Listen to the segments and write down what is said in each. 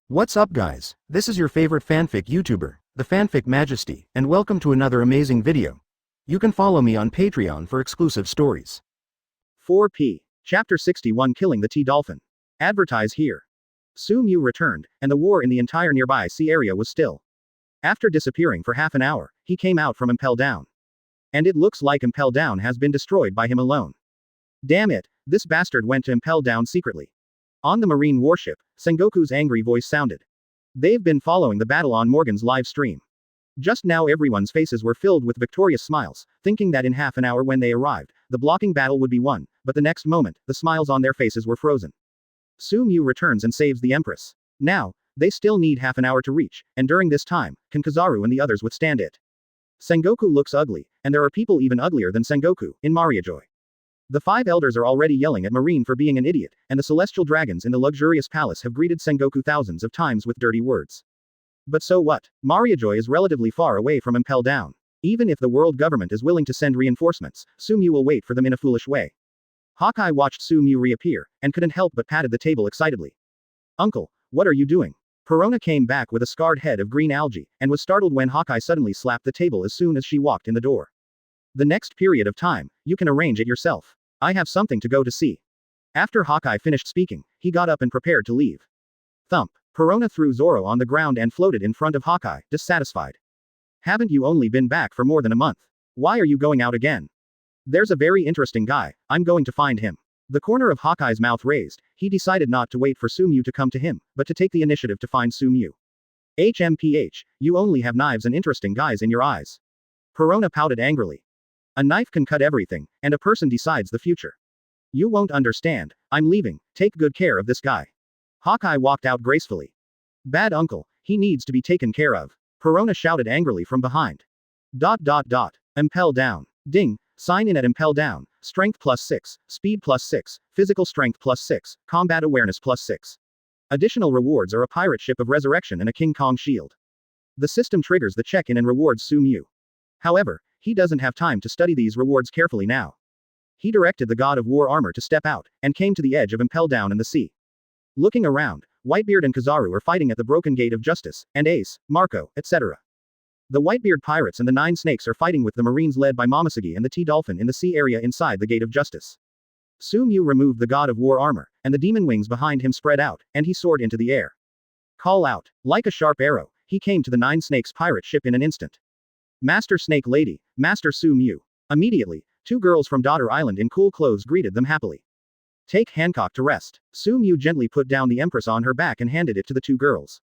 What's up guys, this is your favorite fanfic YouTuber, the Fanfic Majesty, and welcome to another amazing video. You can follow me on Patreon for exclusive stories. 4p. Chapter 61 Killing the T-Dolphin. Advertise here. Sumu returned, and the war in the entire nearby sea area was still. After disappearing for half an hour, he came out from Impel Down. And it looks like Impel Down has been destroyed by him alone. Damn it, this bastard went to Impel Down secretly. On the marine warship, Sengoku's angry voice sounded. They've been following the battle on Morgan's live stream. Just now everyone's faces were filled with victorious smiles, thinking that in half an hour when they arrived, the blocking battle would be won, but the next moment, the smiles on their faces were frozen. Sumu returns and saves the Empress. Now, they still need half an hour to reach, and during this time, can Kizaru and the others withstand it? Sengoku looks ugly, and there are people even uglier than Sengoku, in Mariajoy. The five elders are already yelling at Marine for being an idiot, and the celestial dragons in the luxurious palace have greeted Sengoku thousands of times with dirty words. But so what? Mariajoy is relatively far away from Impel Down. Even if the world government is willing to send reinforcements, Sumu will wait for them in a foolish way. Hawkeye watched Sumu reappear, and couldn't help but patted the table excitedly. Uncle, what are you doing? Perona came back with a scarred head of green algae, and was startled when Hawkeye suddenly slapped the table as soon as she walked in the door. The next period of time, you can arrange it yourself. I have something to go to see. After Hawkeye finished speaking, he got up and prepared to leave. Thump. Perona threw Zoro on the ground and floated in front of Hawkeye, dissatisfied. Haven't you only been back for more than a month? Why are you going out again? There's a very interesting guy, I'm going to find him. The corner of Hawkeye's mouth raised, he decided not to wait for Sumu to come to him, but to take the initiative to find Sumu. HMPH, you only have knives and interesting guys in your eyes. Perona pouted angrily. A knife can cut everything, and a person decides the future. You won't understand, I'm leaving, take good care of this guy. Hawkeye walked out gracefully. Bad uncle, he needs to be taken care of. Perona shouted angrily from behind. Impel Down. Ding, sign in at Impel Down, strength +6, speed +6, physical strength +6, combat awareness +6. Additional rewards are a pirate ship of resurrection and a King Kong shield. The system triggers the check-in and rewards Sumu. However, he doesn't have time to study these rewards carefully now. He directed the god of war armor to step out, and came to the edge of Impel Down and the sea. Looking around, Whitebeard and Kizaru are fighting at the Broken Gate of Justice, and Ace, Marco, etc. The Whitebeard pirates and the Nine Snakes are fighting with the Marines led by Momonosuke and the T-Dolphin in the sea area inside the Gate of Justice. Sumu removed the god of war armor, and the demon wings behind him spread out, and he soared into the air. Call out. Like a sharp arrow, he came to the Nine Snakes pirate ship in an instant. Master Snake Lady, Master Sumu. Immediately, two girls from Daughter Island in cool clothes greeted them happily. Take Hancock to rest. Sumu gently put down the Empress on her back and handed it to the two girls.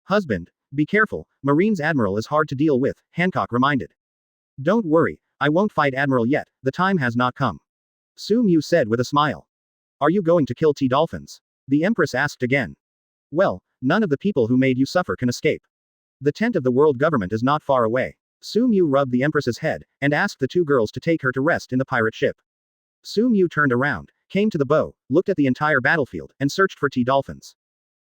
Husband, be careful, Marine's Admiral is hard to deal with, Hancock reminded. Don't worry, I won't fight Admiral yet, the time has not come. Sumu said with a smile. Are you going to kill T-Dolphins? The Empress asked again. Well, none of the people who made you suffer can escape. The tent of the world government is not far away. Sumu rubbed the Empress's head, and asked the two girls to take her to rest in the pirate ship. Sumu turned around, came to the bow, looked at the entire battlefield, and searched for T-Dolphins.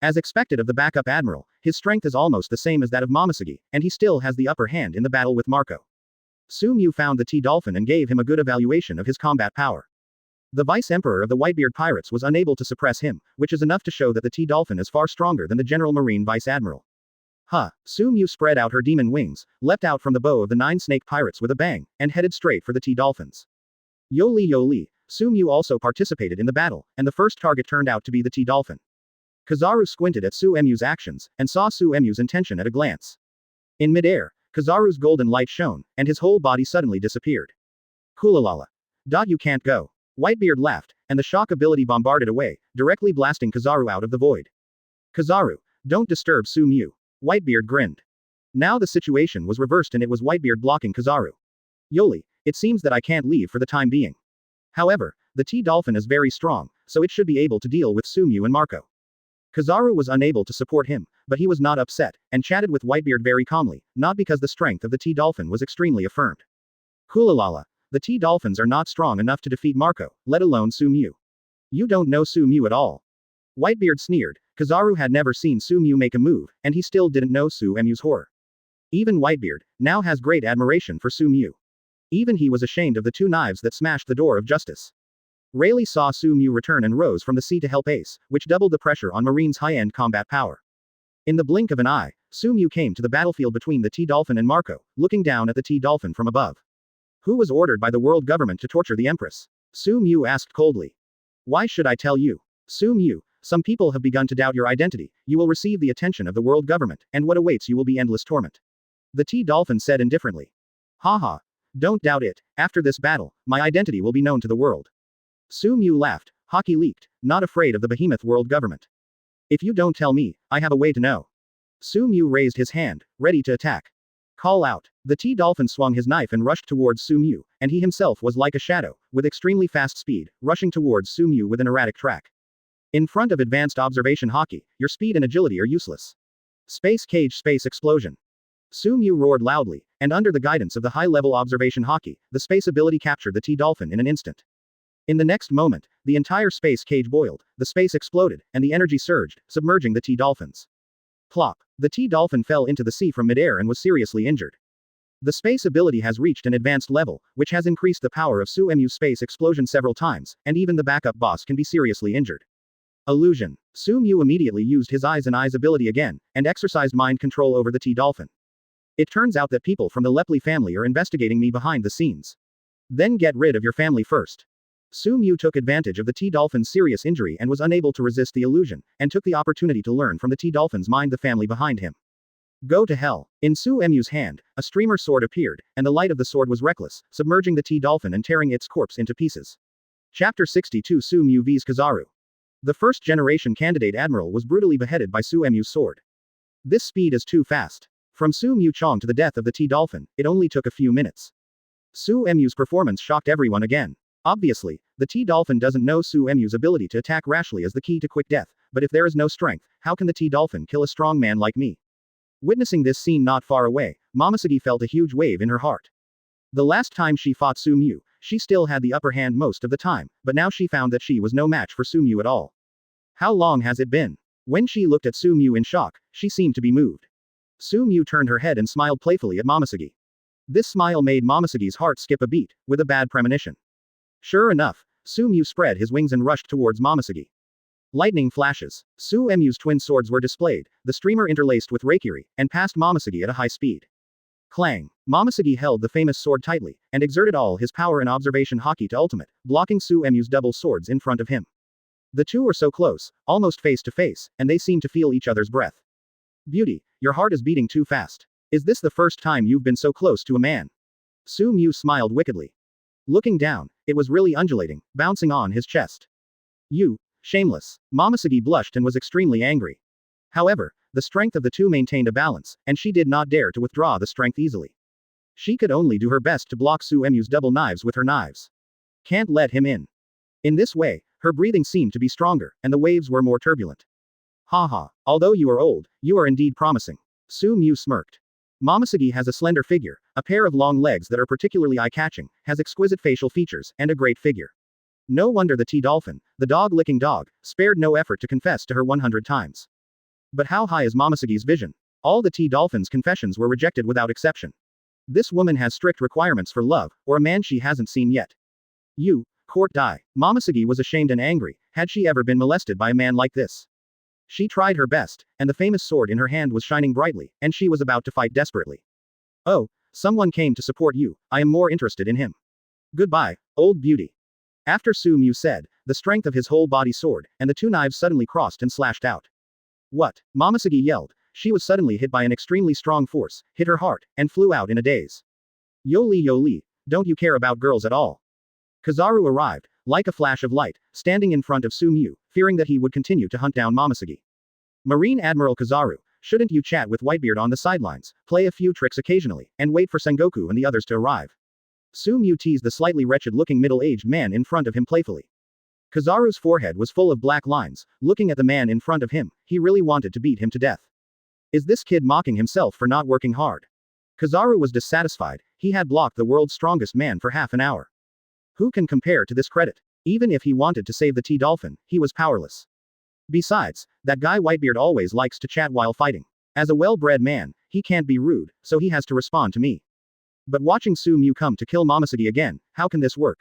As expected of the backup admiral, his strength is almost the same as that of Momonosuke, and he still has the upper hand in the battle with Marco. Sumu found the T-Dolphin and gave him a good evaluation of his combat power. The vice-emperor of the Whitebeard pirates was unable to suppress him, which is enough to show that the T-Dolphin is far stronger than the general marine vice-admiral. Sumu spread out her demon wings, leapt out from the bow of the Nine Snake pirates with a bang, and headed straight for the T-Dolphins. Yoli, Sumu also participated in the battle, and the first target turned out to be the T-Dolphin. Kizaru squinted at Suemu's actions, and saw Suemu's intention at a glance. In midair, Kizaru's golden light shone, and his whole body suddenly disappeared. Kulalala. You can't go. Whitebeard laughed, and the shock ability bombarded away, directly blasting Kizaru out of the void. Kizaru, don't disturb Sumu. Whitebeard grinned. Now the situation was reversed and it was Whitebeard blocking Kizaru. Yoli, it seems that I can't leave for the time being. However, the T-Dolphin is very strong, so it should be able to deal with Sumu and Marco. Kizaru was unable to support him, but he was not upset, and chatted with Whitebeard very calmly, not because the strength of the T-Dolphin was extremely affirmed. Kulalala. The T-Dolphins are not strong enough to defeat Marco, let alone Sumu. You don't know Sumu at all. Whitebeard sneered. Kizaru had never seen Sumu make a move, and he still didn't know Suemu's horror. Even Whitebeard now has great admiration for Sumu. Even he was ashamed of the two knives that smashed the door of justice. Rayleigh saw Sumu return and rose from the sea to help Ace, which doubled the pressure on Marine's high-end combat power. In the blink of an eye, Sumu came to the battlefield between the T-Dolphin and Marco, looking down at the T-Dolphin from above. Who was ordered by the world government to torture the Empress? Sumu asked coldly. Why should I tell you? Sumu, some people have begun to doubt your identity, you will receive the attention of the world government, and what awaits you will be endless torment. The T-Dolphin said indifferently. Haha. Don't doubt it, after this battle, my identity will be known to the world. Sumu laughed, Hawkeye leaped, not afraid of the behemoth world government. If you don't tell me, I have a way to know. Sumu raised his hand, ready to attack. Call out. The T-Dolphin swung his knife and rushed towards Sumu, and he himself was like a shadow, with extremely fast speed, rushing towards Sumu with an erratic track. In front of advanced observation Hawkeye, your speed and agility are useless. Space cage space explosion. Sumu roared loudly, and under the guidance of the high-level observation Hawkeye, the space ability captured the T-Dolphin in an instant. In the next moment, the entire space cage boiled, the space exploded, and the energy surged, submerging the T-Dolphins. Plop. The T-Dolphin fell into the sea from midair and was seriously injured. The space ability has reached an advanced level, which has increased the power of Sumu's space explosion several times, and even the backup boss can be seriously injured. Illusion. Sumu immediately used his eyes and eyes ability again, and exercised mind control over the T-Dolphin. It turns out that people from the Lepley family are investigating me behind the scenes. Then get rid of your family first. Sumu took advantage of the T-Dolphin's serious injury and was unable to resist the illusion, and took the opportunity to learn from the T-Dolphin's mind the family behind him. Go to hell. In Sumu's hand, a streamer sword appeared, and the light of the sword was reckless, submerging the T-Dolphin and tearing its corpse into pieces. Chapter 62 Sumu vs Kizaru. The first-generation candidate Admiral was brutally beheaded by Sumu's sword. This speed is too fast. From Sumu Chong to the death of the T-Dolphin, it only took a few minutes. Sumu's performance shocked everyone again. Obviously, the T-Dolphin doesn't know Sumu's ability to attack rashly as the key to quick death, but if there is no strength, how can the T-Dolphin kill a strong man like me? Witnessing this scene not far away, Momonosuke felt a huge wave in her heart. The last time she fought Sumu, she still had the upper hand most of the time, but now she found that she was no match for Sumu at all. How long has it been? When she looked at Sumu in shock, she seemed to be moved. Sumu turned her head and smiled playfully at Momonosuke. This smile made Momonosuke's heart skip a beat, with a bad premonition. Sure enough, Sumu spread his wings and rushed towards Momonosuke. Lightning flashes. Sumu's twin swords were displayed, the streamer interlaced with Raikiri, and passed Momonosuke at a high speed. Clang. Momonosuke held the famous sword tightly, and exerted all his power and observation Hawkeye to ultimate, blocking Sumu's double swords in front of him. The two were so close, almost face to face, and they seemed to feel each other's breath. Beauty, your heart is beating too fast. Is this the first time you've been so close to a man? Sumu smiled wickedly. Looking down, it was really undulating, bouncing on his chest. You, shameless. Momonosuke blushed and was extremely angry. However, the strength of the two maintained a balance, and she did not dare to withdraw the strength easily. She could only do her best to block Sumu's double knives with her knives. Can't let him in. In this way, her breathing seemed to be stronger, and the waves were more turbulent. Haha, although you are old, you are indeed promising. Sumu smirked. Momonosuke has a slender figure, a pair of long legs that are particularly eye-catching, has exquisite facial features, and a great figure. No wonder the T-Dolphin, the dog-licking dog, spared no effort to confess to her 100 times. But how high is Momonosuke's vision? All the T-Dolphin's confessions were rejected without exception. This woman has strict requirements for love, or a man she hasn't seen yet. You, court die. Momonosuke was ashamed and angry, had she ever been molested by a man like this? She tried her best, and the famous sword in her hand was shining brightly, and she was about to fight desperately. Oh, someone came to support you, I am more interested in him. Goodbye, old beauty. After Sumu said, the strength of his whole body soared, and the two knives suddenly crossed and slashed out. What? Momonosuke yelled. She was suddenly hit by an extremely strong force, hit her heart, and flew out in a daze. Yoli, don't you care about girls at all? Kizaru arrived, like a flash of light, standing in front of Sumu, fearing that he would continue to hunt down Momonosuke. Marine Admiral Kizaru, shouldn't you chat with Whitebeard on the sidelines, play a few tricks occasionally, and wait for Sengoku and the others to arrive? Sumu teased the slightly wretched-looking middle-aged man in front of him playfully. Kizaru's forehead was full of black lines, looking at the man in front of him, he really wanted to beat him to death. Is this kid mocking himself for not working hard? Kizaru was dissatisfied, he had blocked the world's strongest man for half an hour. Who can compare to this credit? Even if he wanted to save the T-Dolphin, he was powerless. Besides, that guy Whitebeard always likes to chat while fighting. As a well-bred man, he can't be rude, so he has to respond to me. But watching Sumu come to kill Momonosuke again, how can this work?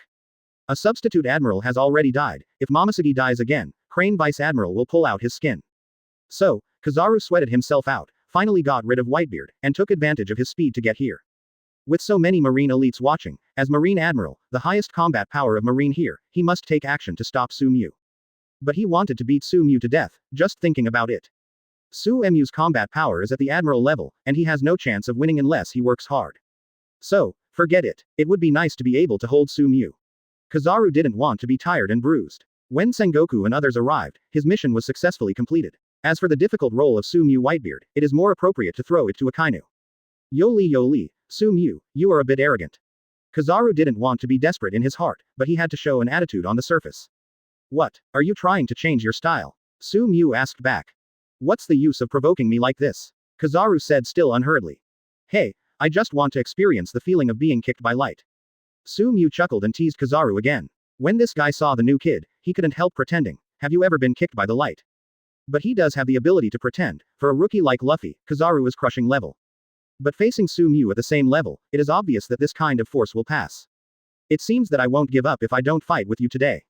A substitute admiral has already died, if Momonosuke dies again, Crane Vice Admiral will pull out his skin. So, Kizaru sweated himself out, finally got rid of Whitebeard, and took advantage of his speed to get here. With so many Marine elites watching, as Marine Admiral, the highest combat power of Marine here, he must take action to stop Sumu. But he wanted to beat Sumu to death, just thinking about it. Sumu's combat power is at the Admiral level, and he has no chance of winning unless he works hard. So, forget it. It would be nice to be able to hold Sumu. Kizaru didn't want to be tired and bruised. When Sengoku and others arrived, his mission was successfully completed. As for the difficult role of Sumu Whitebeard, it is more appropriate to throw it to Akainu. Yoli, Sumu, you are a bit arrogant. Kizaru didn't want to be desperate in his heart, but he had to show an attitude on the surface. What, are you trying to change your style? Sumu asked back. What's the use of provoking me like this? Kizaru said still unhurriedly. Hey, I just want to experience the feeling of being kicked by light. Sumu chuckled and teased Kizaru again. When this guy saw the new kid, he couldn't help pretending. Have you ever been kicked by the light? But he does have the ability to pretend. For a rookie like Luffy, Kizaru is crushing level. But facing Sumu at the same level, it is obvious that this kind of force will pass. It seems that I won't give up if I don't fight with you today.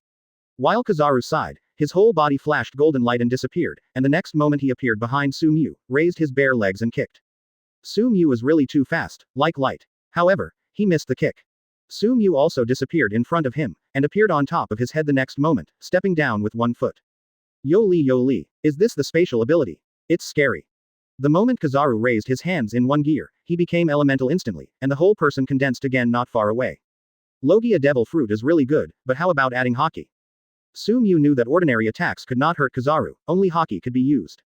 While Kizaru sighed, his whole body flashed golden light and disappeared, and the next moment he appeared behind Sumu, raised his bare legs and kicked. Sumu is really too fast, like light. However, he missed the kick. Sumu also disappeared in front of him, and appeared on top of his head the next moment, stepping down with one foot. Yoli, is this the spatial ability? It's scary. The moment Kizaru raised his hands in one gear, he became elemental instantly, and the whole person condensed again not far away. Logia Devil Fruit is really good, but how about adding Haki? Sumu knew that ordinary attacks could not hurt Kizaru, only Haki could be used.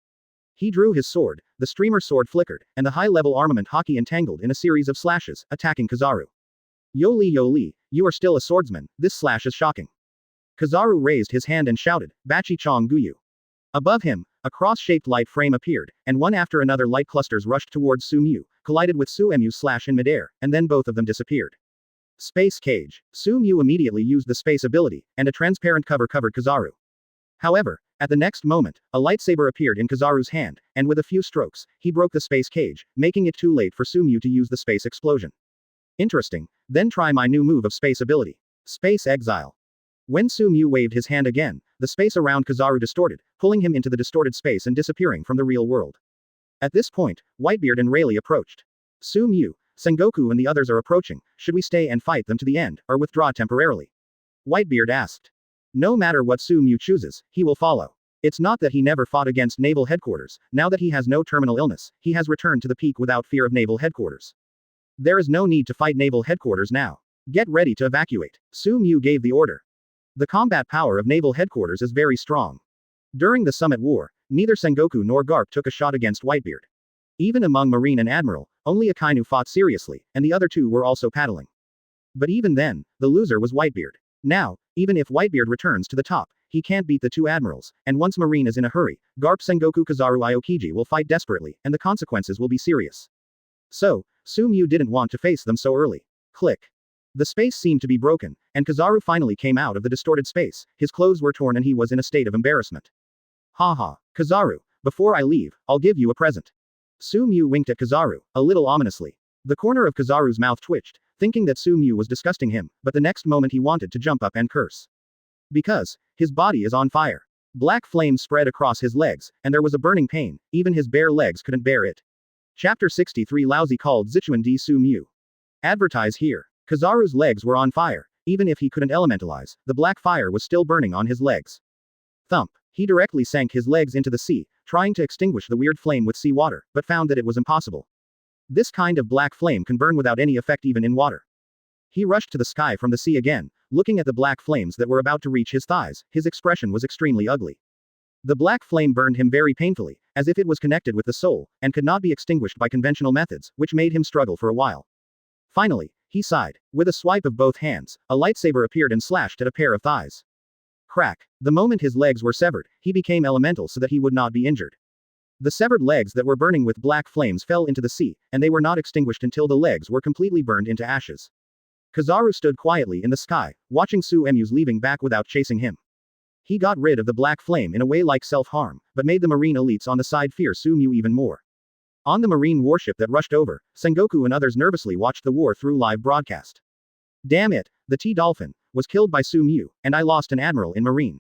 He drew his sword, the streamer sword flickered, and the high-level armament Haki entangled in a series of slashes, attacking Kizaru. Yoli, you are still a swordsman, this slash is shocking. Kizaru raised his hand and shouted, Bachi Chong Guyu. Above him, a cross-shaped light frame appeared, and one after another light clusters rushed towards Sumu, collided with Sumu's slash in midair, and then both of them disappeared. Space Cage. Sumu immediately used the space ability, and a transparent cover covered Kizaru. However, at the next moment, a lightsaber appeared in Kizaru's hand, and with a few strokes, he broke the space cage, making it too late for Sumu to use the space explosion. Interesting, then try my new move of space ability. Space Exile. When Sumu waved his hand again, the space around Kizaru distorted, pulling him into the distorted space and disappearing from the real world. At this point, Whitebeard and Rayleigh approached. Sumu, Sengoku and the others are approaching, should we stay and fight them to the end, or withdraw temporarily? Whitebeard asked. No matter what Sumu chooses, he will follow. It's not that he never fought against Naval Headquarters, now that he has no terminal illness, he has returned to the peak without fear of Naval Headquarters. There is no need to fight Naval Headquarters now. Get ready to evacuate. Sumu gave the order. The combat power of Naval Headquarters is very strong. During the Summit War, neither Sengoku nor Garp took a shot against Whitebeard. Even among Marine and Admiral, only Akainu fought seriously, and the other two were also paddling. But even then, the loser was Whitebeard. Now, even if Whitebeard returns to the top, he can't beat the two Admirals, and once Marine is in a hurry, Garp Sengoku Kizaru Aokiji will fight desperately, and the consequences will be serious. So, Sumu didn't want to face them so early. Click. The space seemed to be broken, and Kizaru finally came out of the distorted space, his clothes were torn and he was in a state of embarrassment. Haha, Kizaru, before I leave, I'll give you a present. Sumu winked at Kizaru, a little ominously. The corner of Kizaru's mouth twitched, thinking that Sumu was disgusting him, but the next moment he wanted to jump up and curse. Because, his body is on fire. Black flames spread across his legs, and there was a burning pain, even his bare legs couldn't bear it. Chapter 63 Lousy called Zichuan di Sumu. Advertise here. Kizaru's legs were on fire, even if he couldn't elementalize, the black fire was still burning on his legs. Thump. He directly sank his legs into the sea, trying to extinguish the weird flame with seawater, but found that it was impossible. This kind of black flame can burn without any effect even in water. He rushed to the sky from the sea again, looking at the black flames that were about to reach his thighs, his expression was extremely ugly. The black flame burned him very painfully, as if it was connected with the soul, and could not be extinguished by conventional methods, which made him struggle for a while. Finally, he sighed. With a swipe of both hands, a lightsaber appeared and slashed at a pair of thighs. Crack. The moment his legs were severed, he became elemental so that he would not be injured. The severed legs that were burning with black flames fell into the sea, and they were not extinguished until the legs were completely burned into ashes. Kizaru stood quietly in the sky, watching Suemu's leaving back without chasing him. He got rid of the black flame in a way like self-harm, but made the Marine elites on the side fear Sumu even more. On the Marine warship that rushed over, Sengoku and others nervously watched the war through live broadcast. Damn it, the T-Dolphin was killed by Sumu, and I lost an Admiral in Marine.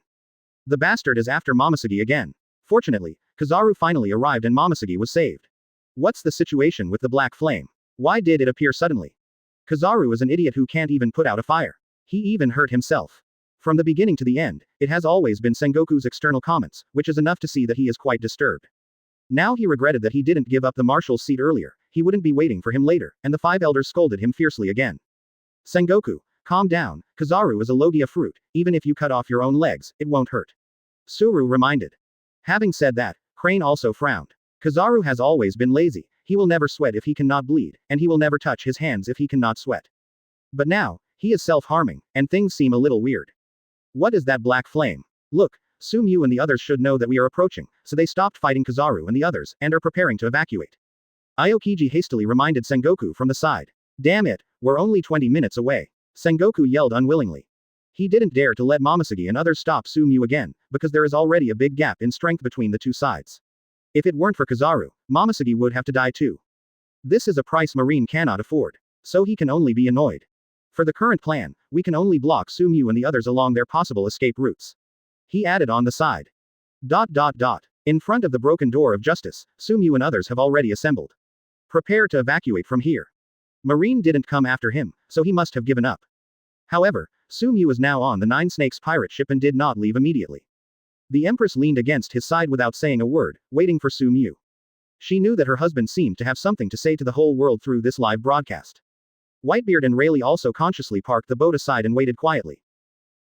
The bastard is after Momonosuke again. Fortunately, Kizaru finally arrived and Momonosuke was saved. What's the situation with the black flame? Why did it appear suddenly? Kizaru is an idiot who can't even put out a fire. He even hurt himself. From the beginning to the end, it has always been Sengoku's external comments, which is enough to see that he is quite disturbed. Now he regretted that he didn't give up the marshal's seat earlier, he wouldn't be waiting for him later, and the five elders scolded him fiercely again. Sengoku, calm down, Kizaru is a logia fruit, even if you cut off your own legs, it won't hurt. Suru reminded. Having said that, Crane also frowned. Kizaru has always been lazy, he will never sweat if he cannot bleed, and he will never touch his hands if he cannot sweat. But now, he is self-harming, and things seem a little weird. What is that black flame? Look, Sumu and the others should know that we are approaching, so they stopped fighting Kizaru and the others, and are preparing to evacuate. Aokiji hastily reminded Sengoku from the side. Damn it, we're only 20 minutes away. Sengoku yelled unwillingly. He didn't dare to let Momonosuke and others stop Sumu again, because there is already a big gap in strength between the two sides. If it weren't for Kizaru, Momonosuke would have to die too. This is a price Marine cannot afford. So he can only be annoyed. For the current plan, we can only block Sumu and the others along their possible escape routes. He added on the side. In front of the broken door of justice, Sumu and others have already assembled. Prepare to evacuate from here. Marine didn't come after him, so he must have given up. However, Sumu is now on the Nine Snakes pirate ship and did not leave immediately. The Empress leaned against his side without saying a word, waiting for Sumu. She knew that her husband seemed to have something to say to the whole world through this live broadcast. Whitebeard and Rayleigh also consciously parked the boat aside and waited quietly.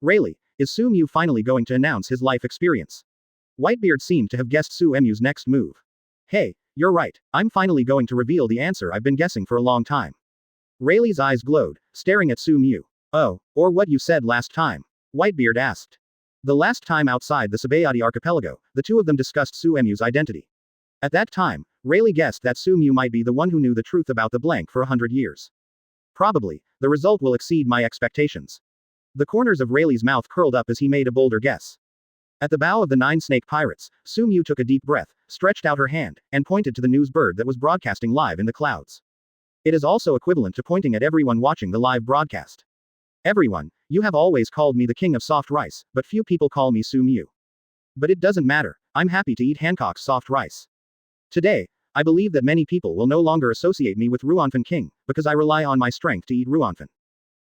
Rayleigh, is Sumu finally going to announce his life experience? Whitebeard seemed to have guessed Suemu's next move. Hey, you're right, I'm finally going to reveal the answer I've been guessing for a long time. Rayleigh's eyes glowed, staring at Sumu. Oh, or what you said last time? Whitebeard asked. The last time outside the Sabayati archipelago, the two of them discussed Suemu's identity. At that time, Rayleigh guessed that Sumu might be the one who knew the truth about the blank for 100 years. Probably, the result will exceed my expectations. The corners of Rayleigh's mouth curled up as he made a bolder guess. At the bow of the Nine Snake Pirates, Sumu took a deep breath, stretched out her hand, and pointed to the news bird that was broadcasting live in the clouds. It is also equivalent to pointing at everyone watching the live broadcast. Everyone, you have always called me the king of soft rice, but few people call me Sumu. But it doesn't matter, I'm happy to eat Hancock's soft rice. Today, I believe that many people will no longer associate me with Ruanfan King, because I rely on my strength to eat Ruanfan.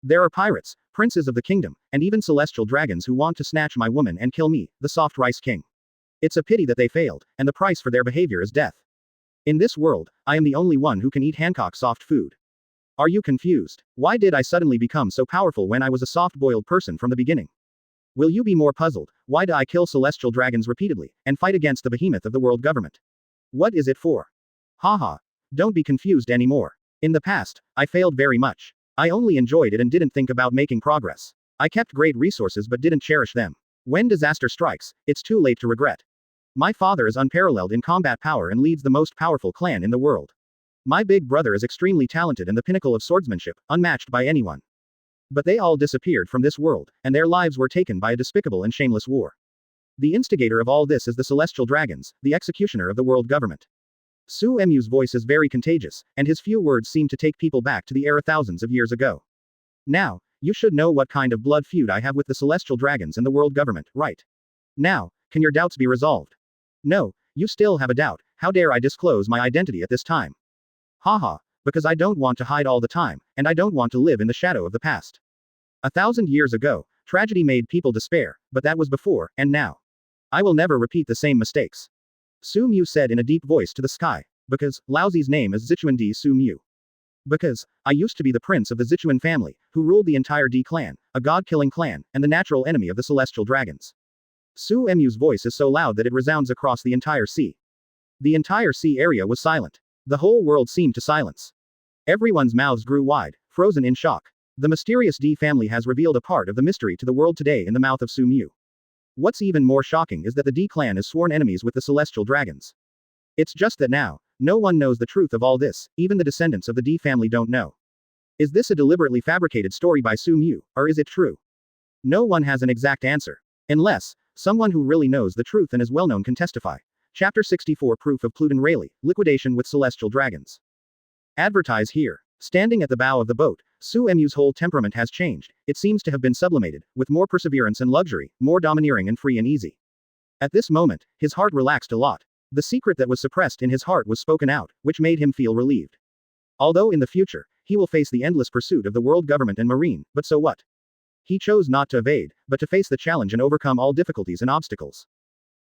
There are pirates, princes of the kingdom, and even celestial dragons who want to snatch my woman and kill me, the soft rice king. It's a pity that they failed, and the price for their behavior is death. In this world, I am the only one who can eat Hancock's soft food. Are you confused? Why did I suddenly become so powerful when I was a soft-boiled person from the beginning? Will you be more puzzled? Why do I kill celestial dragons repeatedly, and fight against the behemoth of the world government? What is it for? Haha. Don't be confused anymore. In the past, I failed very much. I only enjoyed it and didn't think about making progress. I kept great resources but didn't cherish them. When disaster strikes, it's too late to regret. My father is unparalleled in combat power and leads the most powerful clan in the world. My big brother is extremely talented and the pinnacle of swordsmanship, unmatched by anyone. But they all disappeared from this world, and their lives were taken by a despicable and shameless war. The instigator of all this is the celestial dragons, the executioner of the world government. Suemu's voice is very contagious, and his few words seem to take people back to the era thousands of years ago. Now, you should know what kind of blood feud I have with the celestial dragons and the world government, right? Now, can your doubts be resolved? No, you still have a doubt. How dare I disclose my identity at this time? Haha, because I don't want to hide all the time, and I don't want to live in the shadow of the past. 1,000 years ago, tragedy made people despair, but that was before, and now. I will never repeat the same mistakes. Sumu said in a deep voice to the sky. Because, Laozi's name is Zichuan D. Sumu. Because, I used to be the prince of the Zichuan family, who ruled the entire D clan, a god-killing clan, and the natural enemy of the celestial dragons. Suemu's voice is so loud that it resounds across the entire sea. The entire sea area was silent. The whole world seemed to silence. Everyone's mouths grew wide, frozen in shock. The mysterious D family has revealed a part of the mystery to the world today in the mouth of Sumu. What's even more shocking is that the D clan is sworn enemies with the celestial dragons. It's just that now, no one knows the truth of all this, even the descendants of the D family don't know. Is this a deliberately fabricated story by Sumu, or is it true? No one has an exact answer. Unless, someone who really knows the truth and is well known can testify. Chapter 64 Proof of Pluton Rayleigh, Liquidation with Celestial Dragons. Advertise here. Standing at the bow of the boat, Suemu's whole temperament has changed, it seems to have been sublimated, with more perseverance and luxury, more domineering and free and easy. At this moment, his heart relaxed a lot. The secret that was suppressed in his heart was spoken out, which made him feel relieved. Although in the future, he will face the endless pursuit of the world government and Marine, but so what? He chose not to evade, but to face the challenge and overcome all difficulties and obstacles.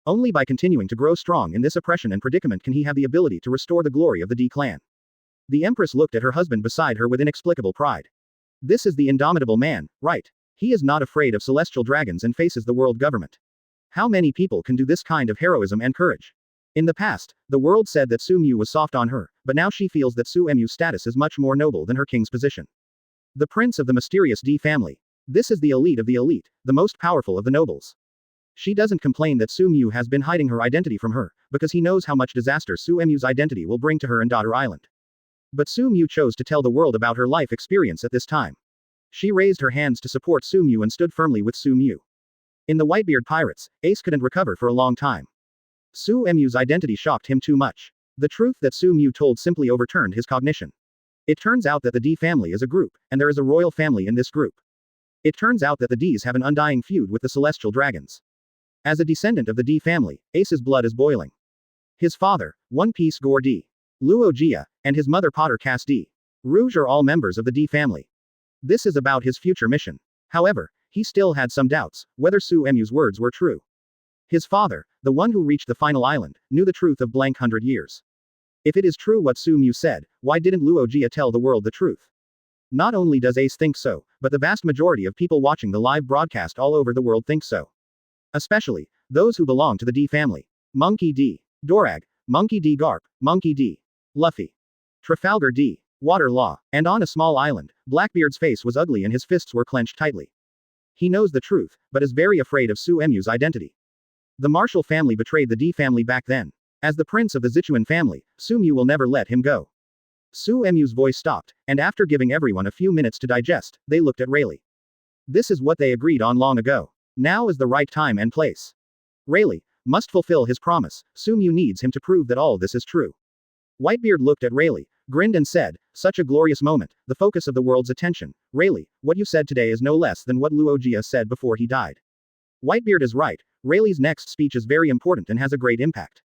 Only by continuing to grow strong in this oppression and predicament can he have the ability to restore the glory of the D clan. The Empress looked at her husband beside her with inexplicable pride. This is the indomitable man, right? He is not afraid of celestial dragons and faces the world government. How many people can do this kind of heroism and courage? In the past, the world said that Sumu was soft on her, but now she feels that Sumu's status is much more noble than her king's position. The prince of the mysterious D family. This is the elite of the elite, the most powerful of the nobles. She doesn't complain that Sumu has been hiding her identity from her, because he knows how much disaster Sumu's identity will bring to her and Daughter Island. But Sumu chose to tell the world about her life experience at this time. She raised her hands to support Sumu and stood firmly with Sumu. In the Whitebeard Pirates, Ace couldn't recover for a long time. Sumu's identity shocked him too much. The truth that Sumu told simply overturned his cognition. It turns out that the D family is a group, and there is a royal family in this group. It turns out that the Ds have an undying feud with the celestial dragons. As a descendant of the D family, Ace's blood is boiling. His father, One Piece Gore D. Luo Jia, and his mother Potter Cass D. Rouge are all members of the D family. This is about his future mission. However, he still had some doubts, whether Sumu's words were true. His father, the one who reached the final island, knew the truth of blank 100 years. If it is true what Sumu said, why didn't Luo Jia tell the world the truth? Not only does Ace think so, but the vast majority of people watching the live broadcast all over the world think so. Especially, those who belong to the D family. Monkey D. Dorag, Monkey D. Garp, Monkey D. Luffy. Trafalgar D. Water Law, and on a small island, Blackbeard's face was ugly and his fists were clenched tightly. He knows the truth, but is very afraid of Sumu's identity. The Marshall family betrayed the D family back then. As the prince of the Zichuan family, Sumu will never let him go. Sumu's voice stopped, and after giving everyone a few minutes to digest, they looked at Rayleigh. This is what they agreed on long ago. Now is the right time and place. Rayleigh must fulfill his promise. Sumu needs him to prove that all this is true. Whitebeard looked at Rayleigh, grinned and said, such a glorious moment, the focus of the world's attention. Rayleigh, what you said today is no less than what Luo Jia said before he died. Whitebeard is right. Rayleigh's next speech is very important and has a great impact.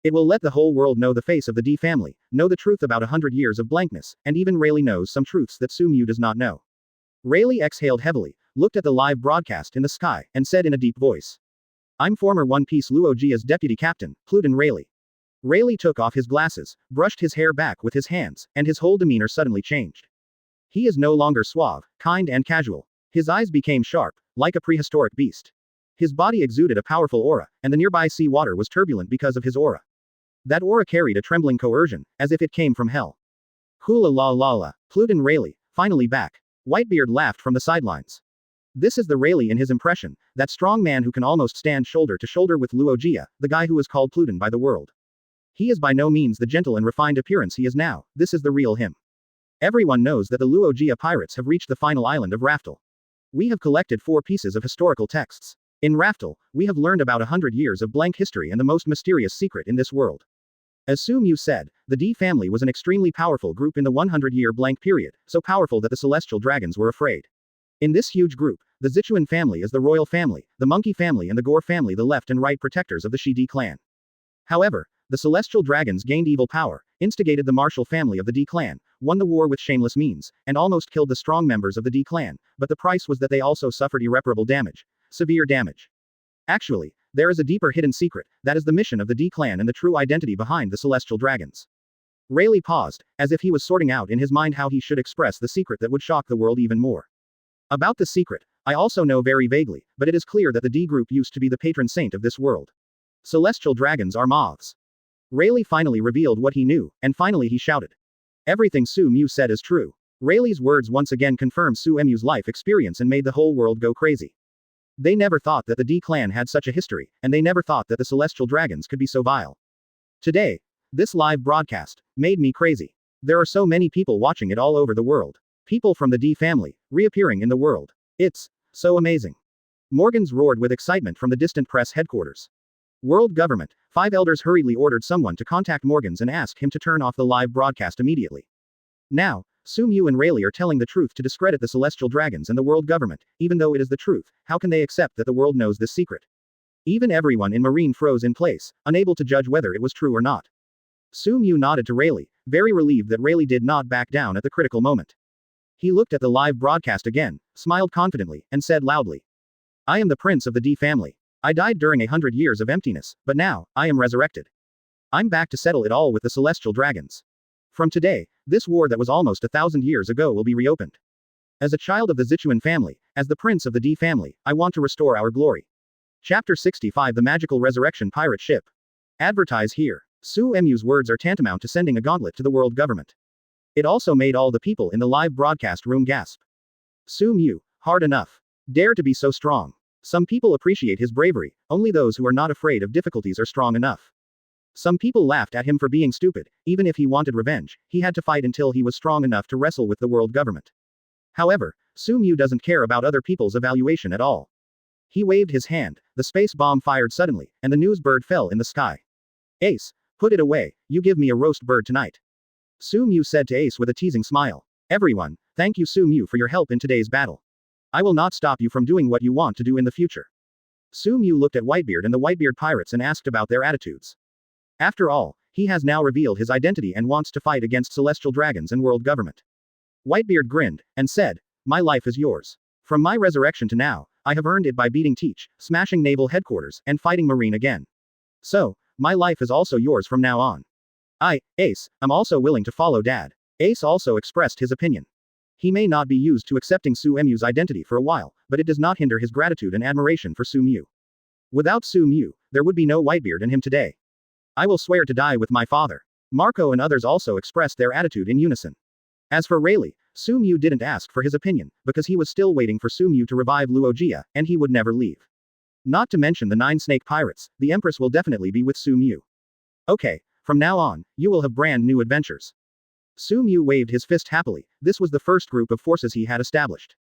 It will let the whole world know the face of the D family, know the truth about 100 years of blankness, and even Rayleigh knows some truths that Sumu does not know. Rayleigh exhaled heavily, looked at the live broadcast in the sky, and said in a deep voice. I'm former One Piece Luo Jia's deputy captain, Pluden Rayleigh. Rayleigh took off his glasses, brushed his hair back with his hands, and his whole demeanor suddenly changed. He is no longer suave, kind and casual. His eyes became sharp, like a prehistoric beast. His body exuded a powerful aura, and the nearby sea water was turbulent because of his aura. That aura carried a trembling coercion, as if it came from hell. Hula la la la, Pluden Rayleigh, finally back. Whitebeard laughed from the sidelines. This is the Rayleigh in his impression, that strong man who can almost stand shoulder to shoulder with Luo Jia, the guy who is called Pluden by the world. He is by no means the gentle and refined appearance he is now. This is the real him. Everyone knows that the Luo Jia pirates have reached the final island of Raftel. We have collected 4 pieces of historical texts. In Raftel, we have learned about 100 years of blank history and the most mysterious secret in this world. As Sumu said, the D family was an extremely powerful group in the 100-year blank period, so powerful that the celestial dragons were afraid. In this huge group, the Zichuan family is the royal family, the monkey family and the Gore family the left and right protectors of the Shi-D clan. However, the celestial dragons gained evil power, instigated the Marshall family of the D clan, won the war with shameless means, and almost killed the strong members of the D clan, but the price was that they also suffered irreparable damage. Severe damage. Actually, there is a deeper hidden secret, that is the mission of the D clan and the true identity behind the celestial dragons. Rayleigh paused, as if he was sorting out in his mind how he should express the secret that would shock the world even more. About the secret, I also know very vaguely, but it is clear that the D group used to be the patron saint of this world. Celestial dragons are moths. Rayleigh finally revealed what he knew, and finally he shouted. Everything Sumu said is true. Rayleigh's words once again confirmed Sumu's life experience and made the whole world go crazy. They never thought that the D clan had such a history, and they never thought that the celestial dragons could be so vile. Today, this live broadcast made me crazy. There are so many people watching it all over the world. People from the D family, reappearing in the world. It's so amazing. Morgans roared with excitement from the distant press headquarters. World government, 5 elders hurriedly ordered someone to contact Morgans and ask him to turn off the live broadcast immediately. Now, Sumu and Rayleigh are telling the truth to discredit the celestial dragons and the world government, even though it is the truth. How can they accept that the world knows this secret? Even everyone in Marine froze in place, unable to judge whether it was true or not. Sumu nodded to Rayleigh, very relieved that Rayleigh did not back down at the critical moment. He looked at the live broadcast again, smiled confidently, and said loudly, "I am the prince of the D family. I died during 100 years of emptiness, but now, I am resurrected. I'm back to settle it all with the celestial dragons. From today, this war that was almost 1,000 years ago will be reopened. As a child of the Zichuan family, as the prince of the D family, I want to restore our glory." Chapter 65 The Magical Resurrection Pirate Ship. Advertise here. Suumu's words are tantamount to sending a gauntlet to the world government. It also made all the people in the live broadcast room gasp. Sumu, hard enough. Dare to be so strong. Some people appreciate his bravery, only those who are not afraid of difficulties are strong enough. Some people laughed at him for being stupid, even if he wanted revenge, he had to fight until he was strong enough to wrestle with the world government. However, Sumu doesn't care about other people's evaluation at all. He waved his hand, the space bomb fired suddenly, and the news bird fell in the sky. "Ace, put it away, you give me a roast bird tonight," Sumu said to Ace with a teasing smile. "Everyone, thank you Sumu for your help in today's battle. I will not stop you from doing what you want to do in the future." Sumu looked at Whitebeard and the Whitebeard pirates and asked about their attitudes. After all, he has now revealed his identity and wants to fight against celestial dragons and world government. Whitebeard grinned, and said, "My life is yours. From my resurrection to now, I have earned it by beating Teach, smashing naval headquarters, and fighting Marine again. So, my life is also yours from now on. Ace, I'm also willing to follow Dad." Ace also expressed his opinion. He may not be used to accepting Sumu's identity for a while, but it does not hinder his gratitude and admiration for Sumu. Without Sumu, there would be no Whitebeard in him today. "I will swear to die with my father." Marco and others also expressed their attitude in unison. As for Rayleigh, Sumu didn't ask for his opinion, because he was still waiting for Sumu to revive Luogia, and he would never leave. Not to mention the 9 snake pirates, the Empress will definitely be with Sumu. "Okay, from now on, you will have brand new adventures." Sumu waved his fist happily, this was the first group of forces he had established.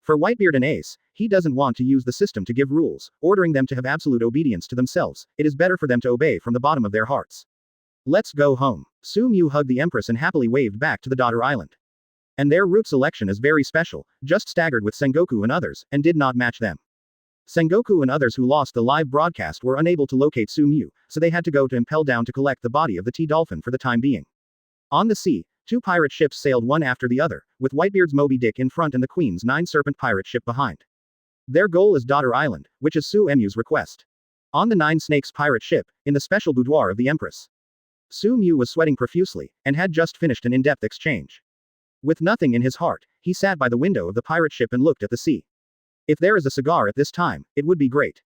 For Whitebeard and Ace, he doesn't want to use the system to give rules, ordering them to have absolute obedience to themselves, it is better for them to obey from the bottom of their hearts. "Let's go home." Sumu hugged the Empress and happily waved back to the daughter island. And their route selection is very special, just staggered with Sengoku and others, and did not match them. Sengoku and others who lost the live broadcast were unable to locate Sumu, so they had to go to Impel down to collect the body of the T-Dolphin for the time being. On the sea, 2 pirate ships sailed one after the other, with Whitebeard's Moby Dick in front and the Queen's 9 Serpent pirate ship behind. Their goal is Daughter Island, which is Sumu's request. On the 9 Snakes pirate ship, in the special boudoir of the Empress. Sumu was sweating profusely, and had just finished an in-depth exchange. With nothing in his heart, he sat by the window of the pirate ship and looked at the sea. If there is a cigar at this time, it would be great.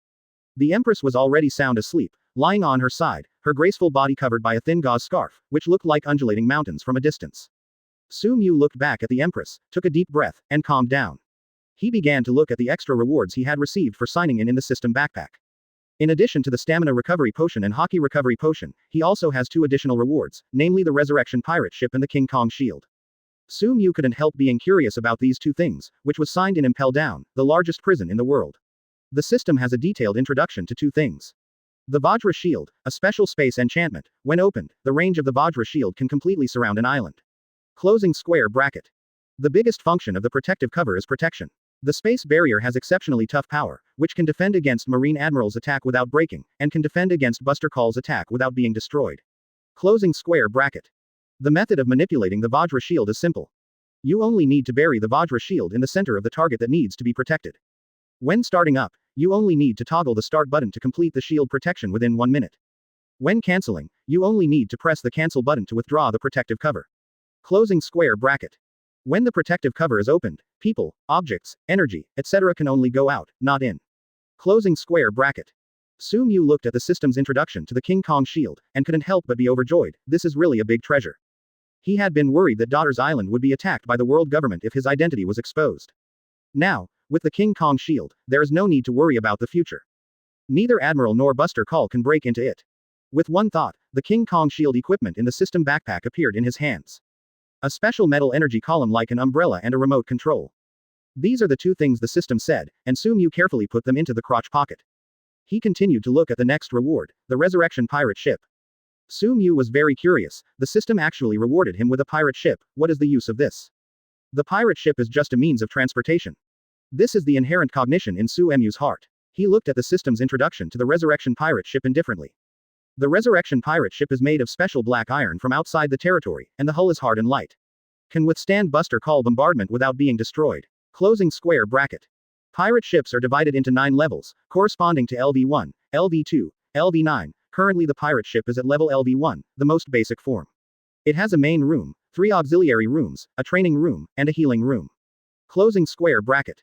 The Empress was already sound asleep, lying on her side, her graceful body covered by a thin gauze scarf, which looked like undulating mountains from a distance. Sumu looked back at the Empress, took a deep breath, and calmed down. He began to look at the extra rewards he had received for signing in the system backpack. In addition to the stamina recovery potion and hockey recovery potion, he also has 2 additional rewards, namely the resurrection pirate ship and the King Kong shield. Sumu couldn't help being curious about these 2 things, which was signed in Impel Down, the largest prison in the world. The system has a detailed introduction to 2 things. The Vajra shield, a special space enchantment. When opened, the range of the Vajra shield can completely surround an island. Closing square bracket. The biggest function of the protective cover is protection. The space barrier has exceptionally tough power, which can defend against Marine Admirals' attack without breaking, and can defend against Buster Call's attack without being destroyed. Closing square bracket. The method of manipulating the Vajra shield is simple. You only need to bury the Vajra shield in the center of the target that needs to be protected. When starting up, you only need to toggle the start button to complete the shield protection within 1 minute. When canceling, you only need to press the cancel button to withdraw the protective cover. Closing square bracket. When the protective cover is opened, people, objects, energy, etc. can only go out, not in. Closing square bracket. Sumu looked at the system's introduction to the King Kong shield, and couldn't help but be overjoyed, this is really a big treasure. He had been worried that Daughter's Island would be attacked by the world government if his identity was exposed. Now, with the King Kong shield, there is no need to worry about the future. Neither Admiral nor Buster Call can break into it. With one thought, the King Kong shield equipment in the system backpack appeared in his hands. A special metal energy column like an umbrella and a remote control. These are the 2 things the system said, and Sumu carefully put them into the crotch pocket. He continued to look at the next reward, the resurrection pirate ship. Sumu was very curious, the system actually rewarded him with a pirate ship, what is the use of this? The pirate ship is just a means of transportation. This is the inherent cognition in Sumu's heart. He looked at the system's introduction to the Resurrection pirate ship indifferently. The Resurrection pirate ship is made of special black iron from outside the territory, and the hull is hard and light. Can withstand Buster Call bombardment without being destroyed. Closing square bracket. Pirate ships are divided into 9 levels, corresponding to LV1, LV2, LV9. Currently the pirate ship is at level LV1, the most basic form. It has a main room, 3 auxiliary rooms, a training room, and a healing room. Closing square bracket.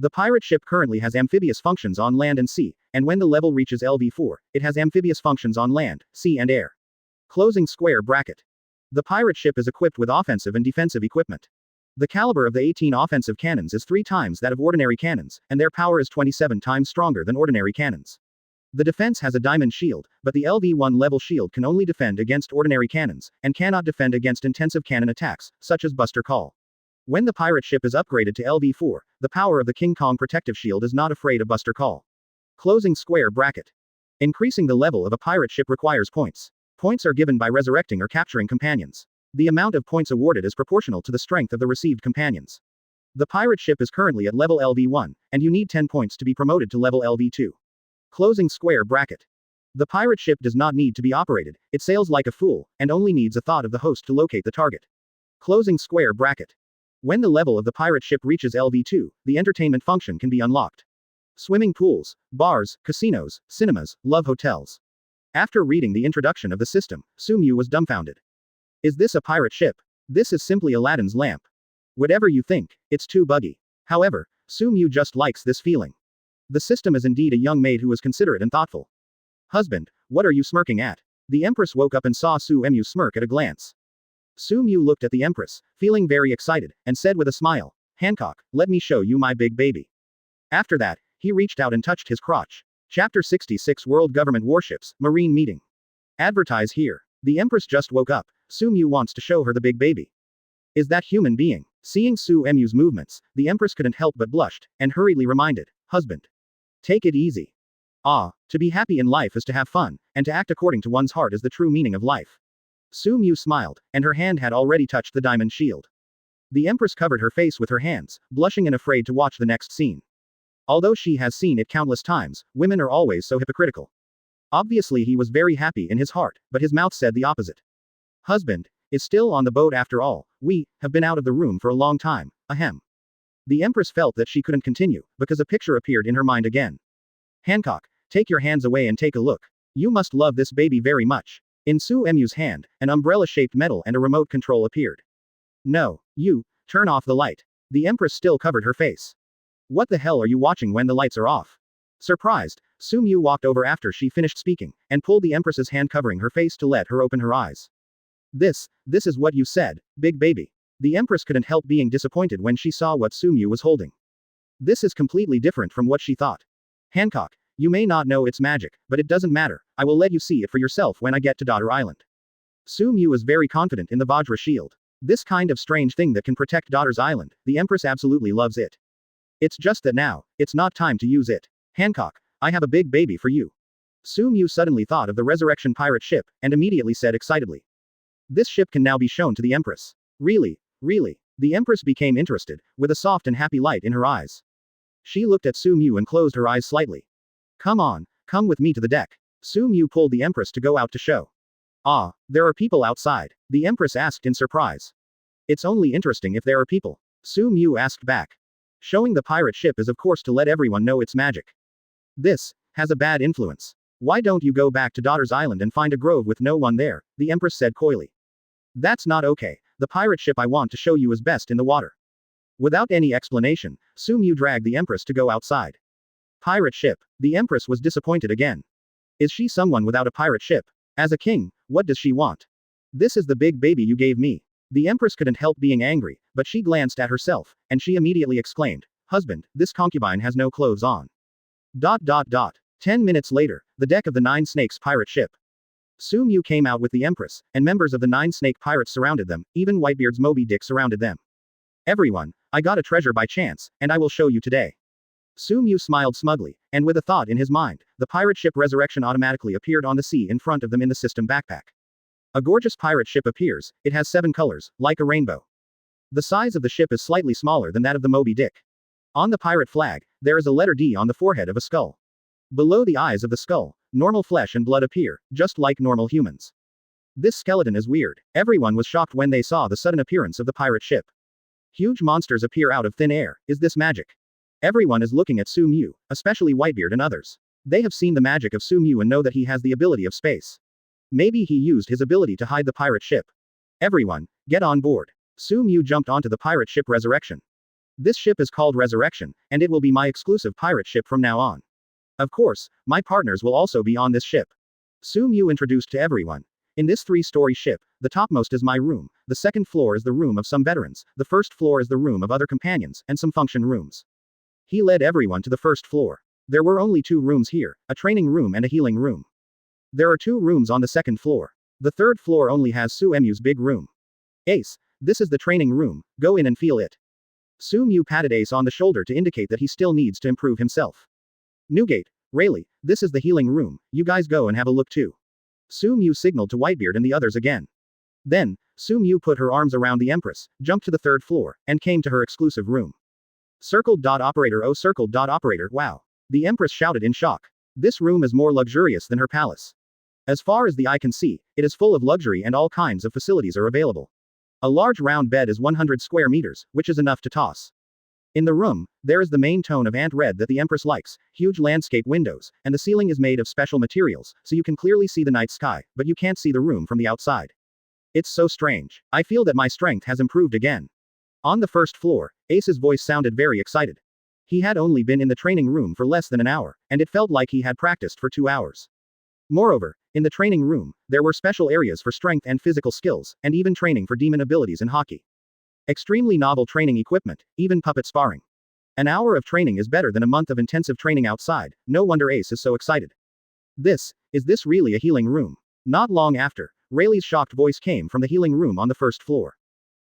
The pirate ship currently has amphibious functions on land and sea, and when the level reaches LV4, it has amphibious functions on land, sea and air. Closing square bracket. The pirate ship is equipped with offensive and defensive equipment. The caliber of the 18 offensive cannons is 3 times that of ordinary cannons, and their power is 27 times stronger than ordinary cannons. The defense has a diamond shield, but the LV1 level shield can only defend against ordinary cannons, and cannot defend against intensive cannon attacks, such as Buster Call. When the pirate ship is upgraded to LV4, the power of the King Kong protective shield is not afraid of Buster Call. Closing square bracket. Increasing the level of a pirate ship requires points. Points are given by resurrecting or capturing companions. The amount of points awarded is proportional to the strength of the received companions. The pirate ship is currently at level LV1, and you need 10 points to be promoted to level LV2. Closing square bracket. The pirate ship does not need to be operated, it sails like a fool, and only needs a thought of the host to locate the target. Closing square bracket. When the level of the pirate ship reaches LV2, the entertainment function can be unlocked. Swimming pools, bars, casinos, cinemas, love hotels. After reading the introduction of the system, Sumu was dumbfounded. Is this a pirate ship? This is simply Aladdin's lamp. Whatever you think, it's too buggy. However, Sumu just likes this feeling. The system is indeed a young maid who is considerate and thoughtful. Husband, what are you smirking at? The Empress woke up and saw Sumu smirk at a glance. Sumu looked at the Empress, feeling very excited, and said with a smile, Hancock, let me show you my big baby. After that, he reached out and touched his crotch. Chapter 66 World Government Warships, Marine Meeting. Advertise here. The Empress just woke up, Sumu wants to show her the big baby. Is that human being? Seeing Sumu's movements, the Empress couldn't help but blushed, and hurriedly reminded, husband. Take it easy. To be happy in life is to have fun, and to act according to one's heart is the true meaning of life. Sumu smiled, and her hand had already touched the diamond shield. The Empress covered her face with her hands, blushing and afraid to watch the next scene. Although she has seen it countless times, women are always so hypocritical. Obviously he was very happy in his heart, but his mouth said the opposite. Husband is still on the boat after all, we have been out of the room for a long time, ahem. The Empress felt that she couldn't continue, because a picture appeared in her mind again. Hancock, take your hands away and take a look. You must love this baby very much. In Sumu's hand, an umbrella-shaped metal and a remote control appeared. No, you, turn off the light. The Empress still covered her face. What the hell are you watching when the lights are off? Surprised, Sumu walked over after she finished speaking, and pulled the Empress's hand covering her face to let her open her eyes. This is what you said, big baby. The Empress couldn't help being disappointed when she saw what Sumu was holding. This is completely different from what she thought. Hancock, you may not know its magic, but it doesn't matter, I will let you see it for yourself when I get to Daughter Island. Sumu is very confident in the Vajra shield. This kind of strange thing that can protect Daughter's Island, the Empress absolutely loves it. It's just that now, it's not time to use it. Hancock, I have a big baby for you. Sumu suddenly thought of the Resurrection pirate ship, and immediately said excitedly. This ship can now be shown to the Empress. Really? Really? The Empress became interested, with a soft and happy light in her eyes. She looked at Sumu and closed her eyes slightly. Come on, come with me to the deck. Sumu pulled the Empress to go out to show. There are people outside, the Empress asked in surprise. It's only interesting if there are people. Sumu asked back. Showing the pirate ship is of course to let everyone know its magic. This has a bad influence. Why don't you go back to Daughter's Island and find a grove with no one there, the Empress said coyly. That's not okay, the pirate ship I want to show you is best in the water. Without any explanation, Sumu dragged the Empress to go outside. Pirate ship. The Empress was disappointed again. Is she someone without a pirate ship? As a king, what does she want? This is the big baby you gave me. The Empress couldn't help being angry, but she glanced at herself, and she immediately exclaimed, husband, this concubine has no clothes on. 10 minutes later, the deck of the Nine Snakes pirate ship. Sumu came out with the Empress, and members of the Nine Snake pirates surrounded them, even Whitebeard's Moby Dick surrounded them. Everyone, I got a treasure by chance, and I will show you today. Sumu smiled smugly, and with a thought in his mind, the pirate ship Resurrection automatically appeared on the sea in front of them in the system backpack. A gorgeous pirate ship appears, it has 7 colors, like a rainbow. The size of the ship is slightly smaller than that of the Moby Dick. On the pirate flag, there is a letter D on the forehead of a skull. Below the eyes of the skull, normal flesh and blood appear, just like normal humans. This skeleton is weird. Everyone was shocked when they saw the sudden appearance of the pirate ship. Huge monsters appear out of thin air. Is this magic? Everyone is looking at Sumu, especially Whitebeard and others. They have seen the magic of Sumu and know that he has the ability of space. Maybe he used his ability to hide the pirate ship. Everyone, get on board. Sumu jumped onto the pirate ship Resurrection. This ship is called Resurrection, and it will be my exclusive pirate ship from now on. Of course, my partners will also be on this ship. Sumu introduced to everyone. In this 3-story ship, the topmost is my room, the second floor is the room of some veterans, the first floor is the room of other companions, and some function rooms. He led everyone to the first floor. There were only 2 rooms here, a training room and a healing room. There are 2 rooms on the second floor. The third floor only has Suemu's big room. Ace, this is the training room, go in and feel it. Sumu patted Ace on the shoulder to indicate that he still needs to improve himself. Newgate, Rayleigh, this is the healing room, you guys go and have a look too. Sumu signaled to Whitebeard and the others again. Then, Sumu put her arms around the Empress, jumped to the third floor, and came to her exclusive room. Circled. Operator, oh circled. Operator, wow. The Empress shouted in shock. This room is more luxurious than her palace. As far as the eye can see, it is full of luxury and all kinds of facilities are available. A large round bed is 100 square meters, which is enough to toss. In the room, there is the main tone of ant red that the Empress likes, huge landscape windows, and the ceiling is made of special materials, so you can clearly see the night sky, but you can't see the room from the outside. It's so strange. I feel that my strength has improved again. On the first floor, Ace's voice sounded very excited. He had only been in the training room for less than an hour, and it felt like he had practiced for 2 hours. Moreover, in the training room, there were special areas for strength and physical skills, and even training for demon abilities in hockey. Extremely novel training equipment, even puppet sparring. An hour of training is better than a month of intensive training outside, no wonder Ace is so excited. Is this really a healing room? Not long after, Rayleigh's shocked voice came from the healing room on the first floor.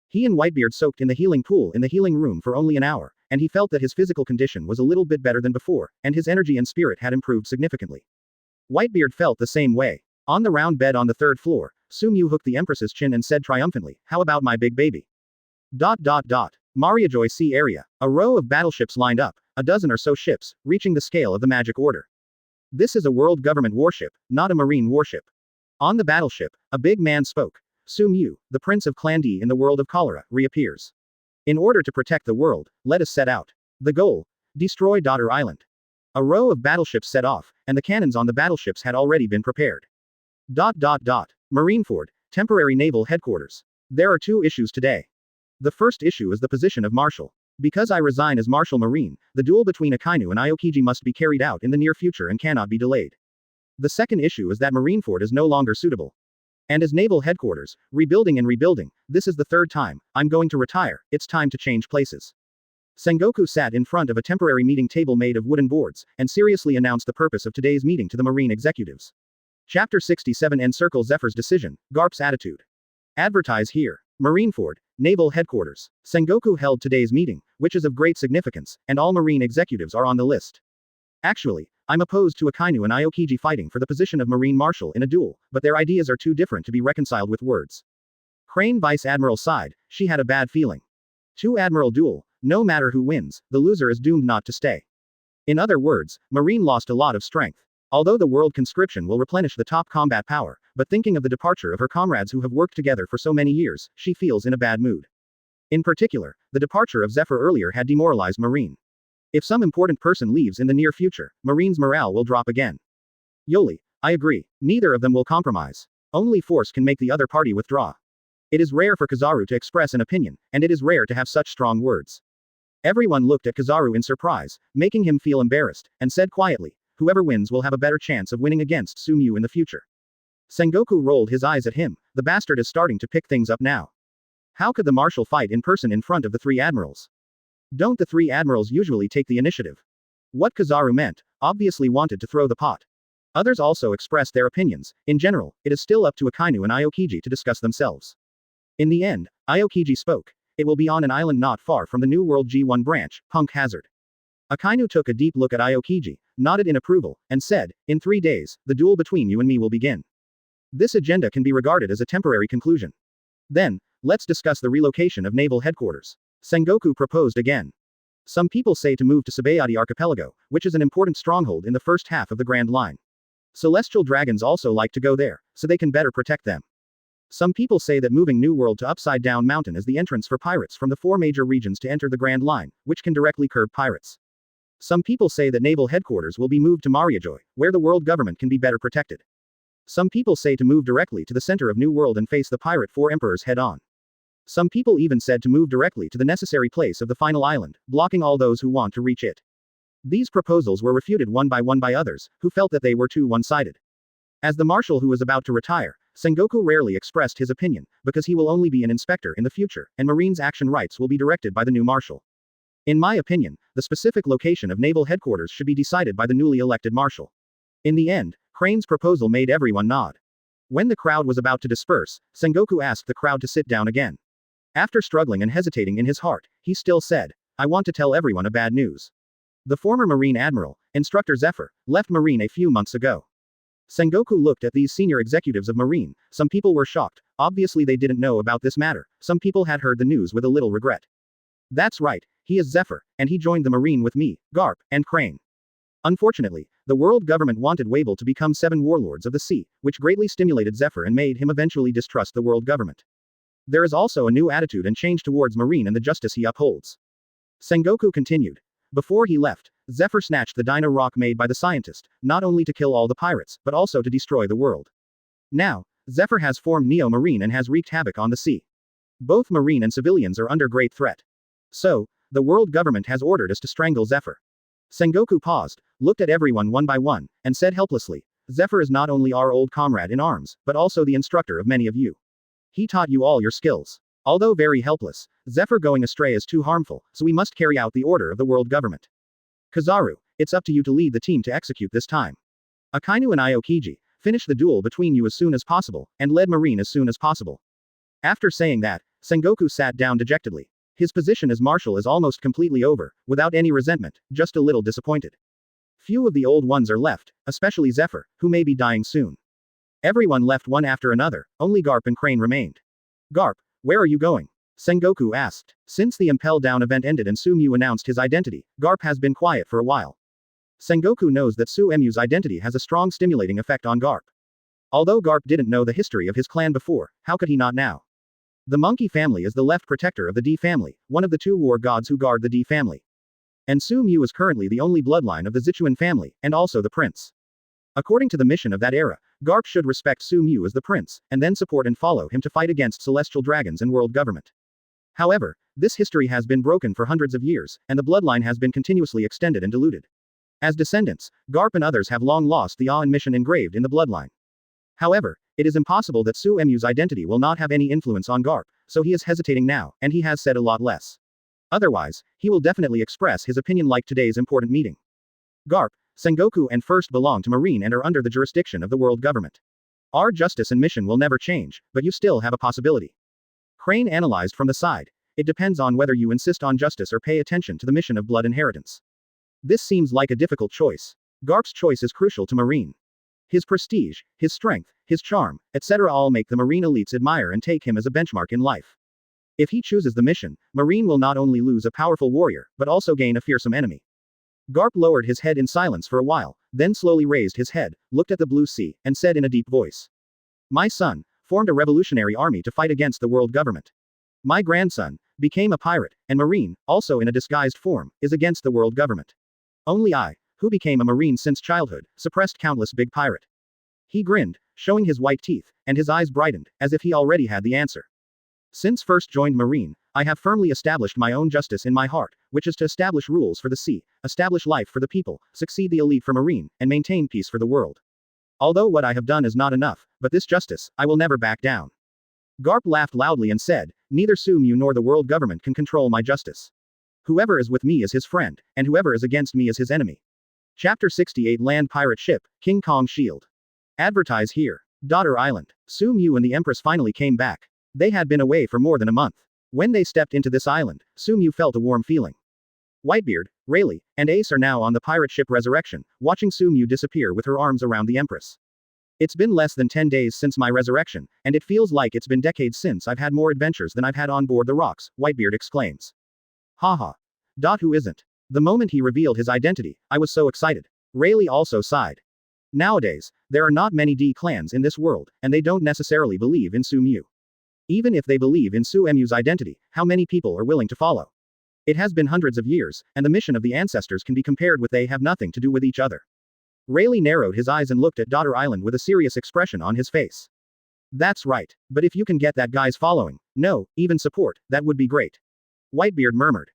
He and Whitebeard soaked in the healing pool in the healing room for only an hour, and he felt that his physical condition was a little bit better than before, and his energy and spirit had improved significantly. Whitebeard felt the same way. On the round bed on the third floor, Sumu hooked the Empress's chin and said triumphantly, "How about my big baby?" Mariajoy Sea area. A row of battleships lined up, a dozen or so ships, reaching the scale of the magic order. This is a world government warship, not a marine warship. On the battleship, a big man spoke. Sumu, the prince of Clan D in the world of cholera, reappears. In order to protect the world, let us set out. The goal: destroy Daughter Island. A row of battleships set off, and the cannons on the battleships had already been prepared. Marineford, temporary naval headquarters. There are 2 issues today. The first issue is the position of Marshal. Because I resign as Marshal Marine, the duel between Akainu and Aokiji must be carried out in the near future and cannot be delayed. The second issue is that Marineford is no longer suitable. And as naval headquarters, rebuilding, this is the 3rd time, I'm going to retire, it's time to change places. Sengoku sat in front of a temporary meeting table made of wooden boards, and seriously announced the purpose of today's meeting to the Marine executives. Chapter 67 Encircle Zephyr's decision, Garp's attitude. Advertise here. Marineford, Naval Headquarters. Sengoku held today's meeting, which is of great significance, and all Marine executives are on the list. Actually, I'm opposed to Akainu and Aokiji fighting for the position of Marine Marshal in a duel, but their ideas are too different to be reconciled with words. Crane Vice Admiral sighed, she had a bad feeling. 2 Admiral duel, no matter who wins, the loser is doomed not to stay. In other words, Marine lost a lot of strength. Although the world conscription will replenish the top combat power, but thinking of the departure of her comrades who have worked together for so many years, she feels in a bad mood. In particular, the departure of Zephyr earlier had demoralized Marine. If some important person leaves in the near future, Marine's morale will drop again. Yoli, I agree, neither of them will compromise. Only force can make the other party withdraw. It is rare for Kizaru to express an opinion, and it is rare to have such strong words. Everyone looked at Kizaru in surprise, making him feel embarrassed, and said quietly, whoever wins will have a better chance of winning against Sumu in the future. Sengoku rolled his eyes at him, the bastard is starting to pick things up now. How could the marshal fight in person in front of the 3 admirals? Don't the 3 admirals usually take the initiative? What Kizaru meant, obviously wanted to throw the pot. Others also expressed their opinions. In general, it is still up to Akainu and Aokiji to discuss themselves. In the end, Aokiji spoke. It will be on an island not far from the New World G1 branch, Punk Hazard. Akainu took a deep look at Aokiji, nodded in approval, and said, in 3 days, the duel between you and me will begin. This agenda can be regarded as a temporary conclusion. Then, let's discuss the relocation of naval headquarters. Sengoku proposed again. Some people say to move to Sabayati Archipelago, which is an important stronghold in the first half of the Grand Line. Celestial dragons also like to go there, so they can better protect them. Some people say that moving New World to Upside Down Mountain is the entrance for pirates from the 4 major regions to enter the Grand Line, which can directly curb pirates. Some people say that naval headquarters will be moved to Mariajoy, where the world government can be better protected. Some people say to move directly to the center of New World and face the pirate 4 emperors head-on. Some people even said to move directly to the necessary place of the final island, blocking all those who want to reach it. These proposals were refuted one by others, who felt that they were too one-sided. As the marshal who was about to retire, Sengoku rarely expressed his opinion, because he will only be an inspector in the future, and Marine's action rights will be directed by the new marshal. In my opinion, the specific location of naval headquarters should be decided by the newly elected marshal. In the end, Crane's proposal made everyone nod. When the crowd was about to disperse, Sengoku asked the crowd to sit down again. After struggling and hesitating in his heart, he still said, "I want to tell everyone a bad news. The former Marine Admiral, Instructor Zephyr, left Marine a few months ago." Sengoku looked at these senior executives of Marine. Some people were shocked. Obviously they didn't know about this matter. Some people had heard the news with a little regret. That's right, he is Zephyr, and he joined the Marine with me, Garp, and Crane. Unfortunately, the world government wanted Wable to become 7 warlords of the sea, which greatly stimulated Zephyr and made him eventually distrust the world government. There is also a new attitude and change towards Marine and the justice he upholds. Sengoku continued. Before he left, Zephyr snatched the Dino Rock made by the scientist, not only to kill all the pirates, but also to destroy the world. Now, Zephyr has formed Neo Marine and has wreaked havoc on the sea. Both Marine and civilians are under great threat. So, the world government has ordered us to strangle Zephyr. Sengoku paused, looked at everyone one by one, and said helplessly, Zephyr is not only our old comrade in arms, but also the instructor of many of you. He taught you all your skills. Although very helpless, Zephyr going astray is too harmful, so we must carry out the order of the world government. Kizaru, it's up to you to lead the team to execute this time. Akainu and Aokiji, finish the duel between you as soon as possible, and lead Marine as soon as possible. After saying that, Sengoku sat down dejectedly. His position as marshal is almost completely over, without any resentment, just a little disappointed. Few of the old ones are left, especially Zephyr, who may be dying soon. Everyone left one after another, only Garp and Crane remained. Garp, where are you going? Sengoku asked. Since the Impel down event ended and Sumu announced his identity, Garp has been quiet for a while. Sengoku knows that Suemu's identity has a strong stimulating effect on Garp. Although Garp didn't know the history of his clan before, how could he not now? The monkey family is the left protector of the D family, one of the 2 war gods who guard the D family. And Sumu is currently the only bloodline of the Zichuan family, and also the prince. According to the mission of that era, Garp should respect Sumu as the prince, and then support and follow him to fight against celestial dragons and world government. However, this history has been broken for hundreds of years, and the bloodline has been continuously extended and diluted. As descendants, Garp and others have long lost the awe and mission engraved in the bloodline. However, it is impossible that Suemu's identity will not have any influence on Garp, so he is hesitating now, and he has said a lot less. Otherwise, he will definitely express his opinion like today's important meeting. Garp, Sengoku and First belong to Marine and are under the jurisdiction of the world government. Our justice and mission will never change, but you still have a possibility. Crane analyzed from the side. It depends on whether you insist on justice or pay attention to the mission of blood inheritance. This seems like a difficult choice. Garp's choice is crucial to Marine. His prestige, his strength, his charm, etc. all make the Marine elites admire and take him as a benchmark in life. If he chooses the mission, Marine will not only lose a powerful warrior, but also gain a fearsome enemy. Garp lowered his head in silence for a while, then slowly raised his head, looked at the blue sea, and said in a deep voice. My son formed a revolutionary army to fight against the world government. My grandson became a pirate, and Marine, also in a disguised form, is against the world government. Only I, who became a Marine since childhood, suppressed countless big pirate. He grinned, showing his white teeth, and his eyes brightened, as if he already had the answer. Since first joined Marine, I have firmly established my own justice in my heart, which is to establish rules for the sea, establish life for the people, succeed the elite for Marine, and maintain peace for the world. Although what I have done is not enough, but this justice, I will never back down. Garp laughed loudly and said, neither Sumu nor the world government can control my justice. Whoever is with me is his friend, and whoever is against me is his enemy. Chapter 68 Land Pirate Ship, King Kong Shield. Advertise here. Daughter Island. Sumu and the Empress finally came back. They had been away for more than a month. When they stepped into this island, Sumu felt a warm feeling. Whitebeard, Rayleigh, and Ace are now on the pirate ship Resurrection, watching Sumu disappear with her arms around the Empress. It's been less than 10 days since my resurrection, and it feels like it's been decades since I've had more adventures than I've had on board the rocks, Whitebeard exclaims. Haha. Who isn't? The moment he revealed his identity, I was so excited. Rayleigh also sighed. Nowadays, there are not many D clans in this world, and they don't necessarily believe in Sumu. Even if they believe in Sumu's identity, how many people are willing to follow? It has been hundreds of years, and the mission of the ancestors can be compared with they have nothing to do with each other. Rayleigh narrowed his eyes and looked at Daughter Island with a serious expression on his face. That's right, but if you can get that guy's following, no, even support, that would be great. Whitebeard murmured.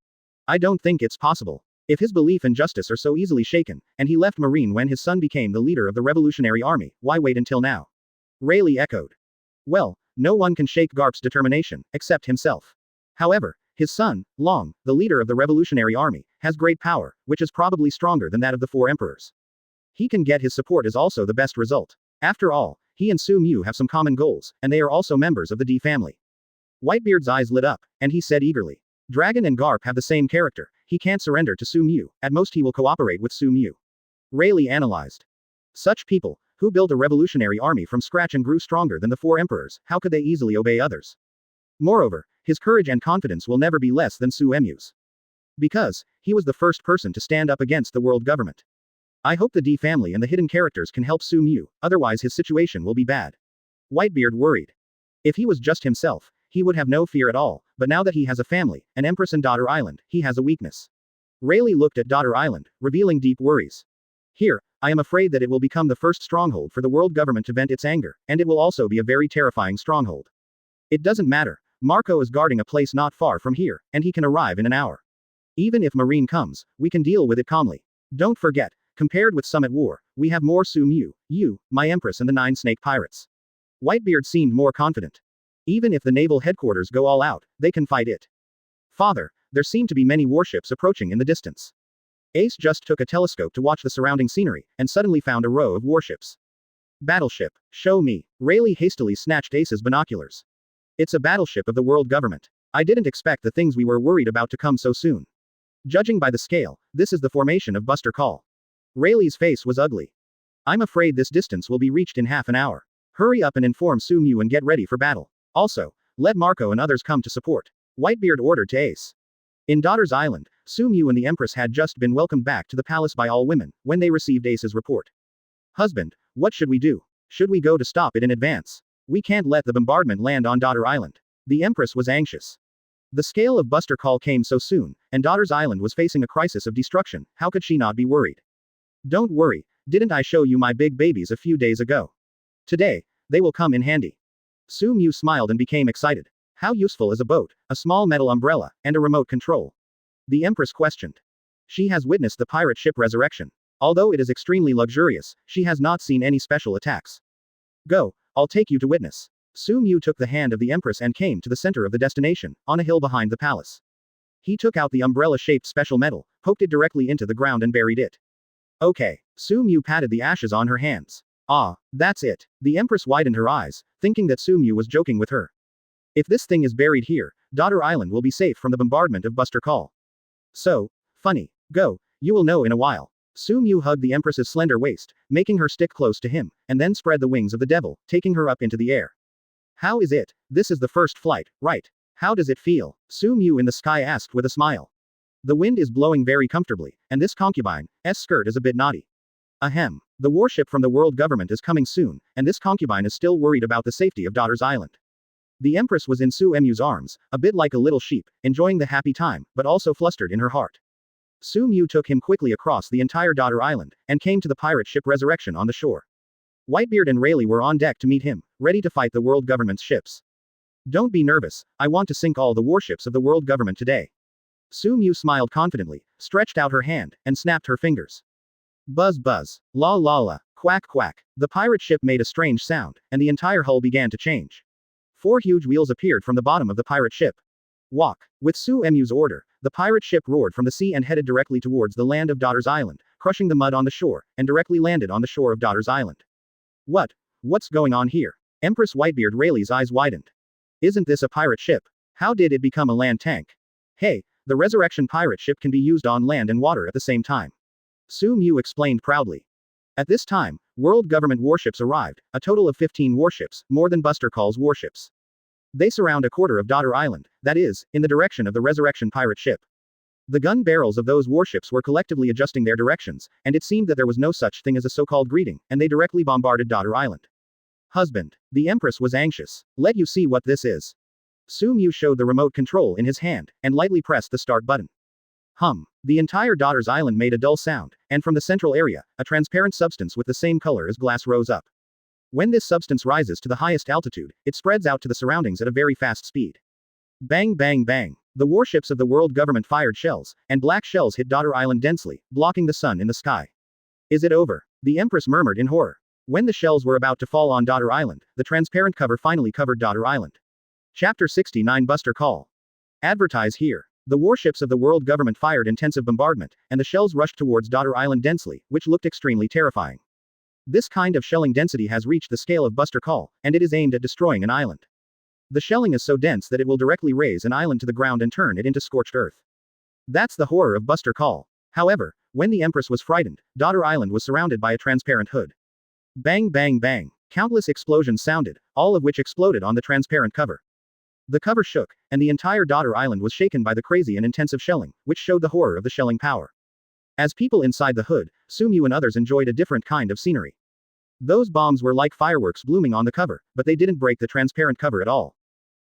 I don't think it's possible. If his belief and justice are so easily shaken, and he left Marine when his son became the leader of the Revolutionary Army, why wait until now? Rayleigh echoed. Well, no one can shake Garp's determination, except himself. However, his son, Long, the leader of the Revolutionary Army, has great power, which is probably stronger than that of the four emperors. He can get his support is also the best result. After all, he and Sumu have some common goals, and they are also members of the D family. Whitebeard's eyes lit up, and he said eagerly. Dragon and Garp have the same character, he can't surrender to Sumu, at most he will cooperate with Sumu. Rayleigh analyzed. Such people, who built a revolutionary army from scratch and grew stronger than the four emperors, how could they easily obey others? Moreover, his courage and confidence will never be less than Suemu's. Because, he was the first person to stand up against the world government. I hope the D family and the hidden characters can help Sumu, otherwise his situation will be bad. Whitebeard worried. If he was just himself, he would have no fear at all, but now that he has a family, an Empress and Daughter Island, he has a weakness. Rayleigh looked at Daughter Island, revealing deep worries. Here, I am afraid that it will become the first stronghold for the world government to vent its anger, and it will also be a very terrifying stronghold. It doesn't matter, Marco is guarding a place not far from here, and he can arrive in an hour. Even if Marine comes, we can deal with it calmly. Don't forget, compared with some at war, we have more Sumu, you, my Empress and the 9 snake pirates. Whitebeard seemed more confident. Even if the naval headquarters go all out, they can fight it. Father, there seem to be many warships approaching in the distance. Ace just took a telescope to watch the surrounding scenery, and suddenly found a row of warships. Battleship, show me. Rayleigh hastily snatched Ace's binoculars. It's a battleship of the world government. I didn't expect the things we were worried about to come so soon. Judging by the scale, this is the formation of Buster Call. Rayleigh's face was ugly. I'm afraid this distance will be reached in half an hour. Hurry up and inform Sumu and get ready for battle. Also, let Marco and others come to support. Whitebeard ordered to Ace. In Daughter's Island, Sumu and the Empress had just been welcomed back to the palace by all women, when they received Ace's report. Husband, what should we do? Should we go to stop it in advance? We can't let the bombardment land on Daughter Island. The Empress was anxious. The scale of Buster Call came so soon, and Daughter's Island was facing a crisis of destruction, how could she not be worried? Don't worry, didn't I show you my big babies a few days ago? Today, they will come in handy. Sumu smiled and became excited. How useful is a boat, a small metal umbrella, and a remote control? The Empress questioned. She has witnessed the pirate ship resurrection. Although it is extremely luxurious, she has not seen any special attacks. Go, I'll take you to witness. Sumu took the hand of the Empress and came to the center of the destination, on a hill behind the palace. He took out the umbrella-shaped special metal, poked it directly into the ground and buried it. Okay. Sumu patted the ashes on her hands. Ah, that's it. The Empress widened her eyes, thinking that Sumu was joking with her. If this thing is buried here, Daughter Island will be safe from the bombardment of Buster Call. So, funny. Go, you will know in a while. Sumu hugged the Empress's slender waist, making her stick close to him, and then spread the wings of the devil, taking her up into the air. How is it? This is the first flight, right? How does it feel? Sumu in the sky asked with a smile. The wind is blowing very comfortably, and this concubine's skirt is a bit naughty. Ahem. The warship from the world government is coming soon, and this concubine is still worried about the safety of Daughter's Island. The Empress was in Suemu's arms, a bit like a little sheep, enjoying the happy time, but also flustered in her heart. Sumu took him quickly across the entire Daughter Island, and came to the pirate ship Resurrection on the shore. Whitebeard and Rayleigh were on deck to meet him, ready to fight the world government's ships. Don't be nervous, I want to sink all the warships of the world government today. Sumu smiled confidently, stretched out her hand, and snapped her fingers. Buzz buzz. La la la. Quack quack. The pirate ship made a strange sound, and the entire hull began to change. 4 huge wheels appeared from the bottom of the pirate ship. Walk. With Suemu's order, the pirate ship roared from the sea and headed directly towards the land of Daughter's Island, crushing the mud on the shore, and directly landed on the shore of Daughter's Island. What's going on here? Empress Whitebeard Rayleigh's eyes widened. Isn't this a pirate ship? How did it become a land tank? Hey, the Resurrection pirate ship can be used on land and water at the same time. Sumu explained proudly. At this time, world government warships arrived, a total of 15 warships, more than Buster Call's warships. They surround a quarter of Daughter Island, that is, in the direction of the Resurrection pirate ship. The gun barrels of those warships were collectively adjusting their directions, and it seemed that there was no such thing as a so-called greeting, and they directly bombarded Daughter Island. Husband. The Empress was anxious. Let you see what this is. Sumu showed the remote control in his hand, and lightly pressed the start button. Hum. The entire Daughter's Island made a dull sound, and from the central area, a transparent substance with the same color as glass rose up. When this substance rises to the highest altitude, it spreads out to the surroundings at a very fast speed. Bang bang bang. The warships of the world government fired shells, and black shells hit Daughter Island densely, blocking the sun in the sky. Is it over? The Empress murmured in horror. When the shells were about to fall on Daughter Island, the transparent cover finally covered Daughter Island. Chapter 69 Buster Call. Advertise here. The warships of the world government fired intensive bombardment, and the shells rushed towards Daughter Island densely, which looked extremely terrifying. This kind of shelling density has reached the scale of Buster Call, and it is aimed at destroying an island. The shelling is so dense that it will directly raze an island to the ground and turn it into scorched earth. That's the horror of Buster Call. However, when the Empress was frightened, Daughter Island was surrounded by a transparent hood. Bang bang bang. Countless explosions sounded, all of which exploded on the transparent cover. The cover shook, and the entire Daughter Island was shaken by the crazy and intensive shelling, which showed the horror of the shelling power. As people inside the hood, Sumu and others enjoyed a different kind of scenery. Those bombs were like fireworks blooming on the cover, but they didn't break the transparent cover at all.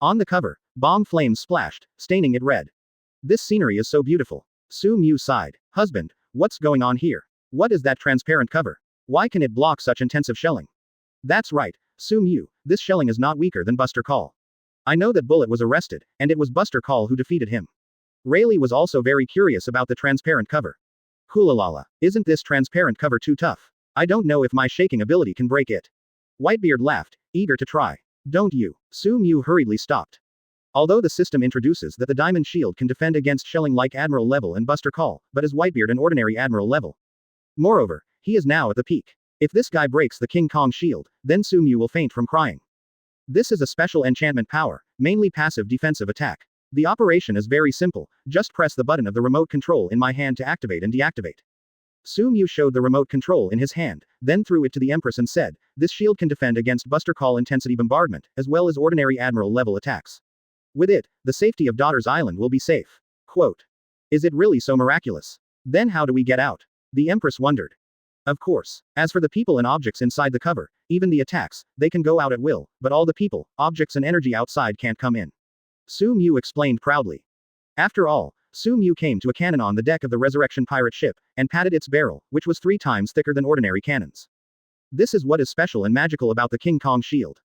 On the cover, bomb flames splashed, staining it red. This scenery is so beautiful. Sumu sighed. Husband, what's going on here? What is that transparent cover? Why can it block such intensive shelling? That's right, Sumu, this shelling is not weaker than Buster Call. I know that Bullet was arrested, and it was Buster Call who defeated him. Rayleigh was also very curious about the transparent cover. Hoolalala, isn't this transparent cover too tough? I don't know if my shaking ability can break it. Whitebeard laughed, eager to try. Don't you? Sumu hurriedly stopped. Although the system introduces that the diamond shield can defend against shelling like Admiral level and Buster Call, but is Whitebeard an ordinary Admiral level. Moreover, he is now at the peak. If this guy breaks the King Kong shield, then Sumu will faint from crying. This is a special enchantment power, mainly passive defensive attack. The operation is very simple, just press the button of the remote control in my hand to activate and deactivate. Sumu showed the remote control in his hand, then threw it to the Empress and said, this shield can defend against Buster Call intensity bombardment, as well as ordinary Admiral level attacks. With it, the safety of Daughter's Island will be safe. Quote. Is it really so miraculous? Then how do we get out? The Empress wondered. Of course. As for the people and objects inside the cover, even the attacks, they can go out at will, but all the people, objects and energy outside can't come in. Sumu explained proudly. After all, Sumu came to a cannon on the deck of the Resurrection pirate ship, and patted its barrel, which was 3 times thicker than ordinary cannons. This is what is special and magical about the King Kong shield.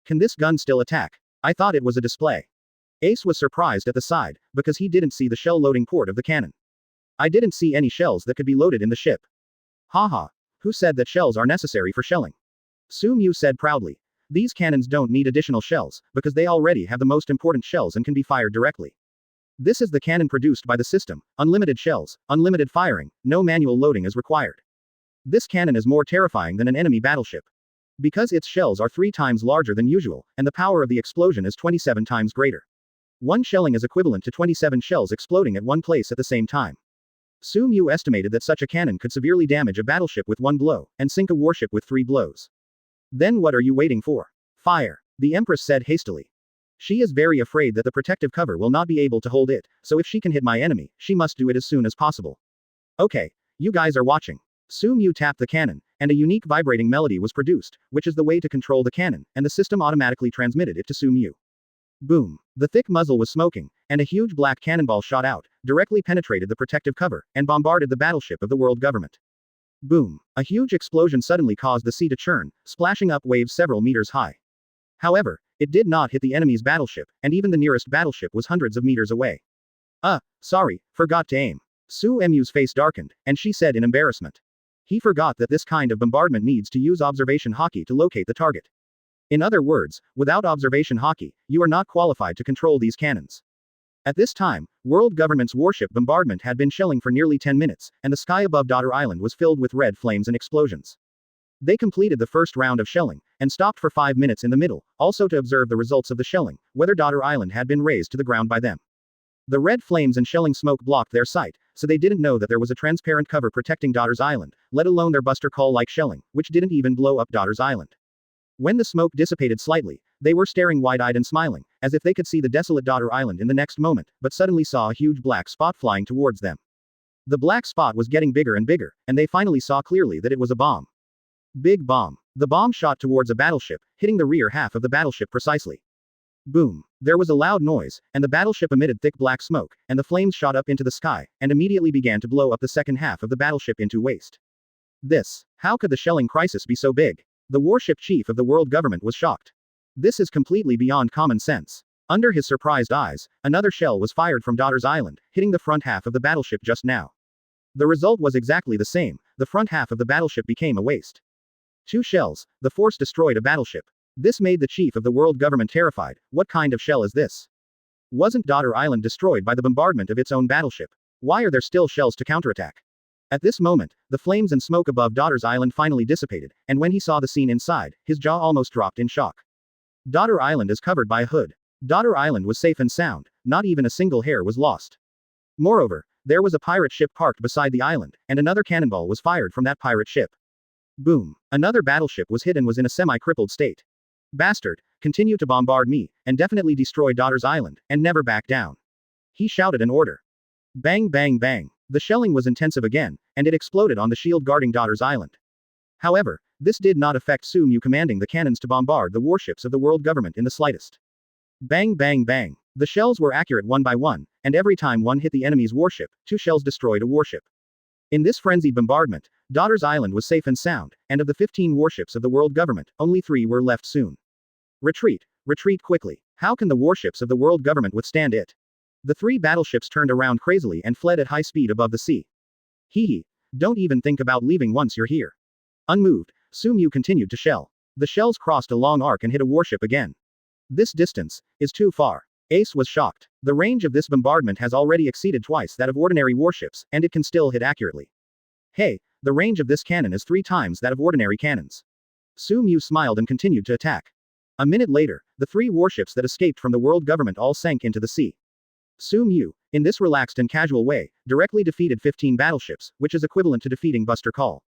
Can this gun still attack? I thought it was a display. Ace was surprised at the side, because he didn't see the shell loading port of the cannon. I didn't see any shells that could be loaded in the ship. Haha. Who said that shells are necessary for shelling? Sumu said proudly. These cannons don't need additional shells, because they already have the most important shells and can be fired directly. This is the cannon produced by the system, unlimited shells, unlimited firing, no manual loading is required. This cannon is more terrifying than an enemy battleship. Because its shells are 3 times larger than usual, and the power of the explosion is 27 times greater. One shelling is equivalent to 27 shells exploding at one place at the same time. Sumu estimated that such a cannon could severely damage a battleship with 1 blow, and sink a warship with 3 blows. Then what are you waiting for? Fire, the Empress said hastily. She is very afraid that the protective cover will not be able to hold it, so if she can hit my enemy, she must do it as soon as possible. Okay, you guys are watching. Sumu tapped the cannon, and a unique vibrating melody was produced, which is the way to control the cannon, and the system automatically transmitted it to Sumu. Boom. The thick muzzle was smoking, and a huge black cannonball shot out, directly penetrated the protective cover, and bombarded the battleship of the world government. Boom. A huge explosion suddenly caused the sea to churn, splashing up waves several meters high. However, it did not hit the enemy's battleship, and even the nearest battleship was hundreds of meters away. Sorry, forgot to aim. Sumu's face darkened, and she said in embarrassment. He forgot that this kind of bombardment needs to use observation Hawkeye to locate the target. In other words, without observation Hawkeye, you are not qualified to control these cannons. At this time, world government's warship bombardment had been shelling for nearly 10 minutes, and the sky above Daughter Island was filled with red flames and explosions. They completed the first round of shelling, and stopped for 5 minutes in the middle, also to observe the results of the shelling, whether Daughter Island had been razed to the ground by them. The red flames and shelling smoke blocked their sight, so they didn't know that there was a transparent cover protecting Daughter's Island, let alone their Buster Call-like shelling, which didn't even blow up Daughter's Island. When the smoke dissipated slightly, They were staring wide-eyed and smiling, as if they could see the desolate daughter island in the next moment, but suddenly saw a huge black spot flying towards them. The black spot was getting bigger and bigger, and they finally saw clearly that it was a bomb. Big bomb. The bomb shot towards a battleship, hitting the rear half of the battleship precisely. Boom. There was a loud noise, and the battleship emitted thick black smoke, and the flames shot up into the sky, and immediately began to blow up the second half of the battleship into waste. How could the shelling crisis be so big? The warship chief of the world government was shocked. This is completely beyond common sense. Under his surprised eyes, another shell was fired from Daughter's Island, hitting the front half of the battleship just now. The result was exactly the same, the front half of the battleship became a waste. 2 shells, the force destroyed a battleship. This made the chief of the world government terrified. What kind of shell is this? Wasn't Daughter Island destroyed by the bombardment of its own battleship? Why are there still shells to counterattack? At this moment, the flames and smoke above Daughter's Island finally dissipated, and when he saw the scene inside, his jaw almost dropped in shock. Daughter Island is covered by a hood. Daughter Island was safe and sound, not even a single hair was lost. Moreover, there was a pirate ship parked beside the island, and another cannonball was fired from that pirate ship. Boom. Another battleship was hit and was in a semi-crippled state. Bastard, continue to bombard me, and definitely destroy Daughter's Island, and never back down. He shouted an order. Bang bang bang. The shelling was intensive again, and it exploded on the shield guarding Daughter's Island. However, this did not affect Sumu commanding the cannons to bombard the warships of the world government in the slightest. Bang bang bang. The shells were accurate one by one, and every time one hit the enemy's warship, 2 shells destroyed a warship. In this frenzied bombardment, Daughter's Island was safe and sound, and of the 15 warships of the world government, only 3 were left soon. Retreat. Retreat quickly. How can the warships of the world government withstand it? The 3 battleships turned around crazily and fled at high speed above the sea. Hee. Don't even think about leaving once you're here. Unmoved, Sumu continued to shell. The shells crossed a long arc and hit a warship again. This distance is too far. Ace was shocked. The range of this bombardment has already exceeded twice that of ordinary warships, and it can still hit accurately. Hey, the range of this cannon is 3 times that of ordinary cannons. Sumu smiled and continued to attack. A minute later, the 3 warships that escaped from the world government all sank into the sea. Sumu, in this relaxed and casual way, directly defeated 15 battleships, which is equivalent to defeating Buster Call.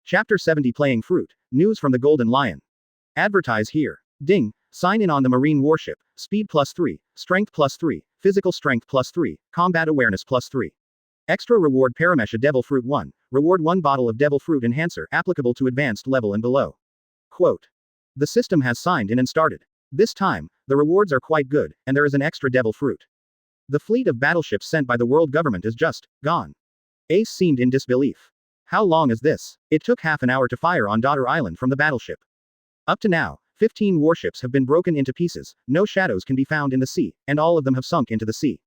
Chapter 70 Playing Fruit. News from the Golden Lion. Advertise here. Ding. Sign in on the Marine warship. Speed +3, Strength +3, Physical Strength +3, Combat Awareness +3. Extra reward Paramesha Devil Fruit 1. Reward 1 bottle of Devil Fruit Enhancer applicable to advanced level and below. Quote. The system has signed in and started. This time, the rewards are quite good, and there is an extra Devil Fruit. The fleet of battleships sent by the world government is just gone. Ace seemed in disbelief. How long is this? It took half an hour to fire on Daughter Island from the battleship. Up to now, 15 warships have been broken into pieces, no shadows can be found in the sea, and all of them have sunk into the sea.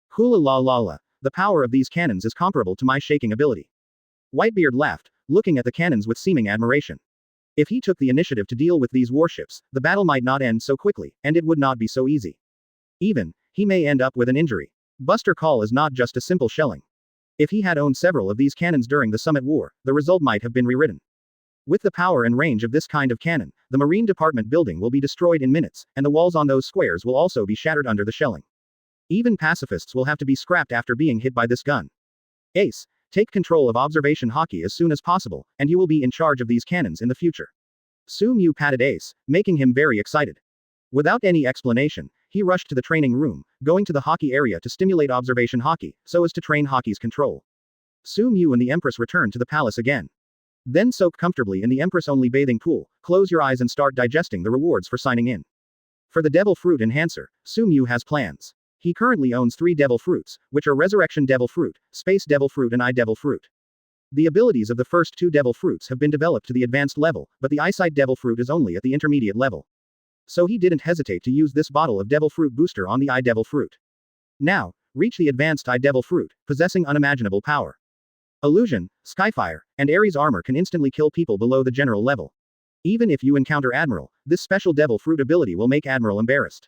Hula la la la, the power of these cannons is comparable to my shaking ability. Whitebeard laughed, looking at the cannons with seeming admiration. If he took the initiative to deal with these warships, the battle might not end so quickly, and it would not be so easy. Even, he may end up with an injury. Buster Call is not just a simple shelling. If he had owned several of these cannons during the Summit War, the result might have been rewritten. With the power and range of this kind of cannon, the Marine Department building will be destroyed in minutes, and the walls on those squares will also be shattered under the shelling. Even pacifists will have to be scrapped after being hit by this gun. Ace, take control of observation Hawkeye as soon as possible, and you will be in charge of these cannons in the future. Sumu patted Ace, making him very excited. Without any explanation, he rushed to the training room, going to the Hawkeye area to stimulate observation Hawkeye, so as to train Hawkeye's control. Sumu and the Empress returned to the palace again. Then soak comfortably in the Empress-only bathing pool, close your eyes and start digesting the rewards for signing in. For the Devil Fruit Enhancer, Sumu has plans. He currently owns 3 Devil Fruits, which are Resurrection Devil Fruit, Space Devil Fruit and Eye Devil Fruit. The abilities of the first 2 Devil Fruits have been developed to the advanced level, but the Eyesight Devil Fruit is only at the intermediate level. So he didn't hesitate to use this bottle of Devil Fruit booster on the Eye Devil Fruit. Now, reach the advanced Eye Devil Fruit, possessing unimaginable power. Illusion, Skyfire, and Ares armor can instantly kill people below the general level. Even if you encounter Admiral, this special Devil Fruit ability will make Admiral embarrassed.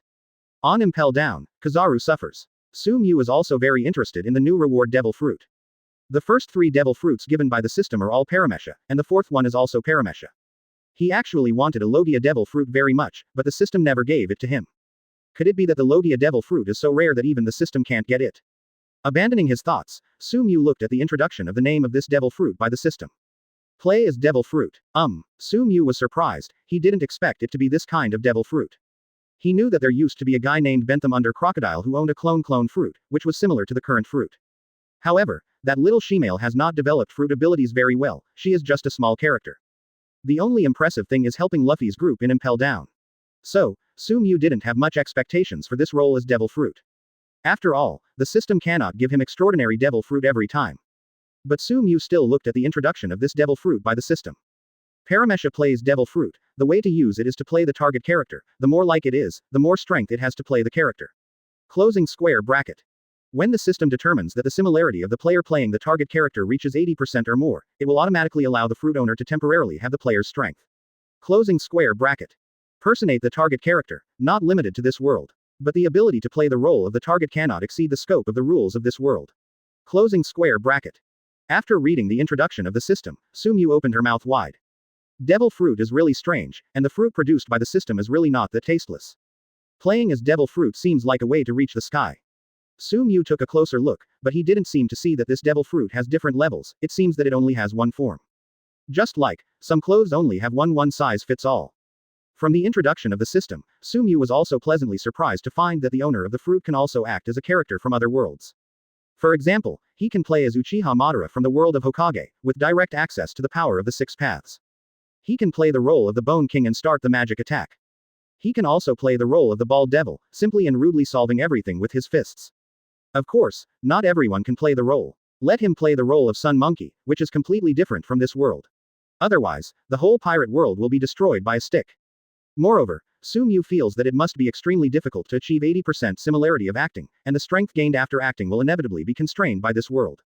On Impel down, Kizaru suffers. Sumu is also very interested in the new reward Devil Fruit. The first 3 Devil Fruits given by the system are all Paramesha, and the 4th one is also Paramesha. He actually wanted a Logia Devil Fruit very much, but the system never gave it to him. Could it be that the Logia Devil Fruit is so rare that even the system can't get it? Abandoning his thoughts, Sumu looked at the introduction of the name of this Devil Fruit by the system. Play as Devil Fruit. Sumu was surprised, he didn't expect it to be this kind of Devil Fruit. He knew that there used to be a guy named Bentham under Crocodile who owned a clone fruit, which was similar to the current fruit. However, that little shemale has not developed fruit abilities very well, she is just a small character. The only impressive thing is helping Luffy's group in Impel down. So, Sumu didn't have much expectations for this role as Devil Fruit. After all, the system cannot give him extraordinary Devil Fruit every time. But Sumu still looked at the introduction of this Devil Fruit by the system. Paramesha plays Devil Fruit. The way to use it is to play the target character. The more like it is, the more strength it has to play the character. Closing square bracket. When the system determines that the similarity of the player playing the target character reaches 80% or more, it will automatically allow the fruit owner to temporarily have the player's strength. Closing square bracket. Personate the target character, not limited to this world. But the ability to play the role of the target cannot exceed the scope of the rules of this world. Closing square bracket. After reading the introduction of the system, Sumu opened her mouth wide. Devil Fruit is really strange, and the fruit produced by the system is really not that tasteless. Playing as Devil Fruit seems like a way to reach the sky. Sumu took a closer look, but he didn't seem to see that this Devil Fruit has different levels, it seems that it only has one form. Just like, some clothes only have one size fits all. From the introduction of the system, Sumu was also pleasantly surprised to find that the owner of the fruit can also act as a character from other worlds. For example, he can play as Uchiha Madara from the world of Hokage, with direct access to the power of the Six Paths. He can play the role of the Bone King and start the magic attack. He can also play the role of the Bald Devil, simply and rudely solving everything with his fists. Of course, not everyone can play the role. Let him play the role of Sun Monkey, which is completely different from this world. Otherwise, the whole pirate world will be destroyed by a stick. Moreover, Sumu feels that it must be extremely difficult to achieve 80% similarity of acting, and the strength gained after acting will inevitably be constrained by this world.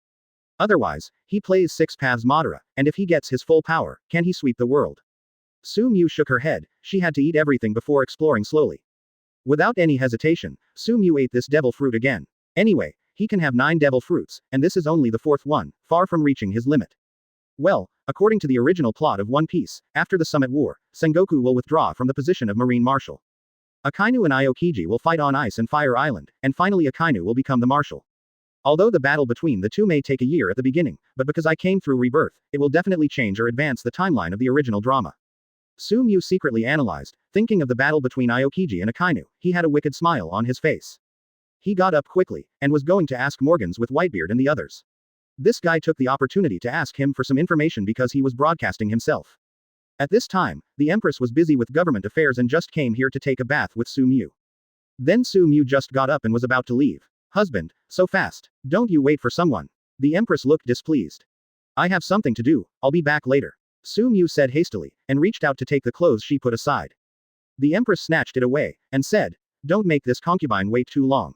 Otherwise, he plays Six Paths Madara, and if he gets his full power, can he sweep the world? Sumu shook her head, she had to eat everything before exploring slowly. Without any hesitation, Sumu ate this Devil Fruit again. Anyway, he can have 9 Devil Fruits, and this is only the 4th one, far from reaching his limit. Well, according to the original plot of One Piece, after the Summit War, Sengoku will withdraw from the position of Marine Marshal. Akainu and Aokiji will fight on Ice and Fire Island, and finally Akainu will become the Marshal. Although the battle between the two may take a year at the beginning, but because I came through Rebirth, it will definitely change or advance the timeline of the original drama. Sumu secretly analyzed, thinking of the battle between Aokiji and Akainu, he had a wicked smile on his face. He got up quickly, and was going to ask Morgans with Whitebeard and the others. This guy took the opportunity to ask him for some information because he was broadcasting himself. At this time, the Empress was busy with government affairs and just came here to take a bath with Sumu. Then Sumu just got up and was about to leave. Husband, so fast. Don't you wait for someone. The Empress looked displeased. I have something to do, I'll be back later. Sumu said hastily, and reached out to take the clothes she put aside. The Empress snatched it away, and said, don't make this concubine wait too long.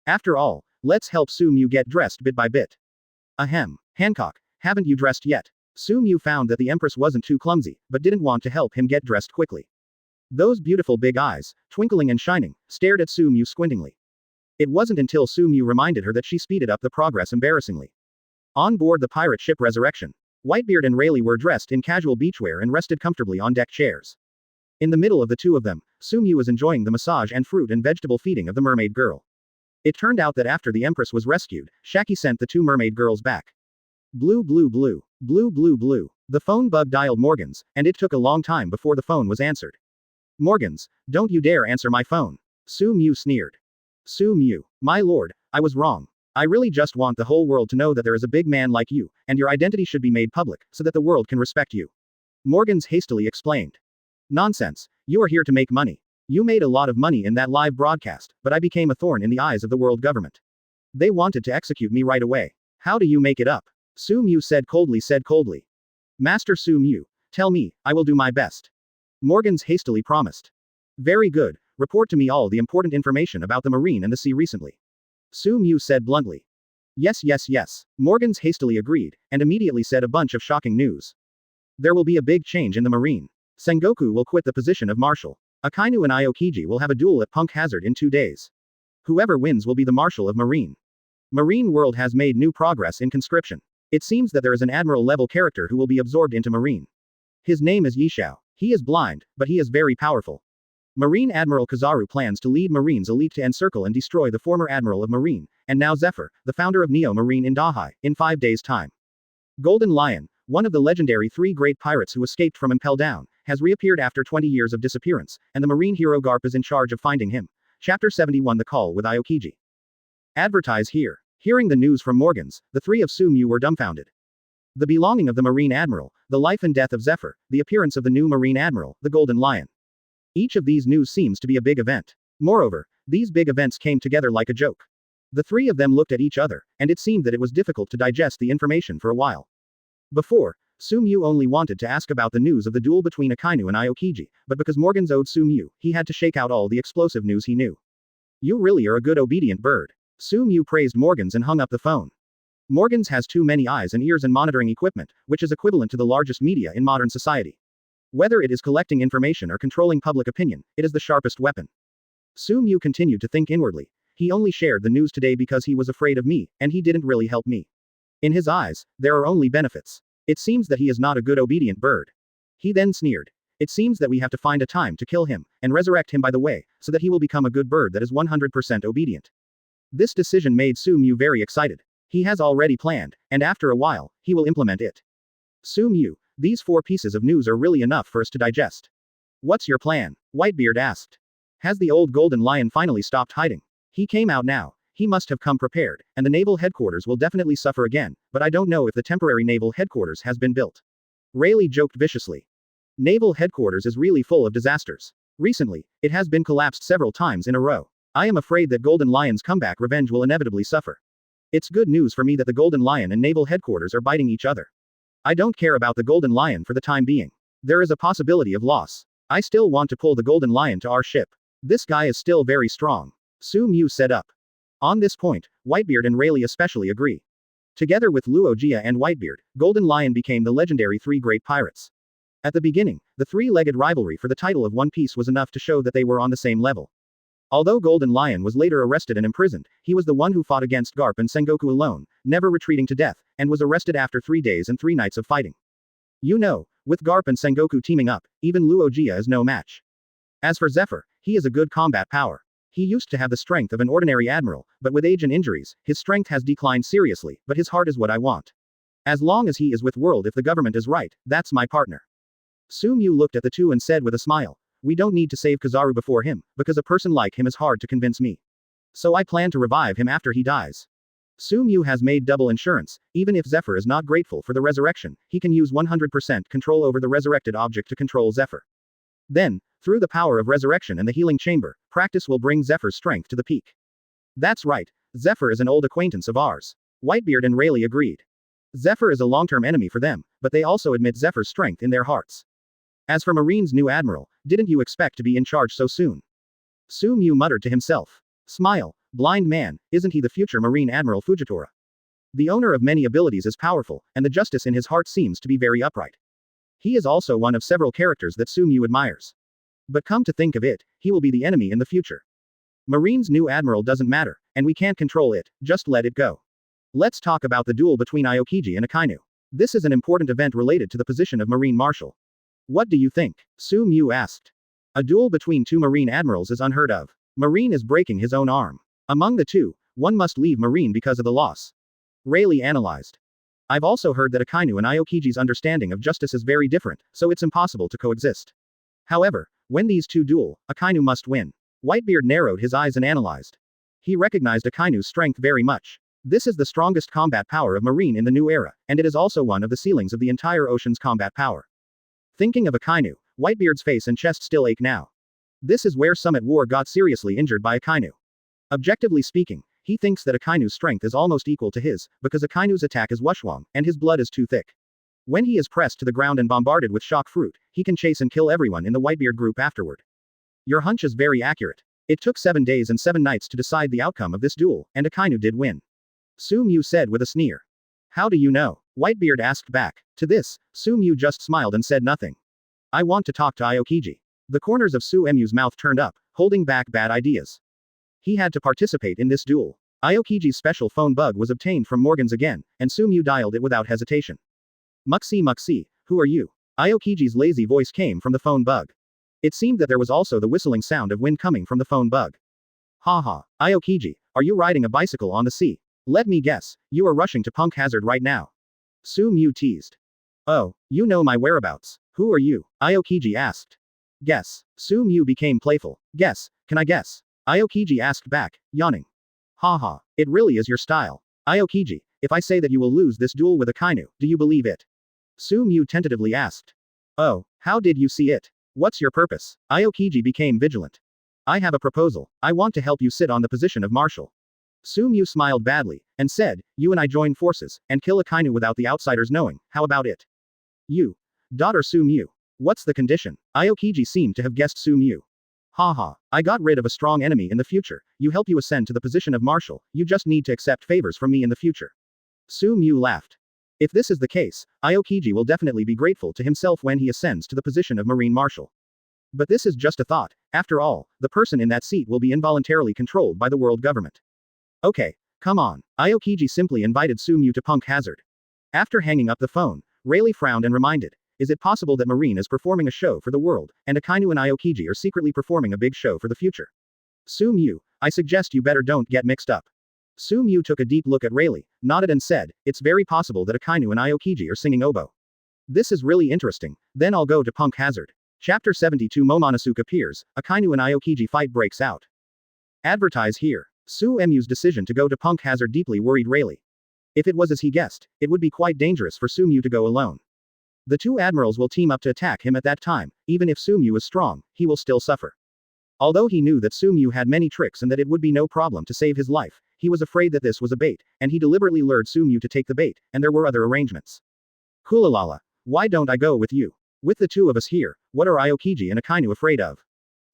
After all, let's help Sumu get dressed bit by bit. Ahem. Hancock, haven't you dressed yet? Sumu found that the Empress wasn't too clumsy, but didn't want to help him get dressed quickly. Those beautiful big eyes, twinkling and shining, stared at Sumu squintingly. It wasn't until Sumu reminded her that she speeded up the progress embarrassingly. On board the pirate ship Resurrection, Whitebeard and Rayleigh were dressed in casual beachwear and rested comfortably on deck chairs. In the middle of the two of them, Sumu was enjoying the massage and fruit and vegetable feeding of the mermaid girl. It turned out that after the Empress was rescued, Shaki sent the 2 mermaid girls back. Blue blue blue. Blue blue blue. The phone bug dialed Morgans, and it took a long time before the phone was answered. Morgans, don't you dare answer my phone. Sumu sneered. Sumu, my lord, I was wrong. I really just want the whole world to know that there is a big man like you, and your identity should be made public, so that the world can respect you. Morgans hastily explained. Nonsense, you are here to make money. You made a lot of money in that live broadcast, but I became a thorn in the eyes of the world government. They wanted to execute me right away. How do you make it up? Sumu said coldly. Master Sumu, tell me, I will do my best. Morgans hastily promised. Very good, report to me all the important information about the marine and the sea recently. Sumu said bluntly. Yes. Morgans hastily agreed, and immediately said a bunch of shocking news. There will be a big change in the marine. Sengoku will quit the position of marshal. Akainu and Aokiji will have a duel at Punk Hazard in 2 days. Whoever wins will be the marshal of marine. Marine world has made new progress in conscription. It seems that there is an admiral level character who will be absorbed into marine. His name is Yishao. He is blind, but he is very powerful. Marine Admiral Kizaru plans to lead Marine's elite to encircle and destroy the former Admiral of Marine, and now Zephyr, the founder of Neo Marine in Dahai, in 5 days' time. Golden Lion, one of the legendary 3 great pirates who escaped from Impel Down, has reappeared after 20 years of disappearance, and the marine hero Garp is in charge of finding him. Chapter 71 The Call with Aokiji. Advertise here. Hearing the news from Morgans, the three of Sumu were dumbfounded. The belonging of the Marine Admiral, the life and death of Zephyr, the appearance of the new Marine Admiral, the Golden Lion. Each of these news seems to be a big event. Moreover, these big events came together like a joke. The three of them looked at each other, and it seemed that it was difficult to digest the information for a while. Before, Sumu only wanted to ask about the news of the duel between Akainu and Aokiji, but because Morgans owed Sumu, he had to shake out all the explosive news he knew. You really are a good obedient bird. Sumu praised Morgans and hung up the phone. Morgans has too many eyes and ears and monitoring equipment, which is equivalent to the largest media in modern society. Whether it is collecting information or controlling public opinion, it is the sharpest weapon. Sumu continued to think inwardly. He only shared the news today because he was afraid of me, and he didn't really help me. In his eyes, there are only benefits. It seems that he is not a good obedient bird. He then sneered. It seems that we have to find a time to kill him, and resurrect him by the way, so that he will become a good bird that is 100% obedient. This decision made Sumu very excited. He has already planned, and after a while, he will implement it. Sumu, these 4 pieces of news are really enough for us to digest. What's your plan? Whitebeard asked. Has the old Golden Lion finally stopped hiding? He came out now. He must have come prepared, and the naval headquarters will definitely suffer again, but I don't know if the temporary naval headquarters has been built. Rayleigh joked viciously. Naval headquarters is really full of disasters. Recently, it has been collapsed several times in a row. I am afraid that Golden Lion's comeback revenge will inevitably suffer. It's good news for me that the Golden Lion and naval headquarters are biting each other. I don't care about the Golden Lion for the time being. There is a possibility of loss. I still want to pull the Golden Lion to our ship. This guy is still very strong. Sumu said up. On this point, Whitebeard and Rayleigh especially agree. Together with Luogia and Whitebeard, Golden Lion became the legendary 3 great pirates. At the beginning, the 3-legged rivalry for the title of One Piece was enough to show that they were on the same level. Although Golden Lion was later arrested and imprisoned, he was the one who fought against Garp and Sengoku alone, never retreating to death, and was arrested after 3 days and 3 nights of fighting. You know, with Garp and Sengoku teaming up, even Luogia is no match. As for Zephyr, he is a good combat power. He used to have the strength of an ordinary admiral, but with age and injuries, his strength has declined seriously, but his heart is what I want. As long as he is with World if the government is right, that's my partner. Sumu looked at the two and said with a smile, we don't need to save Kizaru before him, because a person like him is hard to convince me. So I plan to revive him after he dies. Sumu has made double insurance. Even if Zephyr is not grateful for the resurrection, he can use 100% control over the resurrected object to control Zephyr. Then, through the power of resurrection and the healing chamber, practice will bring Zephyr's strength to the peak. That's right, Zephyr is an old acquaintance of ours. Whitebeard and Rayleigh agreed. Zephyr is a long-term enemy for them, but they also admit Zephyr's strength in their hearts. As for Marine's new admiral, didn't you expect to be in charge so soon? Sumu muttered to himself. Smile, blind man, isn't he the future Marine Admiral Fujitora? The owner of many abilities is powerful, and the justice in his heart seems to be very upright. He is also one of several characters that Sumu admires. But come to think of it, he will be the enemy in the future. Marine's new admiral doesn't matter, and we can't control it, just let it go. Let's talk about the duel between Aokiji and Akainu. This is an important event related to the position of Marine Marshal. What do you think? Sumu asked. A duel between 2 Marine admirals is unheard of. Marine is breaking his own arm. Among the 2, one must leave Marine because of the loss. Rayleigh analyzed. I've also heard that Akainu and Aokiji's understanding of justice is very different, so it's impossible to coexist. However, when these 2 duel, Akainu must win. Whitebeard narrowed his eyes and analyzed. He recognized Akainu's strength very much. This is the strongest combat power of Marine in the new era, and it is also one of the ceilings of the entire ocean's combat power. Thinking of Akainu, Whitebeard's face and chest still ache now. This is where some at war got seriously injured by Akainu. Objectively speaking, he thinks that Akainu's strength is almost equal to his, because Akainu's attack is wushwang, and his blood is too thick. When he is pressed to the ground and bombarded with shock fruit, he can chase and kill everyone in the Whitebeard group afterward. Your hunch is very accurate. It took 7 days and 7 nights to decide the outcome of this duel, and Akainu did win. Sumu said with a sneer. How do you know? Whitebeard asked back. To this, Sumu just smiled and said nothing. I want to talk to Aokiji. The corners of Suemu's mouth turned up, holding back bad ideas. He had to participate in this duel. Aokiji's special phone bug was obtained from Morgans again, and Sumu dialed it without hesitation. Muxi, who are you? Aokiji's lazy voice came from the phone bug. It seemed that there was also the whistling sound of wind coming from the phone bug. Haha, Aokiji, are you riding a bicycle on the sea? Let me guess, you are rushing to Punk Hazard right now. Sumu teased. Oh, you know my whereabouts. Who are you? Aokiji asked. Guess. Sumu became playful. Guess, can I guess? Aokiji asked back, yawning. Haha, it really is your style. Aokiji, if I say that you will lose this duel with Akainu, do you believe it? Sumu tentatively asked. Oh, how did you see it? What's your purpose? Aokiji became vigilant. I have a proposal. I want to help you sit on the position of marshal. Sumu smiled badly, and said, you and I join forces, and kill Akainu without the outsiders knowing, how about it? You. Daughter Sumu. What's the condition? Aokiji seemed to have guessed Sumu. Haha, I got rid of a strong enemy in the future, you help you ascend to the position of marshal, you just need to accept favors from me in the future. Sumu laughed. If this is the case, Aokiji will definitely be grateful to himself when he ascends to the position of Marine Marshal. But this is just a thought, after all, the person in that seat will be involuntarily controlled by the world government. Okay, come on. Aokiji simply invited Sumu to Punk Hazard. After hanging up the phone, Rayleigh frowned and reminded, is it possible that Marine is performing a show for the world, and Akainu and Aokiji are secretly performing a big show for the future? Sumu, I suggest you better don't get mixed up. Sumu took a deep look at Rayleigh, nodded and said, it's very possible that Akainu and Aokiji are singing oboe. This is really interesting, then I'll go to Punk Hazard. Chapter 72 Momonosuke appears, Akainu and Aokiji fight breaks out. Advertise here. Sumu's decision to go to Punk Hazard deeply worried Rayleigh. If it was as he guessed, it would be quite dangerous for Sumu to go alone. The two admirals will team up to attack him at that time, even if Sumu is strong, he will still suffer. Although he knew that Sumu had many tricks and that it would be no problem to save his life, he was afraid that this was a bait, and he deliberately lured Sumu to take the bait, and there were other arrangements. Kulalala. Why don't I go with you? With the two of us here, what are Aokiji and Akainu afraid of?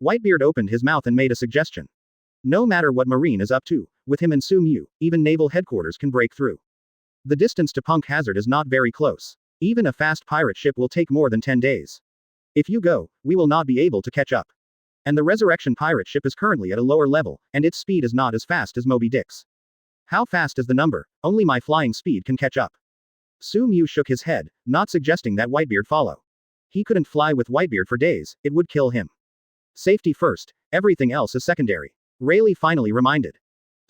Whitebeard opened his mouth and made a suggestion. No matter what Marine is up to, with him and Sumu, even naval headquarters can break through. The distance to Punk Hazard is not very close. Even a fast pirate ship will take more than 10 days. If you go, we will not be able to catch up. And the Resurrection pirate ship is currently at a lower level, and its speed is not as fast as Moby Dick's. How fast is the number? Only my flying speed can catch up. Sumu shook his head, not suggesting that Whitebeard follow. He couldn't fly with Whitebeard for days, it would kill him. Safety first, everything else is secondary. Rayleigh finally reminded.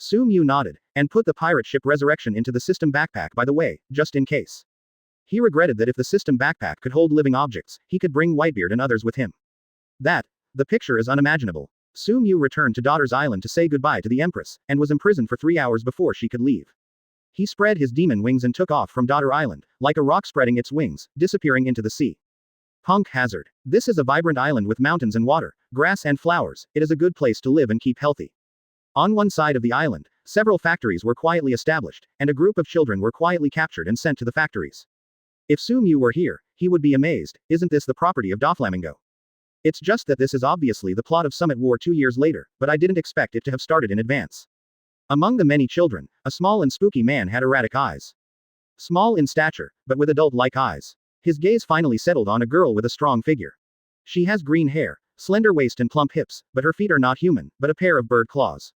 Sumu nodded, and put the pirate ship Resurrection into the system backpack by the way, just in case. He regretted that if the system backpack could hold living objects, he could bring Whitebeard and others with him. The picture is unimaginable. Sumu returned to Daughter's Island to say goodbye to the Empress, and was imprisoned for 3 hours before she could leave. He spread his demon wings and took off from Daughter Island, like a rock spreading its wings, disappearing into the sea. Punk Hazard. This is a vibrant island with mountains and water, grass and flowers, it is a good place to live and keep healthy. On one side of the island, several factories were quietly established, and a group of children were quietly captured and sent to the factories. If Sumu were here, he would be amazed, isn't this the property of Doflamingo? It's just that this is obviously the plot of Summit War 2 years later, but I didn't expect it to have started in advance. Among the many children, a small and spooky man had erratic eyes. Small in stature, but with adult-like eyes. His gaze finally settled on a girl with a strong figure. She has green hair, slender waist and plump hips, but her feet are not human, but a pair of bird claws.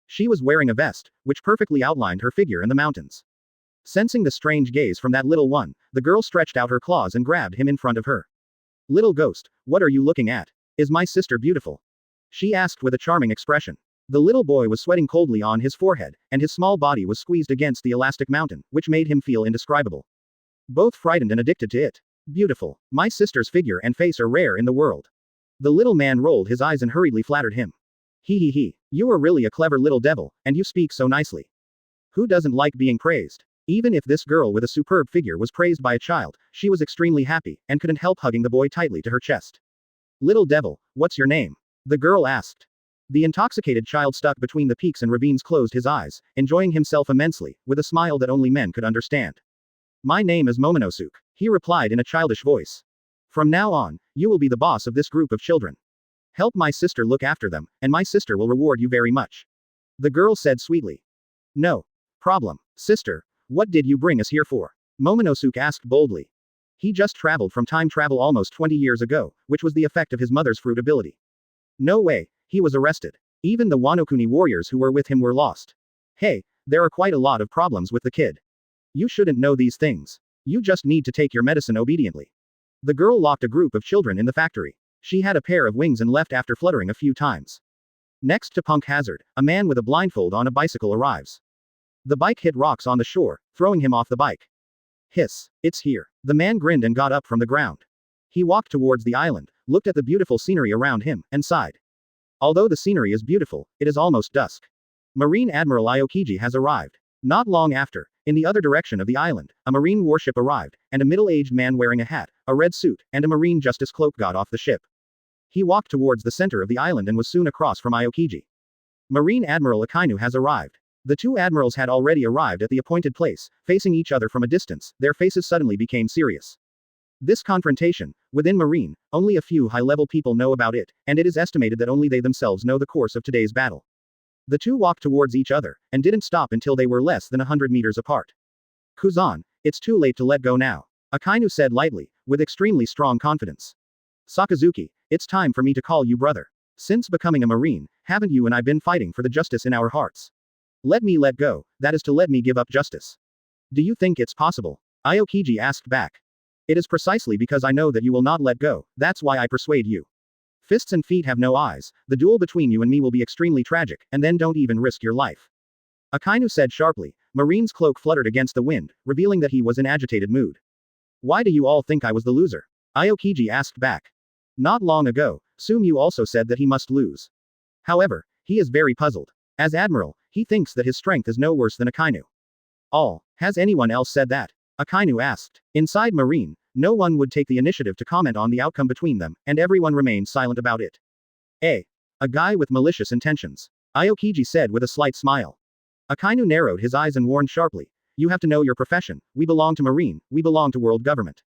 She was wearing a vest, which perfectly outlined her figure in the mountains. Sensing the strange gaze from that little one, the girl stretched out her claws and grabbed him in front of her. Little ghost, what are you looking at? Is my sister beautiful? She asked with a charming expression. The little boy was sweating coldly on his forehead, and his small body was squeezed against the elastic mountain, which made him feel indescribable. Both frightened and addicted to it. Beautiful. My sister's figure and face are rare in the world. The little man rolled his eyes and hurriedly flattered him. He. You are really a clever little devil, and you speak so nicely. Who doesn't like being praised? Even if this girl with a superb figure was praised by a child, she was extremely happy, and couldn't help hugging the boy tightly to her chest. Little devil, what's your name? The girl asked. The intoxicated child stuck between the peaks and ravines closed his eyes, enjoying himself immensely, with a smile that only men could understand. My name is Momonosuke, he replied in a childish voice. From now on, you will be the boss of this group of children. Help my sister look after them, and my sister will reward you very much. The girl said sweetly. No problem, sister. What did you bring us here for? Momonosuke asked boldly. He just traveled from time travel almost 20 years ago, which was the effect of his mother's fruit ability. No way, he was arrested. Even the Wanokuni warriors who were with him were lost. Hey, there are quite a lot of problems with the kid. You shouldn't know these things. You just need to take your medicine obediently. The girl locked a group of children in the factory. She had a pair of wings and left after fluttering a few times. Next to Punk Hazard, a man with a blindfold on a bicycle arrives. The bike hit rocks on the shore, throwing him off the bike. Hiss, it's here. The man grinned and got up from the ground. He walked towards the island, looked at the beautiful scenery around him, and sighed. Although the scenery is beautiful, it is almost dusk. Marine Admiral Aokiji has arrived. Not long after, in the other direction of the island, a marine warship arrived, and a middle-aged man wearing a hat, a red suit, and a marine justice cloak got off the ship. He walked towards the center of the island and was soon across from Aokiji. Marine Admiral Akainu has arrived. The two admirals had already arrived at the appointed place, facing each other from a distance, their faces suddenly became serious. This confrontation, within Marine, only a few high-level people know about it, and it is estimated that only they themselves know the course of today's battle. The two walked towards each other, and didn't stop until they were less than 100 meters apart. Kuzan, it's too late to let go now. Akainu said lightly, with extremely strong confidence. Sakazuki, it's time for me to call you brother. Since becoming a Marine, haven't you and I been fighting for the justice in our hearts? Let me let go, that is to let me give up justice. Do you think it's possible? Aokiji asked back. It is precisely because I know that you will not let go, that's why I persuade you. Fists and feet have no eyes, the duel between you and me will be extremely tragic, and then don't even risk your life. Akainu said sharply. Marine's cloak fluttered against the wind, revealing that he was in agitated mood. Why do you all think I was the loser? Aokiji asked back. Not long ago, Sumu also said that he must lose. However, he is very puzzled. As Admiral, he thinks that his strength is no worse than Akainu. Has anyone else said that? Akainu asked. Inside Marine, no one would take the initiative to comment on the outcome between them, and everyone remained silent about it. A guy with malicious intentions. Aokiji said with a slight smile. Akainu narrowed his eyes and warned sharply. You have to know your profession, we belong to Marine, we belong to world government.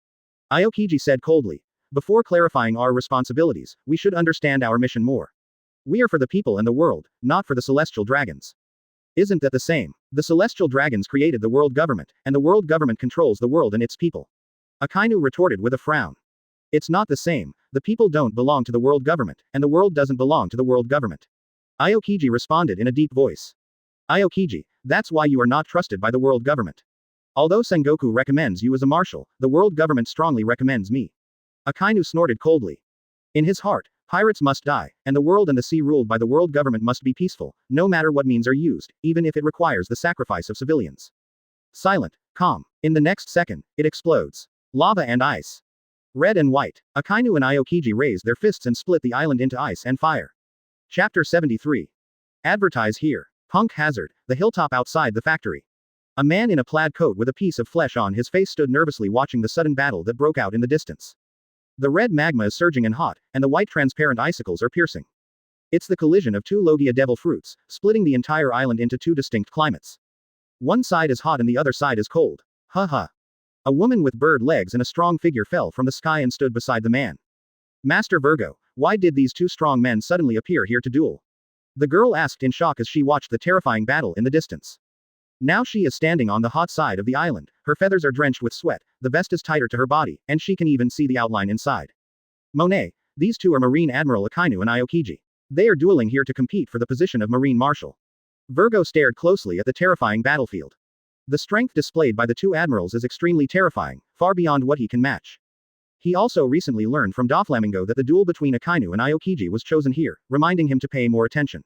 Aokiji said coldly. Before clarifying our responsibilities, we should understand our mission more. We are for the people and the world, not for the celestial dragons. Isn't that the same? The celestial dragons created the world government, and the world government controls the world and its people. Akainu retorted with a frown. It's not the same, the people don't belong to the world government, and the world doesn't belong to the world government. Aokiji responded in a deep voice. Aokiji, that's why you are not trusted by the world government. Although Sengoku recommends you as a marshal, the world government strongly recommends me. Akainu snorted coldly. In his heart, pirates must die, and the world and the sea ruled by the world government must be peaceful, no matter what means are used, even if it requires the sacrifice of civilians. Silent, calm. In the next second, it explodes. Lava and ice. Red and white. Akainu and Aokiji raised their fists and split the island into ice and fire. Chapter 73. Advertise here. Punk Hazard, the hilltop outside the factory. A man in a plaid coat with a piece of flesh on his face stood nervously watching the sudden battle that broke out in the distance. The red magma is surging and hot, and the white transparent icicles are piercing. It's the collision of two Logia devil fruits, splitting the entire island into two distinct climates. One side is hot and the other side is cold. Ha. A woman with bird legs and a strong figure fell from the sky and stood beside the man. Master Virgo, why did these two strong men suddenly appear here to duel? The girl asked in shock as she watched the terrifying battle in the distance. Now she is standing on the hot side of the island, her feathers are drenched with sweat, the vest is tighter to her body, and she can even see the outline inside. Monet, these two are Marine Admiral Akainu and Aokiji. They are dueling here to compete for the position of Marine Marshal. Virgo stared closely at the terrifying battlefield. The strength displayed by the two admirals is extremely terrifying, far beyond what he can match. He also recently learned from Doflamingo that the duel between Akainu and Aokiji was chosen here, reminding him to pay more attention.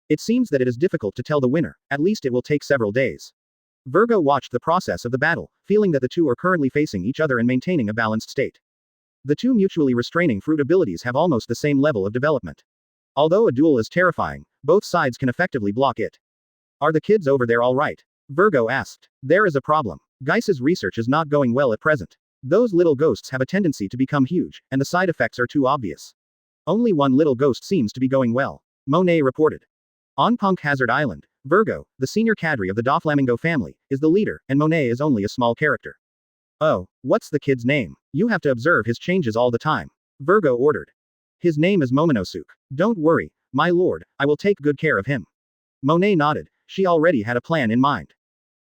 It seems that it is difficult to tell the winner, at least it will take several days. Virgo watched the process of the battle, feeling that the two are currently facing each other and maintaining a balanced state. The two mutually restraining fruit abilities have almost the same level of development. Although a duel is terrifying, both sides can effectively block it. Are the kids over there all right? Virgo asked. There is a problem. Geiss's research is not going well at present. Those little ghosts have a tendency to become huge, and the side effects are too obvious. Only one little ghost seems to be going well. Monet reported. On Punk Hazard Island, Virgo, the senior cadre of the Doflamingo family, is the leader, and Monet is only a small character. Oh, what's the kid's name? You have to observe his changes all the time. Virgo ordered. His name is Momonosuke. Don't worry, my lord, I will take good care of him. Monet nodded, she already had a plan in mind.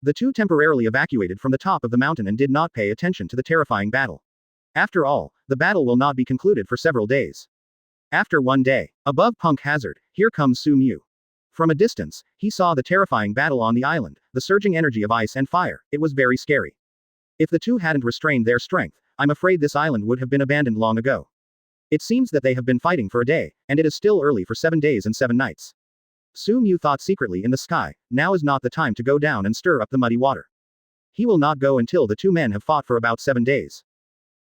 The two temporarily evacuated from the top of the mountain and did not pay attention to the terrifying battle. After all, the battle will not be concluded for several days. After one day, above Punk Hazard, here comes Sumu. From a distance, he saw the terrifying battle on the island, the surging energy of ice and fire, it was very scary. If the two hadn't restrained their strength, I'm afraid this island would have been abandoned long ago. It seems that they have been fighting for a day, and it is still early for 7 days and 7 nights. Sumu thought secretly in the sky, now is not the time to go down and stir up the muddy water. He will not go until the two men have fought for about 7 days.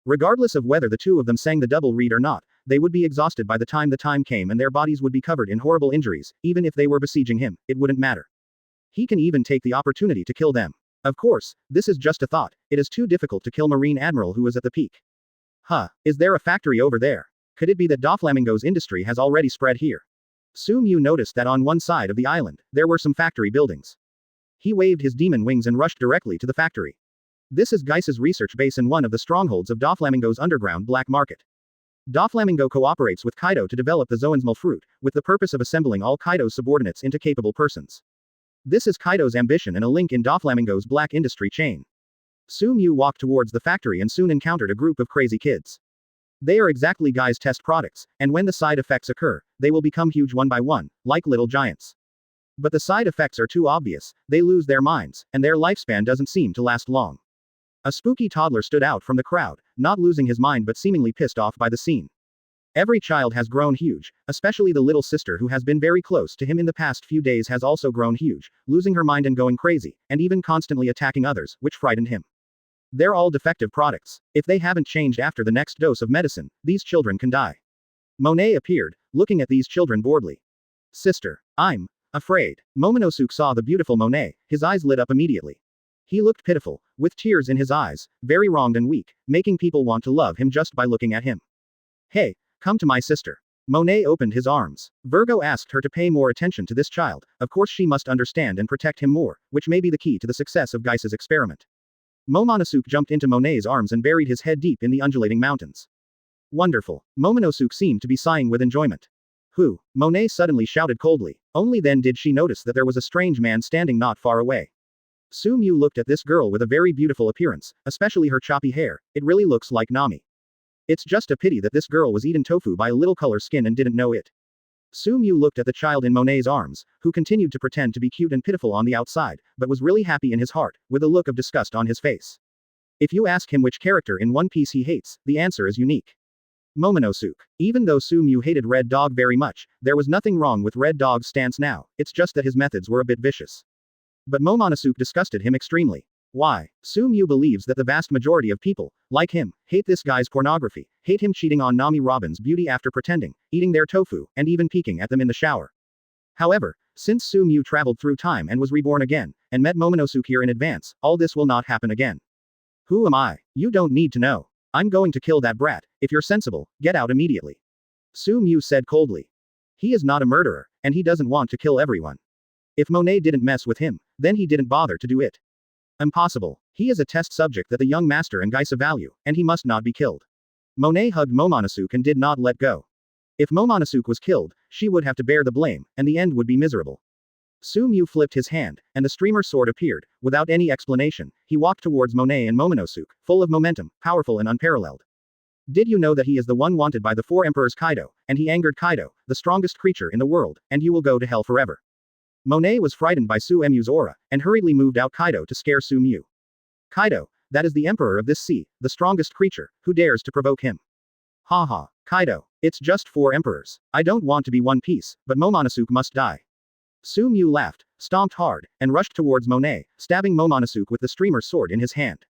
Regardless of whether the two of them sang the double read or not, they would be exhausted by the time came and their bodies would be covered in horrible injuries, even if they were besieging him, it wouldn't matter. He can even take the opportunity to kill them. Of course, this is just a thought, it is too difficult to kill Marine Admiral who is at the peak. Is there a factory over there? Could it be that Doflamingo's industry has already spread here? Sumu noticed that on one side of the island, there were some factory buildings. He waved his demon wings and rushed directly to the factory. This is Geis's research base and one of the strongholds of Doflamingo's underground black market. Doflamingo cooperates with Kaido to develop the Zoansmal fruit, with the purpose of assembling all Kaido's subordinates into capable persons. This is Kaido's ambition and a link in Doflamingo's black industry chain. Sumu walked towards the factory and soon encountered a group of crazy kids. They are exactly Geis's test products, and when the side effects occur, they will become huge one by one, like little giants. But the side effects are too obvious, they lose their minds, and their lifespan doesn't seem to last long. A spooky toddler stood out from the crowd, not losing his mind but seemingly pissed off by the scene. Every child has grown huge, especially the little sister who has been very close to him in the past few days has also grown huge, losing her mind and going crazy, and even constantly attacking others, which frightened him. They're all defective products. If they haven't changed after the next dose of medicine, these children can die. Monet appeared, looking at these children boredly. Sister, I'm afraid. Momonosuke saw the beautiful Monet, his eyes lit up immediately. He looked pitiful, with tears in his eyes, very wronged and weak, making people want to love him just by looking at him. Hey, come to my sister. Monet opened his arms. Virgo asked her to pay more attention to this child, of course she must understand and protect him more, which may be the key to the success of Geis's experiment. Momonosuke jumped into Monet's arms and buried his head deep in the undulating mountains. Wonderful. Momonosuke seemed to be sighing with enjoyment. Who? Monet suddenly shouted coldly. Only then did she notice that there was a strange man standing not far away. Sumu looked at this girl with a very beautiful appearance, especially her choppy hair, it really looks like Nami. It's just a pity that this girl was eaten tofu by a little color skin and didn't know it. Sumu looked at the child in Monet's arms, who continued to pretend to be cute and pitiful on the outside, but was really happy in his heart, with a look of disgust on his face. If you ask him which character in One Piece he hates, the answer is unique. Momonosuke. Even though Sumu hated Red Dog very much, there was nothing wrong with Red Dog's stance now, it's just that his methods were a bit vicious. But Momonosuke disgusted him extremely. Why? Sumu believes that the vast majority of people, like him, hate this guy's pornography, hate him cheating on Nami Robin's beauty after pretending, eating their tofu, and even peeking at them in the shower. However, since Sumu traveled through time and was reborn again, and met Momonosuke here in advance, all this will not happen again. Who am I? You don't need to know. I'm going to kill that brat, if you're sensible, get out immediately. Sumu said coldly. He is not a murderer, and he doesn't want to kill everyone. If Monet didn't mess with him, then he didn't bother to do it. Impossible. He is a test subject that the young master and Geisa value, and he must not be killed. Monet hugged Momonosuke and did not let go. If Momonosuke was killed, she would have to bear the blame, and the end would be miserable. Sumu flipped his hand, and the streamer sword appeared. Without any explanation, he walked towards Monet and Momonosuke, full of momentum, powerful and unparalleled. Did you know that he is the one wanted by the 4 emperors Kaido, and he angered Kaido, the strongest creature in the world, and you will go to hell forever. Monet was frightened by Sumu's aura, and hurriedly moved out Kaido to scare Sumu. Kaido, that is the emperor of this sea, the strongest creature, who dares to provoke him? Ha, Kaido, it's just 4 emperors. I don't want to be One Piece, but Momonosuke must die. Sumu laughed, stomped hard, and rushed towards Monet, stabbing Momonosuke with the streamer sword in his hand.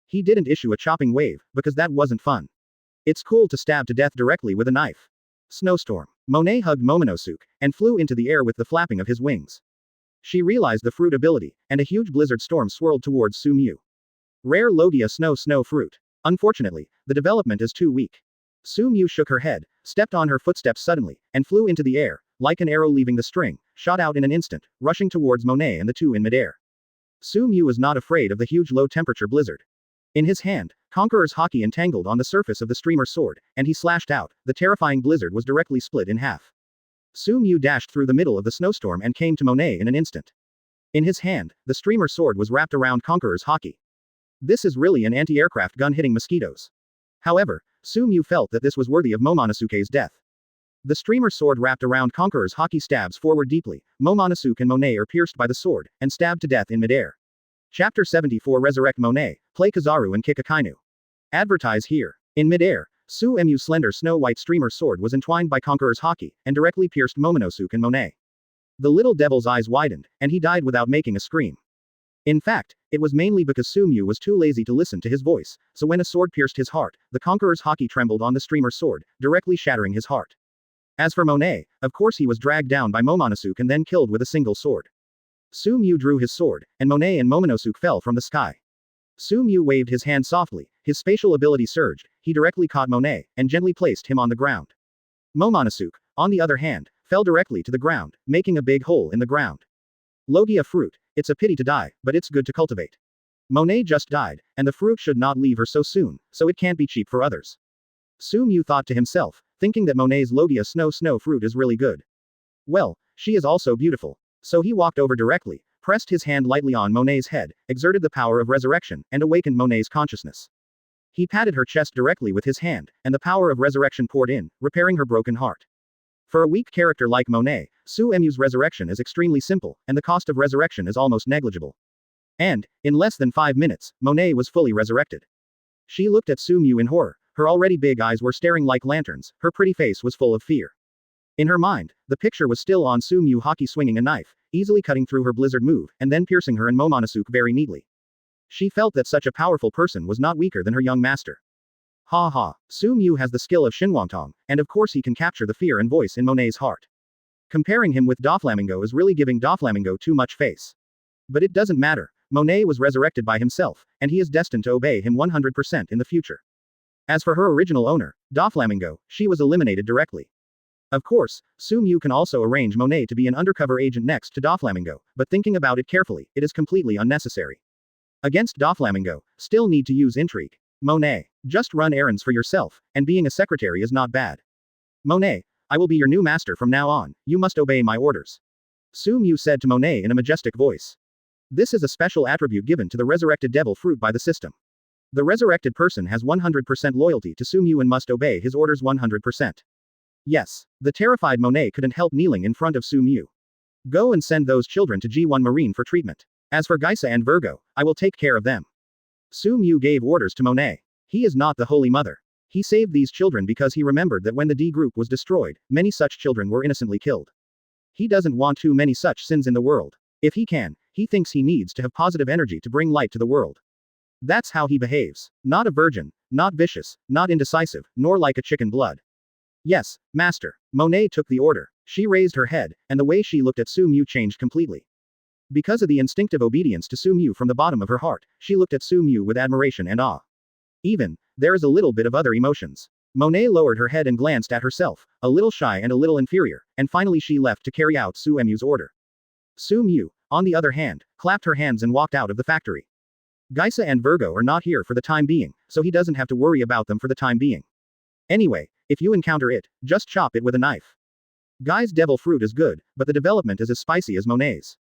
He didn't issue a chopping wave, because that wasn't fun. It's cool to stab to death directly with a knife. Snowstorm. Monet hugged Momonosuke, and flew into the air with the flapping of his wings. She realized the fruit ability, and a huge blizzard storm swirled towards Sumu. Rare Logia snow fruit. Unfortunately, the development is too weak. Sumu shook her head, stepped on her footsteps suddenly, and flew into the air, like an arrow leaving the string, shot out in an instant, rushing towards Monet and the two in midair. Sumu was not afraid of the huge low-temperature blizzard. In his hand, Conqueror's Hawkeye entangled on the surface of the streamer sword, and he slashed out, the terrifying blizzard was directly split in half. Sumu dashed through the middle of the snowstorm and came to Monet in an instant. In his hand, the streamer sword was wrapped around Conqueror's Hawkeye. This is really an anti-aircraft gun hitting mosquitoes. However, Sumu felt that this was worthy of Momonosuke's death. The streamer sword wrapped around Conqueror's Hawkeye stabs forward deeply, Momonosuke and Monet are pierced by the sword, and stabbed to death in midair. Chapter 74 Resurrect Monet, play Kizaru and kick Akainu. Advertise here. In midair, Sumu's slender snow-white streamer sword was entwined by Conqueror's Hawkeye, and directly pierced Momonosuke and Monet. The little devil's eyes widened, and he died without making a scream. In fact, it was mainly because Sumu was too lazy to listen to his voice, so when a sword pierced his heart, the conqueror's haki trembled on the streamer's sword, directly shattering his heart. As for Monet, of course he was dragged down by Momonosuke and then killed with a single sword. Sumu drew his sword, and Monet and Momonosuke fell from the sky. Sumu waved his hand softly, his spatial ability surged, he directly caught Monet, and gently placed him on the ground. Momonosuke, on the other hand, fell directly to the ground, making a big hole in the ground. Logia fruit, it's a pity to die, but it's good to cultivate. Monet just died, and the fruit should not leave her so soon, so it can't be cheap for others. Sumu thought to himself, thinking that Monet's Logia snow fruit is really good. Well, she is also beautiful. So he walked over directly, pressed his hand lightly on Monet's head, exerted the power of resurrection, and awakened Monet's consciousness. He patted her chest directly with his hand, and the power of resurrection poured in, repairing her broken heart. For a weak character like Monet, Suemu's resurrection is extremely simple, and the cost of resurrection is almost negligible. And, in less than 5 minutes, Monet was fully resurrected. She looked at Sumu in horror, her already big eyes were staring like lanterns, her pretty face was full of fear. In her mind, the picture was still on Sumu haki swinging a knife, easily cutting through her blizzard move, and then piercing her and Momonosuke very neatly. She felt that such a powerful person was not weaker than her young master. Ha ha, Sumu has the skill of Shinwangtong, and of course he can capture the fear and voice in Monet's heart. Comparing him with Doflamingo is really giving Doflamingo too much face. But it doesn't matter, Monet was resurrected by himself, and he is destined to obey him 100% in the future. As for her original owner, Doflamingo, she was eliminated directly. Of course, Sumu can also arrange Monet to be an undercover agent next to Doflamingo, but thinking about it carefully, it is completely unnecessary. Against Doflamingo, still need to use intrigue. Monet, just run errands for yourself, and being a secretary is not bad. Monet, I will be your new master from now on, you must obey my orders. Sumu said to Monet in a majestic voice. This is a special attribute given to the resurrected devil fruit by the system. The resurrected person has 100% loyalty to Sumu and must obey his orders 100%. Yes, the terrified Monet couldn't help kneeling in front of Sumu. Go and send those children to G1 Marine for treatment. As for Geisa and Virgo, I will take care of them. Sumu gave orders to Monet. He is not the Holy Mother. He saved these children because he remembered that when the D group was destroyed, many such children were innocently killed. He doesn't want too many such sins in the world. If he can, he thinks he needs to have positive energy to bring light to the world. That's how he behaves. Not a virgin, not vicious, not indecisive, nor like a chicken blood. Yes, master. Monet took the order. She raised her head, and the way she looked at Sumu changed completely. Because of the instinctive obedience to Sumu from the bottom of her heart, she looked at Sumu with admiration and awe. Even, there is a little bit of other emotions. Monet lowered her head and glanced at herself, a little shy and a little inferior, and finally she left to carry out Suemu's order. Sumu, on the other hand, clapped her hands and walked out of the factory. Geisa and Virgo are not here for the time being, so he doesn't have to worry about them for the time being. Anyway, if you encounter it, just chop it with a knife. Guy's devil fruit is good, but the development is as spicy as Monet's.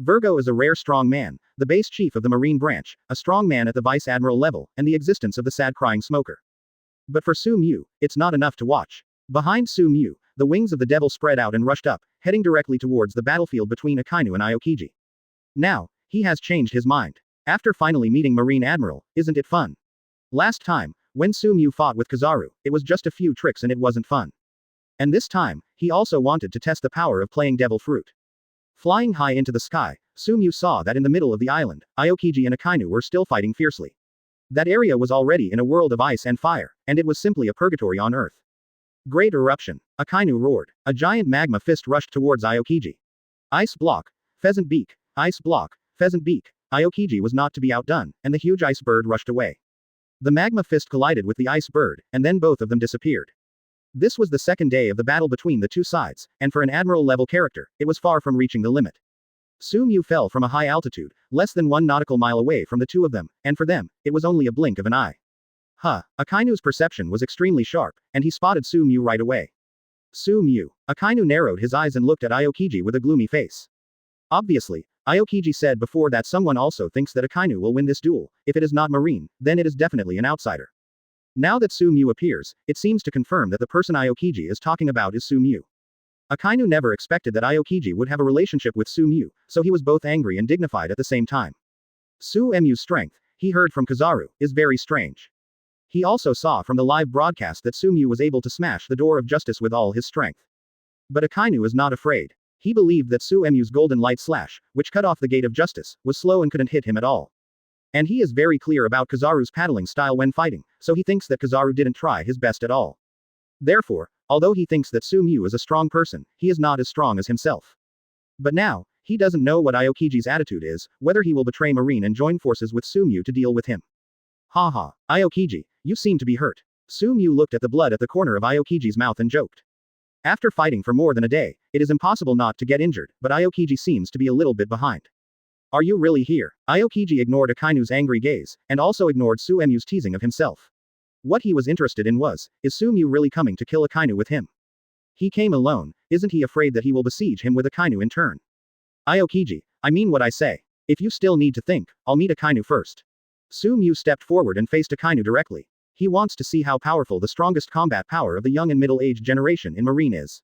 Virgo is a rare strong man, the base chief of the Marine branch, a strong man at the Vice Admiral level, and the existence of the sad crying smoker. But for Sumu, it's not enough to watch. Behind Sumu, the wings of the devil spread out and rushed up, heading directly towards the battlefield between Akainu and Aokiji. Now, he has changed his mind. After finally meeting Marine Admiral, isn't it fun? Last time, when Sumu fought with Kizaru, it was just a few tricks and it wasn't fun. And this time, he also wanted to test the power of playing devil fruit. Flying high into the sky, Sumu saw that in the middle of the island, Aokiji and Akainu were still fighting fiercely. That area was already in a world of ice and fire, and it was simply a purgatory on Earth. Great eruption. Akainu roared. A giant magma fist rushed towards Aokiji. Ice block. Pheasant beak. Ice block. Pheasant beak. Aokiji was not to be outdone, and the huge ice bird rushed away. The magma fist collided with the ice bird, and then both of them disappeared. This was the second day of the battle between the two sides, and for an admiral-level character, it was far from reaching the limit. Sumu fell from a high altitude, less than 1 nautical mile away from the two of them, and for them, it was only a blink of an eye. Akainu's perception was extremely sharp, and he spotted Sumu right away. Sumu. Akainu narrowed his eyes and looked at Aokiji with a gloomy face. Obviously, Aokiji said before that someone also thinks that Akainu will win this duel. If it is not Marine, then it is definitely an outsider. Now that Sumu appears, it seems to confirm that the person Aokiji is talking about is Sumu. Akainu never expected that Aokiji would have a relationship with Sumu, so he was both angry and dignified at the same time. Suemu's strength, he heard from Kizaru, is very strange. He also saw from the live broadcast that Sumu was able to smash the door of justice with all his strength. But Akainu is not afraid. He believed that Suemu's golden light slash, which cut off the gate of justice, was slow and couldn't hit him at all. And he is very clear about Kizaru's paddling style when fighting, so he thinks that Kizaru didn't try his best at all. Therefore, although he thinks that Sumu is a strong person, he is not as strong as himself. But now, he doesn't know what Aokiji's attitude is, whether he will betray Marine and join forces with Sumu to deal with him. Haha, Aokiji, you seem to be hurt. Sumu looked at the blood at the corner of Aokiji's mouth and joked. After fighting for more than a day, it is impossible not to get injured, but Aokiji seems to be a little bit behind. Are you really here? Aokiji ignored Akainu's angry gaze, and also ignored Suemu's teasing of himself. What he was interested in was, is Sumu really coming to kill Akainu with him? He came alone, isn't he afraid that he will besiege him with Akainu in turn? Aokiji, I mean what I say. If you still need to think, I'll meet Akainu first. Sumu stepped forward and faced Akainu directly. He wants to see how powerful the strongest combat power of the young and middle-aged generation in Marine is.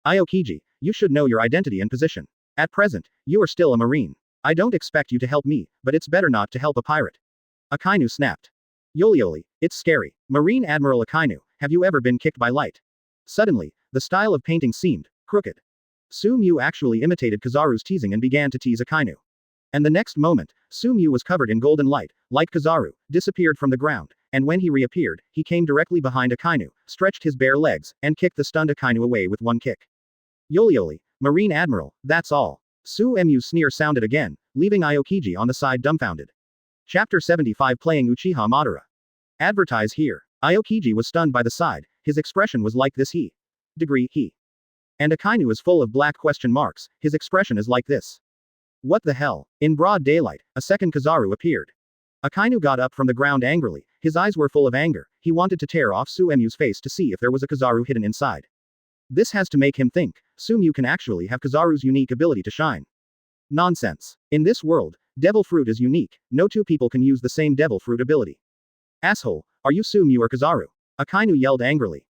Aokiji, you should know your identity and position. At present, you are still a Marine. I don't expect you to help me, but it's better not to help a pirate. Akainu snapped. Yoli, it's scary. Marine Admiral Akainu, have you ever been kicked by light? Suddenly, the style of painting seemed crooked. Sumu actually imitated Kizaru's teasing and began to tease Akainu. And the next moment, Sumu was covered in golden light, like Kizaru, disappeared from the ground, and when he reappeared, he came directly behind Akainu, stretched his bare legs, and kicked the stunned Akainu away with one kick. Yoli, Marine Admiral, that's all. Suemu's sneer sounded again, leaving Aokiji on the side dumbfounded. Chapter 75 Playing Uchiha Madara. Advertise here. Aokiji was stunned by the side, his expression was like this he. And Akainu is full of black question marks, his expression is like this. What the hell? In broad daylight, a second Kizaru appeared. Akainu got up from the ground angrily, his eyes were full of anger, he wanted to tear off Suemu's face to see if there was a Kizaru hidden inside. This has to make him think, Sumu can actually have Kizaru's unique ability to shine. Nonsense. In this world, devil fruit is unique, no two people can use the same devil fruit ability. Asshole, are you Sumu or Kizaru? Akainu yelled angrily.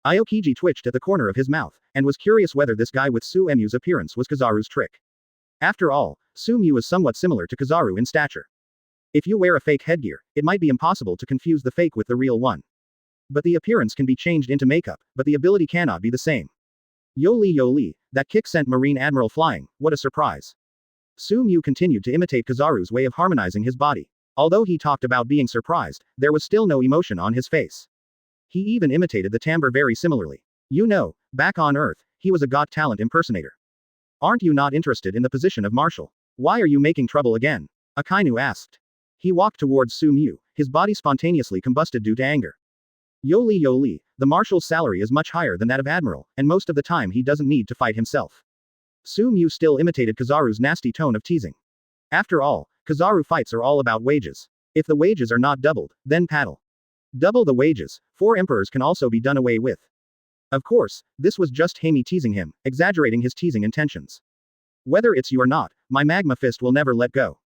Aokiji twitched at the corner of his mouth, and was curious whether this guy with Suemu's appearance was Kizaru's trick. After all, Sumu is somewhat similar to Kizaru in stature. If you wear a fake headgear, it might be impossible to confuse the fake with the real one. But the appearance can be changed into makeup, but the ability cannot be the same. Yoli, that kick sent Marine Admiral flying, what a surprise. Sumu continued to imitate Kizaru's way of harmonizing his body. Although he talked about being surprised, there was still no emotion on his face. He even imitated the timbre very similarly. You know, back on Earth, he was a Got Talent impersonator. Aren't you not interested in the position of Marshal? Why are you making trouble again? Akainu asked. He walked towards Sumu, his body spontaneously combusted due to anger. Yoli, the Marshal's salary is much higher than that of Admiral, and most of the time he doesn't need to fight himself. Sumu still imitated Kizaru's nasty tone of teasing. After all, Kizaru fights are all about wages. If the wages are not doubled, then paddle. Double the wages, 4 emperors can also be done away with. Of course, this was just Hamey teasing him, exaggerating his teasing intentions. Whether it's you or not, my magma fist will never let go.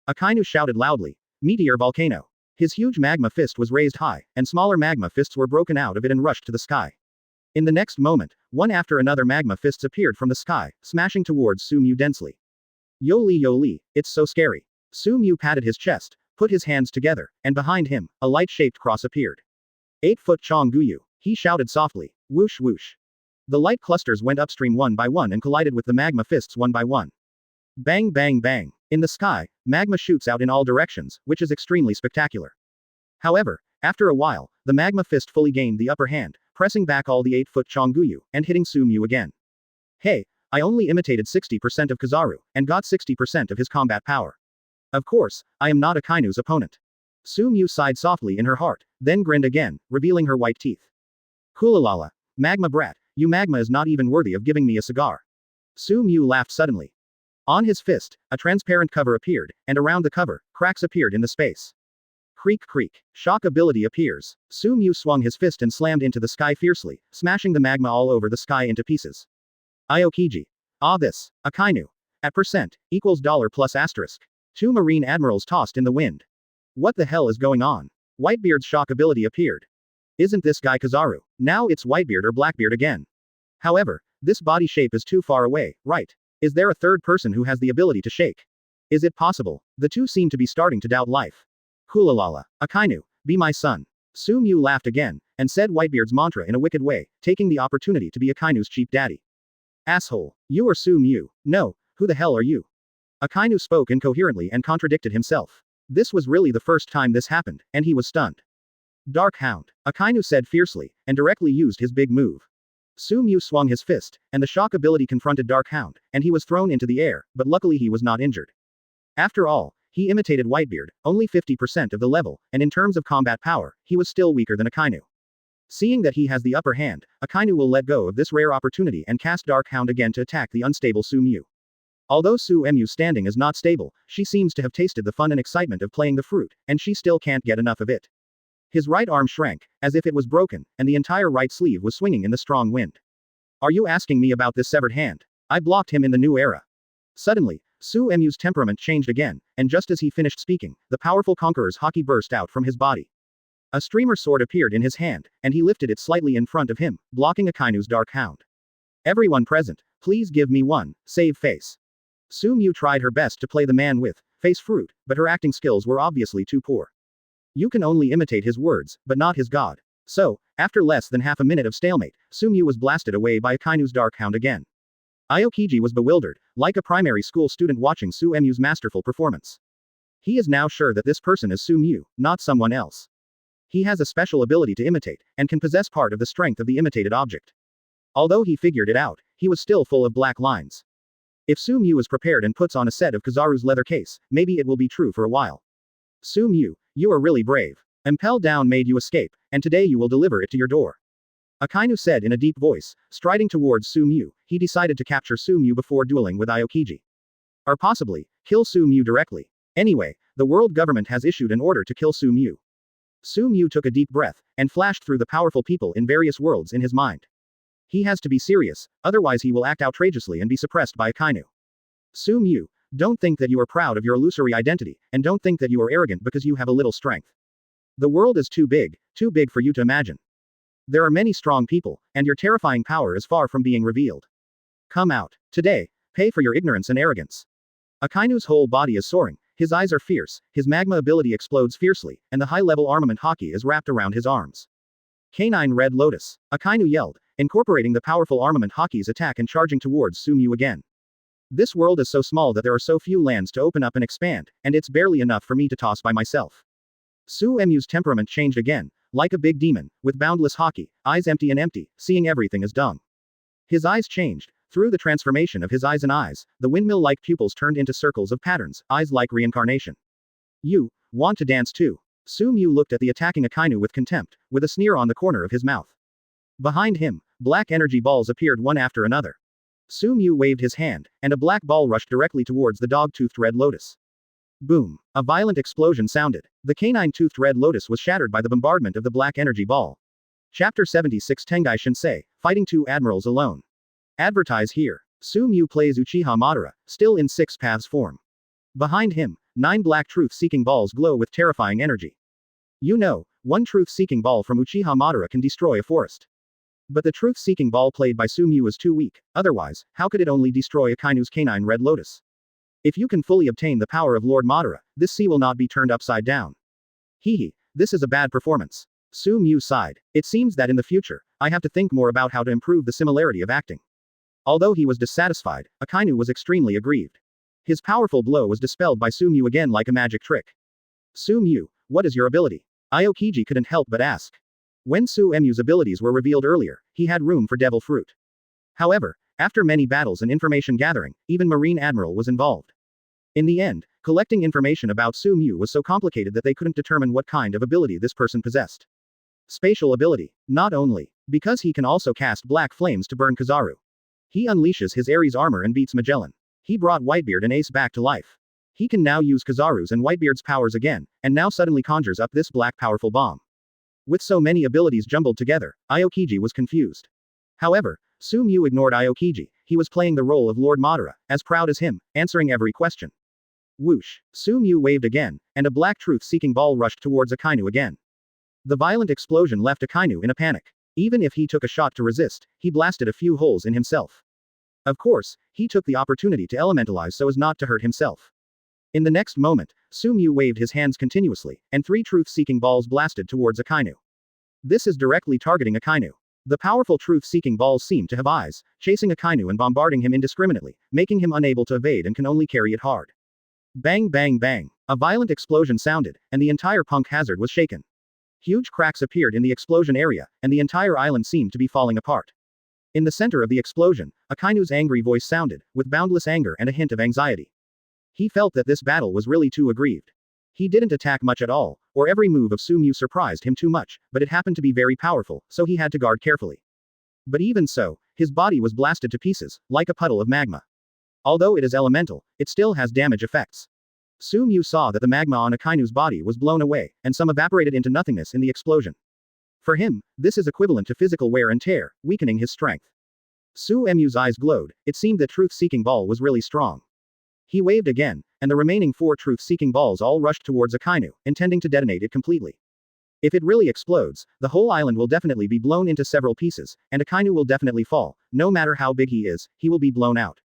Akainu shouted loudly. Meteor volcano. His huge magma fist was raised high, and smaller magma fists were broken out of it and rushed to the sky. In the next moment, one after another magma fists appeared from the sky, smashing towards Sumu densely. Yoli, it's so scary. Sumu patted his chest, put his hands together, and behind him, a light-shaped cross appeared. 8-foot Chong Guyu, he shouted softly. Whoosh whoosh. The light clusters went upstream one by one and collided with the magma fists one by one. Bang bang bang. In the sky, magma shoots out in all directions, which is extremely spectacular. However, after a while, the magma fist fully gained the upper hand, pressing back all the 8-foot Chong Guyu, and hitting Sumu again. Hey, I only imitated 60% of Kizaru, and got 60% of his combat power. Of course, I am not Akainu's opponent. Sumu sighed softly in her heart, then grinned again, revealing her white teeth. Kulalala. Magma brat, you magma is not even worthy of giving me a cigar. Sumu laughed suddenly. On his fist, a transparent cover appeared, and around the cover, cracks appeared in the space. Creak creak. Shock ability appears. Sumu swung his fist and slammed into the sky fiercely, smashing the magma all over the sky into pieces. Aokiji. This. Akainu. At percent, equals dollar plus asterisk. 2 Marine Admirals tossed in the wind. What the hell is going on? Whitebeard's shock ability appeared. Isn't this guy Kizaru? Now it's Whitebeard or Blackbeard again. However, this body shape is too far away, right? Is there a third person who has the ability to shake? Is it possible? The two seem to be starting to doubt life. Kulalala. Akainu, be my son. Sumu laughed again, and said Whitebeard's mantra in a wicked way, taking the opportunity to be Akainu's cheap daddy. Asshole. You are Sumu. No, who the hell are you? Akainu spoke incoherently and contradicted himself. This was really the first time this happened, and he was stunned. Dark Hound. Akainu said fiercely, and directly used his big move. Sumu swung his fist, and the shock ability confronted Dark Hound, and he was thrown into the air, but luckily he was not injured. After all, he imitated Whitebeard, only 50% of the level, and in terms of combat power, he was still weaker than Akainu. Seeing that he has the upper hand, Akainu will let go of this rare opportunity and cast Dark Hound again to attack the unstable Sumu. Although Sumu's standing is not stable, she seems to have tasted the fun and excitement of playing the fruit, and she still can't get enough of it. His right arm shrank, as if it was broken, and the entire right sleeve was swinging in the strong wind. Are you asking me about this severed hand? I blocked him in the new era. Suddenly, Sumu's temperament changed again, and just as he finished speaking, the powerful conqueror's haki burst out from his body. A streamer sword appeared in his hand, and he lifted it slightly in front of him, blocking Akainu's Dark Hound. Everyone present, please give me one, save face. Sumu tried her best to play the man with face fruit, but her acting skills were obviously too poor. You can only imitate his words, but not his god. So, after less than half a minute of stalemate, Sumu was blasted away by Akainu's Dark Hound again. Aokiji was bewildered, like a primary school student watching Sumu's masterful performance. He is now sure that this person is Sumu, not someone else. He has a special ability to imitate, and can possess part of the strength of the imitated object. Although he figured it out, he was still full of black lines. If Sumu is prepared and puts on a set of Kizaru's leather case, maybe it will be true for a while. Sumu, you are really brave. Impel down made you escape, and today you will deliver it to your door. Akainu said in a deep voice, striding towards Sumu. He decided to capture Sumu before dueling with Aokiji. Or possibly, kill Sumu directly. Anyway, the world government has issued an order to kill Sumu. Sumu took a deep breath, and flashed through the powerful people in various worlds in his mind. He has to be serious, otherwise he will act outrageously and be suppressed by Akainu. Sumu, don't think that you are proud of your illusory identity, and don't think that you are arrogant because you have a little strength. The world is too big for you to imagine. There are many strong people, and your terrifying power is far from being revealed. Come out. Today, pay for your ignorance and arrogance. Akainu's whole body is soaring, his eyes are fierce, his magma ability explodes fiercely, and the high-level armament haki is wrapped around his arms. Canine Red Lotus. Akainu yelled, incorporating the powerful armament haki's attack and charging towards Sumu again. This world is so small that there are so few lands to open up and expand, and it's barely enough for me to toss by myself. Sumu's temperament changed again, like a big demon, with boundless haki, eyes empty and empty, seeing everything as dung. His eyes changed. Through the transformation of his eyes and eyes, the windmill-like pupils turned into circles of patterns, eyes like reincarnation. You want to dance too? Sumu looked at the attacking Akainu with contempt, with a sneer on the corner of his mouth. Behind him, black energy balls appeared one after another. Sumu waved his hand, and a black ball rushed directly towards the dog-toothed Red Lotus. Boom! A violent explosion sounded. The canine-toothed Red Lotus was shattered by the bombardment of the black energy ball. Chapter 76 Tengai Shinsei, Fighting Two Admirals Alone. Advertise here. Sumu plays Uchiha Madara, still in Six Paths form. Behind him, 9 black truth-seeking balls glow with terrifying energy. You know, one truth-seeking ball from Uchiha Madara can destroy a forest. But the truth-seeking ball played by Sumu is too weak, otherwise, how could it only destroy Akainu's canine Red Lotus? If you can fully obtain the power of Lord Madara, this sea will not be turned upside down. Hehe, this is a bad performance. Sumu sighed. It seems that in the future, I have to think more about how to improve the similarity of acting. Although he was dissatisfied, Akainu was extremely aggrieved. His powerful blow was dispelled by Sumu again like a magic trick. Sumu, what is your ability? Aokiji couldn't help but ask. When Sumu's abilities were revealed earlier, he had room for devil fruit. However, after many battles and information gathering, even Marine Admiral was involved. In the end, collecting information about Sumu was so complicated that they couldn't determine what kind of ability this person possessed. Spatial ability. Not only, because he can also cast black flames to burn Kizaru. He unleashes his Ares armor and beats Magellan. He brought Whitebeard and Ace back to life. He can now use Kizaru's and Whitebeard's powers again, and now suddenly conjures up this black powerful bomb. With so many abilities jumbled together, Aokiji was confused. However, Sumu ignored Aokiji. He was playing the role of Lord Madara, as proud as him, answering every question. Whoosh! Sumu waved again, and a black truth-seeking ball rushed towards Akainu again. The violent explosion left Akainu in a panic. Even if he took a shot to resist, he blasted a few holes in himself. Of course, he took the opportunity to elementalize so as not to hurt himself. In the next moment, Sumu waved his hands continuously, and 3 truth-seeking balls blasted towards Akainu. This is directly targeting Akainu. The powerful truth-seeking balls seemed to have eyes, chasing Akainu and bombarding him indiscriminately, making him unable to evade and can only carry it hard. Bang bang bang. A violent explosion sounded, and the entire punk hazard was shaken. Huge cracks appeared in the explosion area, and the entire island seemed to be falling apart. In the center of the explosion, Akainu's angry voice sounded, with boundless anger and a hint of anxiety. He felt that this battle was really too aggrieved. He didn't attack much at all, or every move of Sumu surprised him too much, but it happened to be very powerful, so he had to guard carefully. But even so, his body was blasted to pieces, like a puddle of magma. Although it is elemental, it still has damage effects. Sumu saw that the magma on Akainu's body was blown away, and some evaporated into nothingness in the explosion. For him, this is equivalent to physical wear and tear, weakening his strength. Sumu's eyes glowed, it seemed that truth-seeking ball was really strong. He waved again, and the remaining 4 truth-seeking balls all rushed towards Akainu, intending to detonate it completely. If it really explodes, the whole island will definitely be blown into several pieces, and Akainu will definitely fall. No matter how big he is, he will be blown out.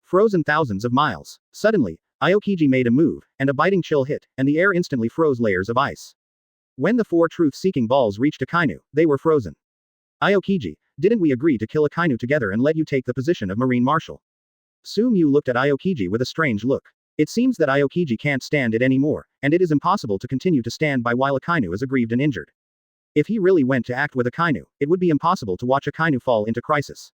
Frozen thousands of miles. Suddenly, Aokiji made a move, and a biting chill hit, and the air instantly froze layers of ice. When the 4 truth-seeking balls reached Akainu, they were frozen. Aokiji, didn't we agree to kill Akainu together and let you take the position of Marine Marshal? Sumu looked at Aokiji with a strange look. It seems that Aokiji can't stand it anymore, and it is impossible to continue to stand by while Akainu is aggrieved and injured. If he really went to act with Akainu, it would be impossible to watch Akainu fall into crisis.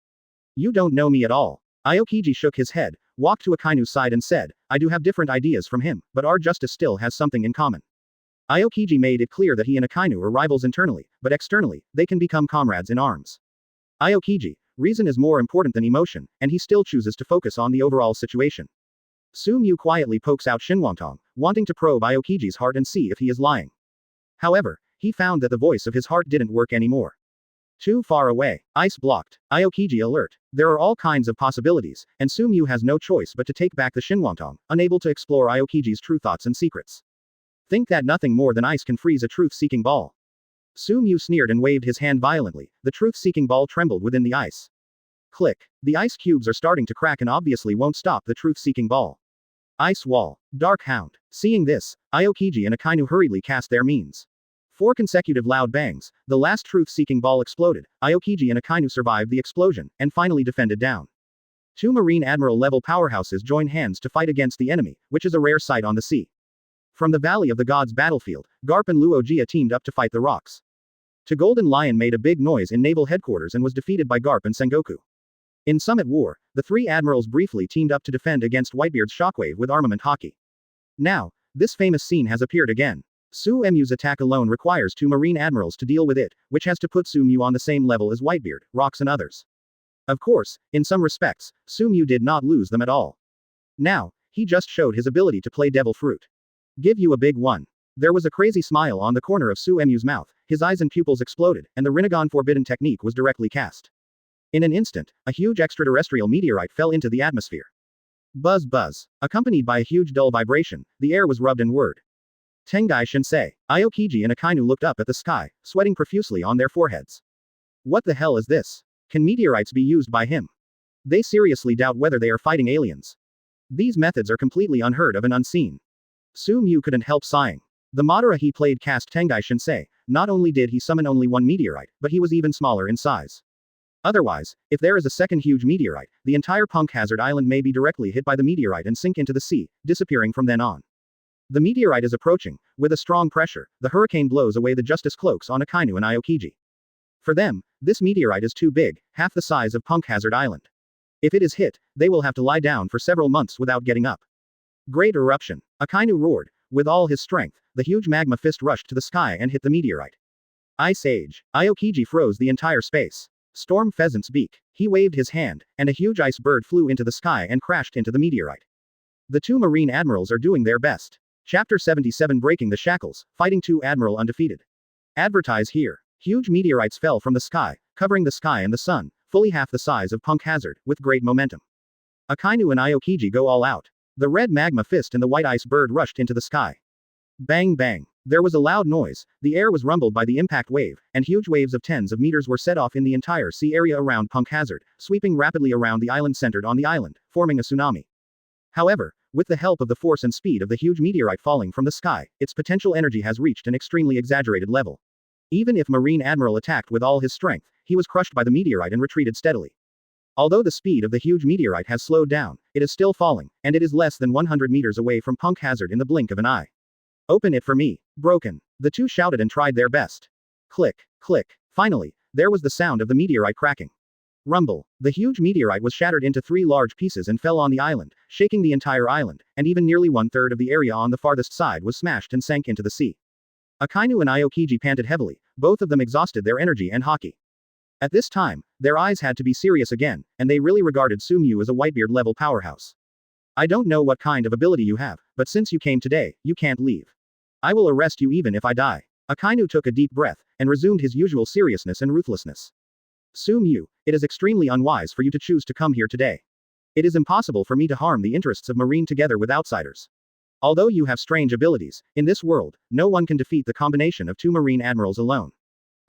You don't know me at all. Aokiji shook his head, walked to Akainu's side and said, I do have different ideas from him, but our justice still has something in common. Aokiji made it clear that he and Akainu are rivals internally, but externally, they can become comrades in arms. Aokiji, reason is more important than emotion, and he still chooses to focus on the overall situation. Sumu quietly pokes out Shinwantong, wanting to probe Aokiji's heart and see if he is lying. However, he found that the voice of his heart didn't work anymore. Too far away. Ice blocked. Aokiji alert. There are all kinds of possibilities, and Sumu has no choice but to take back the Shinwantong, unable to explore Aokiji's true thoughts and secrets. Think that nothing more than ice can freeze a truth-seeking ball. Sumu sneered and waved his hand violently. The truth-seeking ball trembled within the ice. Click. The ice cubes are starting to crack and obviously won't stop the truth-seeking ball. Ice wall. Dark Hound. Seeing this, Aokiji and Akainu hurriedly cast their means. 4 consecutive loud bangs, the last truth-seeking ball exploded. Aokiji and Akainu survived the explosion, and finally defended down. 2 Marine Admiral level powerhouses joined hands to fight against the enemy, which is a rare sight on the sea. From the Valley of the Gods battlefield, Garp and Luogia teamed up to fight the rocks. To Golden Lion made a big noise in naval headquarters and was defeated by Garp and Sengoku. In Summit War, the 3 admirals briefly teamed up to defend against Whitebeard's shockwave with armament hockey. Now, this famous scene has appeared again. Sumu's attack alone requires 2 Marine Admirals to deal with it, which has to put Sumu on the same level as Whitebeard, Rocks and others. Of course, in some respects, Sumu did not lose them at all. Now, he just showed his ability to play devil fruit. Give you a big one. There was a crazy smile on the corner of Sumu's mouth, his eyes and pupils exploded, and the Rinnegan forbidden technique was directly cast. In an instant, a huge extraterrestrial meteorite fell into the atmosphere. Buzz buzz. Accompanied by a huge dull vibration, the air was rubbed and whirred. Tengai Shinsei. Aokiji and Akainu looked up at the sky, sweating profusely on their foreheads. What the hell is this? Can meteorites be used by him? They seriously doubt whether they are fighting aliens. These methods are completely unheard of and unseen. Sumu couldn't help sighing. The Madara he played cast Tengai Shinsei. Not only did he summon only 1 meteorite, but he was even smaller in size. Otherwise, if there is a second huge meteorite, the entire Punk Hazard Island may be directly hit by the meteorite and sink into the sea, disappearing from then on. The meteorite is approaching. With a strong pressure, the hurricane blows away the Justice Cloaks on Akainu and Aokiji. For them, this meteorite is too big, half the size of Punk Hazard Island. If it is hit, they will have to lie down for several months without getting up. Great eruption. Akainu roared. With all his strength, the huge magma fist rushed to the sky and hit the meteorite. Ice Age. Aokiji froze the entire space. Storm Pheasant's beak. He waved his hand, and a huge ice bird flew into the sky and crashed into the meteorite. The 2 Marine Admirals are doing their best. Chapter 77 Breaking the Shackles, Fighting 2 Admiral Undefeated. Advertise here. Huge meteorites fell from the sky, covering the sky and the sun, fully half the size of Punk Hazard, with great momentum. Akainu and Aokiji go all out. The red magma fist and the white ice bird rushed into the sky. Bang bang. There was a loud noise, the air was rumbled by the impact wave, and huge waves of tens of meters were set off in the entire sea area around Punk Hazard, sweeping rapidly around the island centered on the island, forming a tsunami. However, with the help of the force and speed of the huge meteorite falling from the sky, its potential energy has reached an extremely exaggerated level. Even if Marine Admiral attacked with all his strength, he was crushed by the meteorite and retreated steadily. Although the speed of the huge meteorite has slowed down, it is still falling, and it is less than 100 meters away from Punk Hazard in the blink of an eye. Open it for me. Broken. The two shouted and tried their best. Click, click. Finally, there was the sound of the meteorite cracking. Rumble. The huge meteorite was shattered into 3 large pieces and fell on the island, shaking the entire island, and even nearly 1/3 of the area on the farthest side was smashed and sank into the sea. Akainu and Aokiji panted heavily, both of them exhausted their energy and haki. At this time, their eyes had to be serious again, and they really regarded Sumu as a Whitebeard-level powerhouse. I don't know what kind of ability you have, but since you came today, you can't leave. I will arrest you even if I die. Akainu took a deep breath, and resumed his usual seriousness and ruthlessness. Sumu, it is extremely unwise for you to choose to come here today. It is impossible for me to harm the interests of Marine together with outsiders. Although you have strange abilities, in this world, no one can defeat the combination of 2 Marine admirals alone.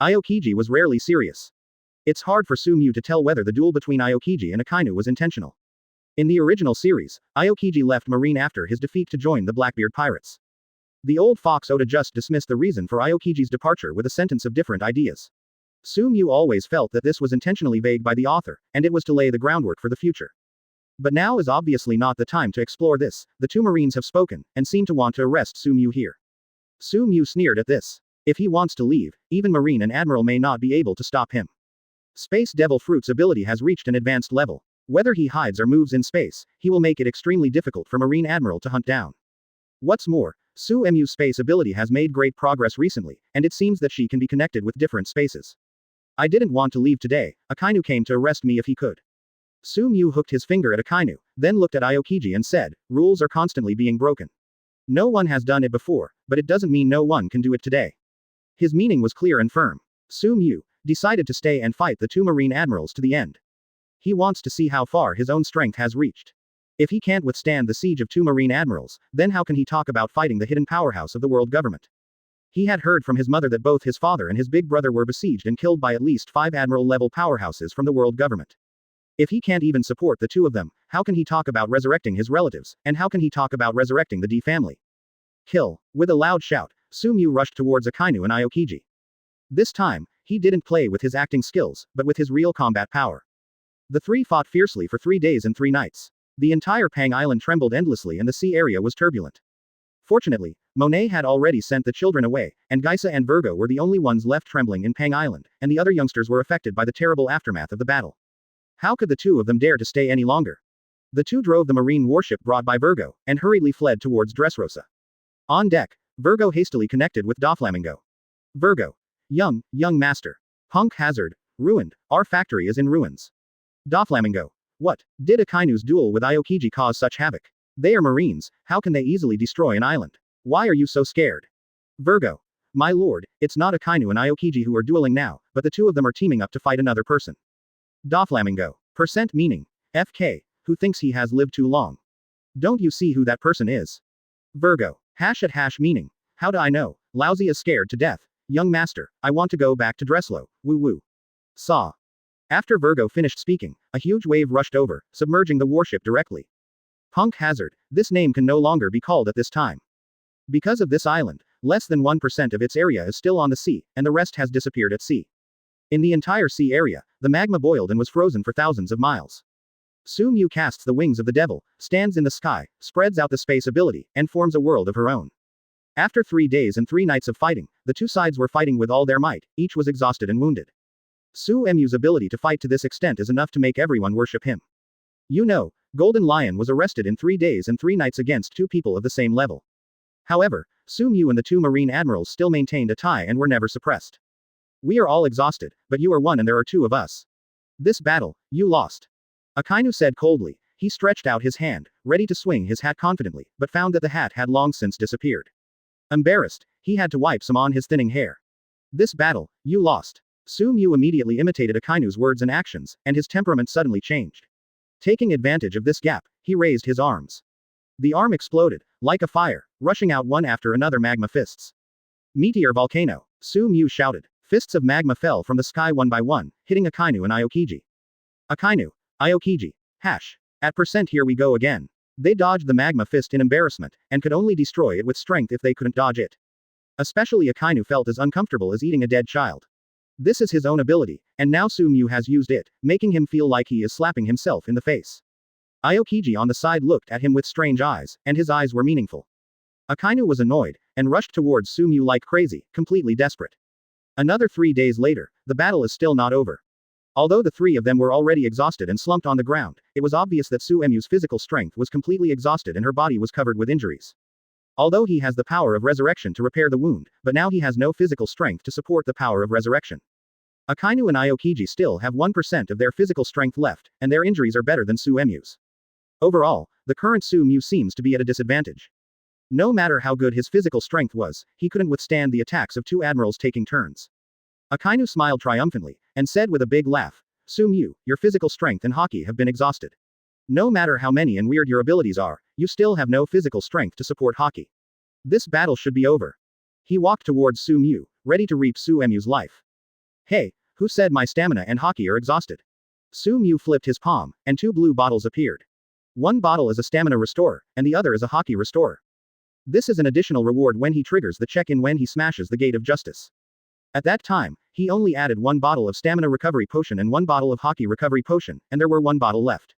Aokiji was rarely serious. It's hard for Sumu to tell whether the duel between Aokiji and Akainu was intentional. In the original series, Aokiji left Marine after his defeat to join the Blackbeard pirates. The old fox Oda just dismissed the reason for Aokiji's departure with a sentence of different ideas. Sumu always felt that this was intentionally vague by the author, and it was to lay the groundwork for the future. But now is obviously not the time to explore this. The 2 Marines have spoken, and seem to want to arrest Sumu here. Sumu sneered at this. If he wants to leave, even Marine and Admiral may not be able to stop him. Space Devil Fruit's ability has reached an advanced level. Whether he hides or moves in space, he will make it extremely difficult for Marine Admiral to hunt down. What's more, Sumu's space ability has made great progress recently, and it seems that she can be connected with different spaces. I didn't want to leave today. Akainu came to arrest me if he could. Sumu hooked his finger at Akainu, then looked at Aokiji and said, rules are constantly being broken. No one has done it before, but it doesn't mean no one can do it today. His meaning was clear and firm. Sumu decided to stay and fight the 2 Marine admirals to the end. He wants to see how far his own strength has reached. If he can't withstand the siege of 2 Marine admirals, then how can he talk about fighting the hidden powerhouse of the world government? He had heard from his mother that both his father and his big brother were besieged and killed by at least 5 admiral-level powerhouses from the world government. If he can't even support the 2 of them, how can he talk about resurrecting his relatives, and how can he talk about resurrecting the D family? Kill. With a loud shout, Sumu rushed towards Akainu and Aokiji. This time, he didn't play with his acting skills, but with his real combat power. The 3 fought fiercely for 3 days and 3 nights. The entire Pang Island trembled endlessly and the sea area was turbulent. Fortunately, Monet had already sent the children away, and Geisa and Virgo were the only ones left trembling in Pang Island, and the other youngsters were affected by the terrible aftermath of the battle. How could the 2 of them dare to stay any longer? The 2 drove the marine warship brought by Virgo, and hurriedly fled towards Dressrosa. On deck, Virgo hastily connected with Doflamingo. Virgo. Young master. Punk Hazard. Ruined. Our factory is in ruins. Doflamingo. What? Did Akainu's duel with Aokiji cause such havoc? They are Marines, how can they easily destroy an island? Why are you so scared? Virgo. My lord, it's not Akainu and Aokiji who are dueling now, but the 2 of them are teaming up to fight another person. Doflamingo. Percent meaning. FK, who thinks he has lived too long. Don't you see who that person is? Virgo. # meaning. How do I know? Lousy is scared to death. Young master, I want to go back to Dresslo. Woo woo. Saw. After Virgo finished speaking, a huge wave rushed over, submerging the warship directly. Punk Hazard, this name can no longer be called at this time. Because of this island, less than 1% of its area is still on the sea, and the rest has disappeared at sea. In the entire sea area, the magma boiled and was frozen for thousands of miles. Sumu casts the wings of the devil, stands in the sky, spreads out the space ability, and forms a world of her own. After 3 days and 3 nights of fighting, the 2 sides were fighting with all their might, each was exhausted and wounded. Sumu's ability to fight to this extent is enough to make everyone worship him. You know, Golden Lion was arrested in 3 days and 3 nights against 2 people of the same level. However, Sumu and the 2 Marine admirals still maintained a tie and were never suppressed. We are all exhausted, but you are 1 and there are 2 of us. This battle, you lost. Akainu said coldly. He stretched out his hand, ready to swing his hat confidently, but found that the hat had long since disappeared. Embarrassed, he had to wipe some on his thinning hair. This battle, you lost. Sumu immediately imitated Akainu's words and actions, and his temperament suddenly changed. Taking advantage of this gap, he raised his arms. The arm exploded, like a fire, rushing out one after another magma fists. Meteor volcano, Sumu shouted. Fists of magma fell from the sky one by one, hitting Akainu and Aokiji. Akainu, Aokiji, at percent here we go again. They dodged the magma fist in embarrassment, and could only destroy it with strength if they couldn't dodge it. Especially Akainu felt as uncomfortable as eating a dead child. This is his own ability, and now Sumu has used it, making him feel like he is slapping himself in the face. Aokiji on the side looked at him with strange eyes, and his eyes were meaningful. Akainu was annoyed, and rushed towards Sumu like crazy, completely desperate. Another 3 days later, the battle is still not over. Although the three of them were already exhausted and slumped on the ground, it was obvious that Sumu's physical strength was completely exhausted and her body was covered with injuries. Although he has the power of resurrection to repair the wound, but now he has no physical strength to support the power of resurrection. Akainu and Aokiji still have 1% of their physical strength left, and their injuries are better than Sumu's. Overall, the current Sumu seems to be at a disadvantage. No matter how good his physical strength was, he couldn't withstand the attacks of two admirals taking turns. Akainu smiled triumphantly, and said with a big laugh, Sumu, your physical strength and Hawkeye have been exhausted. No matter how many and weird your abilities are, you still have no physical strength to support Hawkeye. This battle should be over. He walked towards Sumu, ready to reap Sumu's life. Hey, who said my stamina and Hawkeye are exhausted? Sumu flipped his palm, and 2 blue bottles appeared. One bottle is a stamina restorer, and the other is a Hawkeye restorer. This is an additional reward when he triggers the check-in when he smashes the gate of justice. At that time, he only added 1 bottle of stamina recovery potion and 1 bottle of Hawkeye recovery potion, and there were 1 bottle left.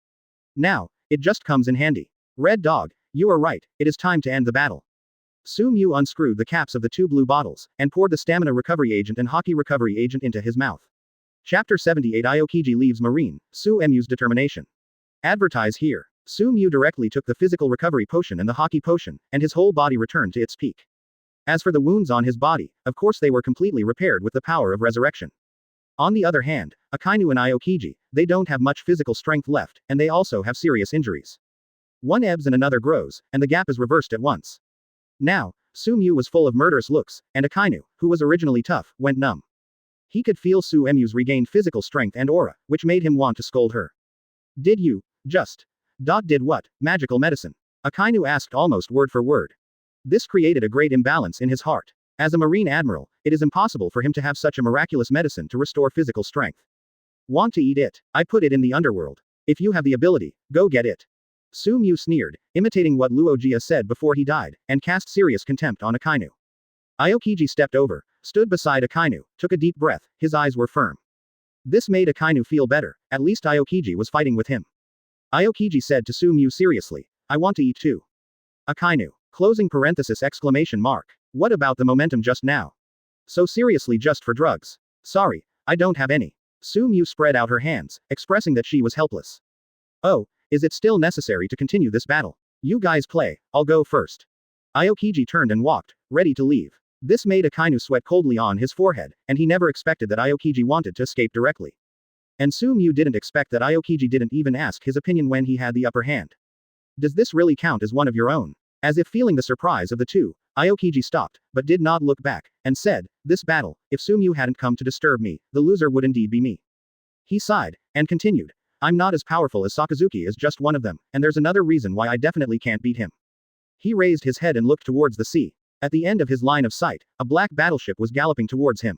Now, it just comes in handy. Red Dog, you are right, it is time to end the battle. Sumu unscrewed the caps of the 2 blue bottles, and poured the stamina recovery agent and Hawkeye recovery agent into his mouth. Chapter 78 Aokiji leaves Marine, Sumu's determination. Advertise here. Sumu directly took the physical recovery potion and the Hawkeye potion, and his whole body returned to its peak. As for the wounds on his body, of course they were completely repaired with the power of resurrection. On the other hand, Akainu and Aokiji, they don't have much physical strength left, and they also have serious injuries. One ebbs and another grows, and the gap is reversed at once. Now, Sumu was full of murderous looks, and Akainu, who was originally tough, went numb. He could feel Sumu's regained physical strength and aura, which made him want to scold her. Did you, just. Did what, magical medicine? Akainu asked almost word for word. This created a great imbalance in his heart. As a Marine Admiral, it is impossible for him to have such a miraculous medicine to restore physical strength. Want to eat it? I put it in the underworld. If you have the ability, go get it. Sumu sneered, imitating what Luogia said before he died, and cast serious contempt on Akainu. Aokiji stepped over, stood beside Akainu, took a deep breath, his eyes were firm. This made Akainu feel better, at least Aokiji was fighting with him. Aokiji said to Sumu seriously, I want to eat too. Akainu. Closing parenthesis exclamation mark. What about the momentum just now? So seriously just for drugs? Sorry, I don't have any. Sumu spread out her hands, expressing that she was helpless. Oh, is it still necessary to continue this battle? You guys play, I'll go first. Aokiji turned and walked, ready to leave. This made Akainu sweat coldly on his forehead, and he never expected that Aokiji wanted to escape directly. And Sumu didn't expect that Aokiji didn't even ask his opinion when he had the upper hand. Does this really count as one of your own? As if feeling the surprise of the two, Aokiji stopped, but did not look back, and said, this battle, if Sumu hadn't come to disturb me, the loser would indeed be me. He sighed, and continued, I'm not as powerful as Sakazuki is just one of them, and there's another reason why I definitely can't beat him. He raised his head and looked towards the sea. At the end of his line of sight, a black battleship was galloping towards him.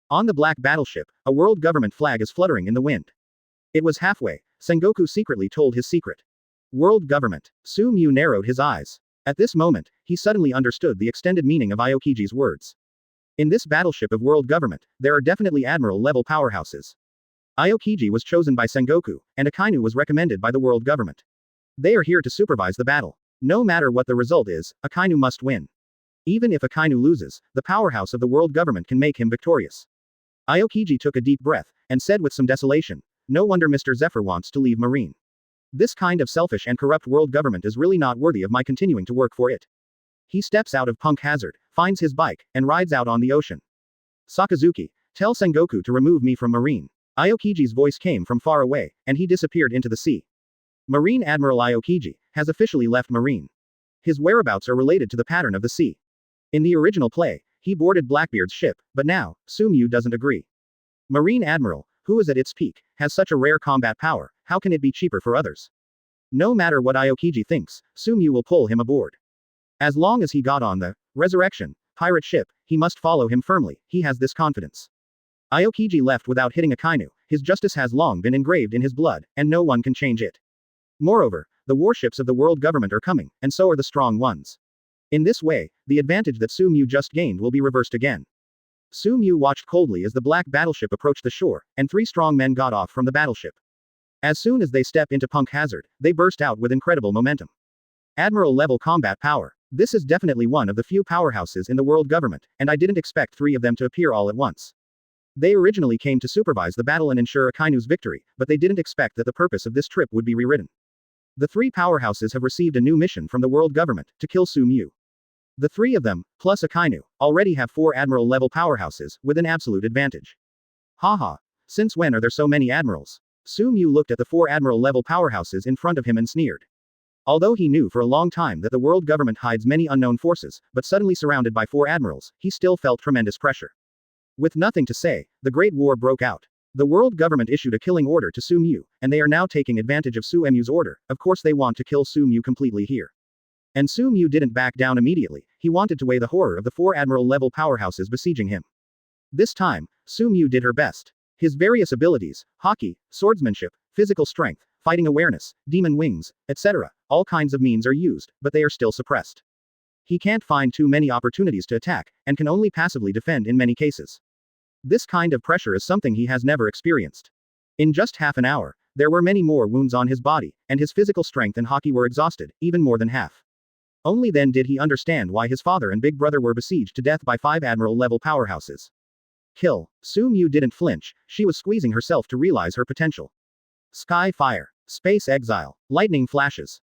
On the black battleship, a world government flag is fluttering in the wind. It was halfway. Sengoku secretly told his secret. World government. Sumu narrowed his eyes. At this moment, he suddenly understood the extended meaning of Aokiji's words. In this battleship of world government, there are definitely admiral-level powerhouses. Aokiji was chosen by Sengoku, and Akainu was recommended by the world government. They are here to supervise the battle. No matter what the result is, Akainu must win. Even if Akainu loses, the powerhouse of the world government can make him victorious. Aokiji took a deep breath, and said with some desolation, no wonder Mr. Zephyr wants to leave Marine. This kind of selfish and corrupt world government is really not worthy of my continuing to work for it. He steps out of Punk Hazard, finds his bike, and rides out on the ocean. Sakazuki, tell Sengoku to remove me from Marine. Aokiji's voice came from far away, and he disappeared into the sea. Marine Admiral Aokiji has officially left Marine. His whereabouts are related to the pattern of the sea. In the original play, he boarded Blackbeard's ship, but now, Sumu doesn't agree. Marine Admiral, who is at its peak, has such a rare combat power, how can it be cheaper for others? No matter what Aokiji thinks, Sumu will pull him aboard. As long as he got on the Resurrection pirate ship, he must follow him firmly, he has this confidence. Aokiji left without hitting Akainu, his justice has long been engraved in his blood, and no one can change it. Moreover, the warships of the world government are coming, and so are the strong ones. In this way, the advantage that Sumu just gained will be reversed again. Sumu watched coldly as the black battleship approached the shore, and 3 strong men got off from the battleship. As soon as they step into Punk Hazard, they burst out with incredible momentum. Admiral-level combat power. This is definitely one of the few powerhouses in the world government, and I didn't expect 3 of them to appear all at once. They originally came to supervise the battle and ensure Akainu's victory, but they didn't expect that the purpose of this trip would be rewritten. The 3 powerhouses have received a new mission from the world government, to kill Sumu. The 3 of them, plus Akainu, already have 4 Admiral-level powerhouses, with an absolute advantage. Haha. Since when are there so many Admirals? Sumu looked at the 4 Admiral-level powerhouses in front of him and sneered. Although he knew for a long time that the world government hides many unknown forces, but suddenly surrounded by 4 Admirals, he still felt tremendous pressure. With nothing to say, the Great War broke out. The world government issued a killing order to Sumu, and they are now taking advantage of Sumu's order. Of course they want to kill Sumu completely here. And Sumu didn't back down immediately, he wanted to weigh the horror of the 4 Admiral-level powerhouses besieging him. This time, Sumu did her best. His various abilities, Haki, swordsmanship, physical strength, fighting awareness, demon wings, etc., all kinds of means are used, but they are still suppressed. He can't find too many opportunities to attack, and can only passively defend in many cases. This kind of pressure is something he has never experienced. In just half an hour, there were many more wounds on his body, and his physical strength and Haki were exhausted, even more than half. Only then did he understand why his father and big brother were besieged to death by 5 Admiral-level powerhouses. Kill. Sumu didn't flinch, she was squeezing herself to realize her potential. Sky fire. Space exile. Lightning flashes.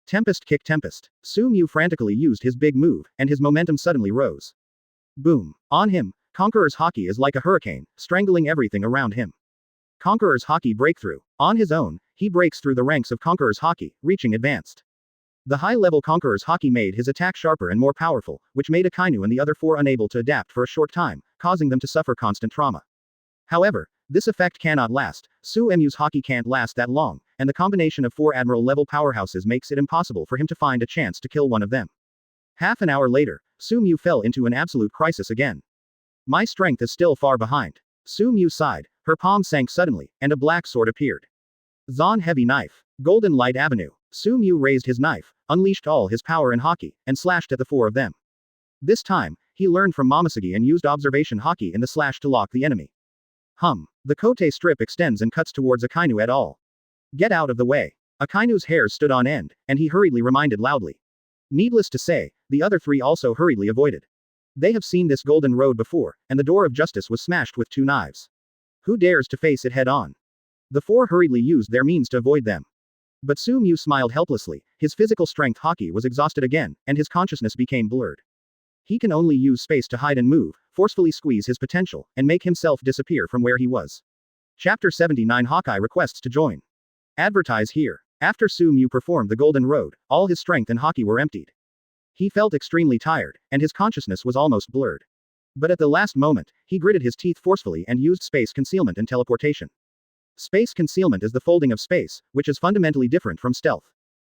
Tempest kick tempest. Sumu frantically used his big move, and his momentum suddenly rose. Boom. On him, Conqueror's Haki is like a hurricane, strangling everything around him. Conqueror's Haki breakthrough. On his own, he breaks through the ranks of Conqueror's Haki, reaching advanced. The high-level Conqueror's Haki made his attack sharper and more powerful, which made Akainu and the other 4 unable to adapt for a short time, causing them to suffer constant trauma. However, this effect cannot last. Sumu's Haki can't last that long, and the combination of 4 Admiral-level powerhouses makes it impossible for him to find a chance to kill one of them. Half an hour later, Sumu fell into an absolute crisis again. My strength is still far behind. Sumu sighed, her palm sank suddenly, and a black sword appeared. Zon heavy knife. Golden light avenue. Sumu raised his knife, unleashed all his power and Haki, and slashed at the 4 of them. This time, he learned from Momonosuke and used observation Haki in the slash to lock the enemy. The kote strip extends and cuts towards Akainu et al. Get out of the way. Akainu's hairs stood on end, and he hurriedly reminded loudly. Needless to say, the other 3 also hurriedly avoided. They have seen this golden road before, and the door of justice was smashed with 2 knives. Who dares to face it head on? The 4 hurriedly used their means to avoid them. But Sumu smiled helplessly, his physical strength Haki was exhausted again, and his consciousness became blurred. He can only use space to hide and move, forcefully squeeze his potential, and make himself disappear from where he was. Chapter 79 Hawkeye requests to join. Advertise here. After Sumu performed the Golden Road, all his strength and Haki were emptied. He felt extremely tired, and his consciousness was almost blurred. But at the last moment, he gritted his teeth forcefully and used space concealment and teleportation. Space concealment is the folding of space, which is fundamentally different from stealth.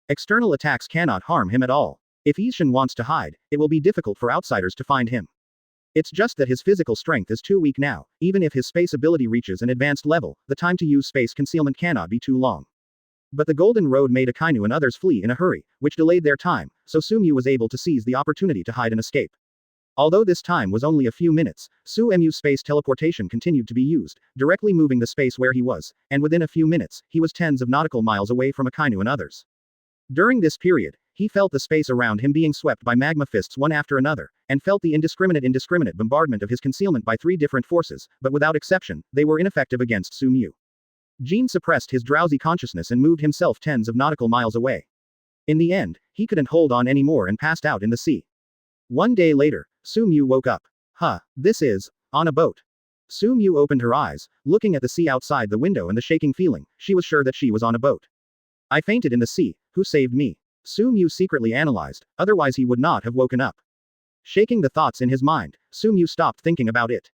External attacks cannot harm him at all. If Ishin wants to hide, it will be difficult for outsiders to find him. It's just that his physical strength is too weak now. Even if his space ability reaches an advanced level, the time to use space concealment cannot be too long. But the Golden Road made Akainu and others flee in a hurry, which delayed their time, so Sumu was able to seize the opportunity to hide and escape. Although this time was only a few minutes, Sumu's space teleportation continued to be used, directly moving the space where he was, and within a few minutes, he was tens of nautical miles away from Akainu and others. During this period, he felt the space around him being swept by magma fists one after another, and felt the indiscriminate bombardment of his concealment by 3 different forces, but without exception, they were ineffective against Sumu. Jean suppressed his drowsy consciousness and moved himself tens of nautical miles away. In the end, he couldn't hold on anymore and passed out in the sea. One day later, Sumu woke up. This is, on a boat. Sumu opened her eyes, looking at the sea outside the window and the shaking feeling, she was sure that she was on a boat. I fainted in the sea, who saved me? Sumu secretly analyzed, otherwise he would not have woken up. Shaking the thoughts in his mind, Sumu stopped thinking about it.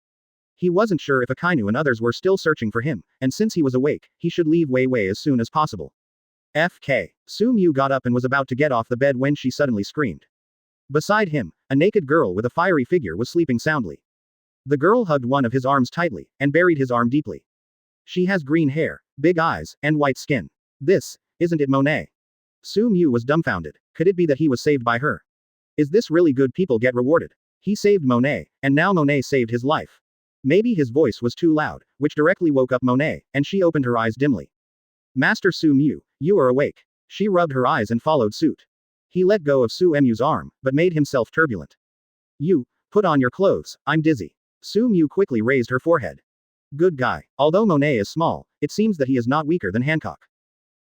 He wasn't sure if Akainu and others were still searching for him, and since he was awake, he should leave Wei as soon as possible. FK. Sumu got up and was about to get off the bed when she suddenly screamed. Beside him, a naked girl with a fiery figure was sleeping soundly. The girl hugged one of his arms tightly, and buried his arm deeply. She has green hair, big eyes, and white skin. This, isn't it Monet? Sumu was dumbfounded. Could it be that he was saved by her? Is this really good people get rewarded? He saved Monet, and now Monet saved his life. Maybe his voice was too loud, which directly woke up Monet, and she opened her eyes dimly. Master Sumu, you are awake. She rubbed her eyes and followed suit. He let go of Suemu's arm, but made himself turbulent. You, put on your clothes, I'm dizzy. Sumu quickly raised her forehead. Good guy. Although Monet is small, it seems that he is not weaker than Hancock.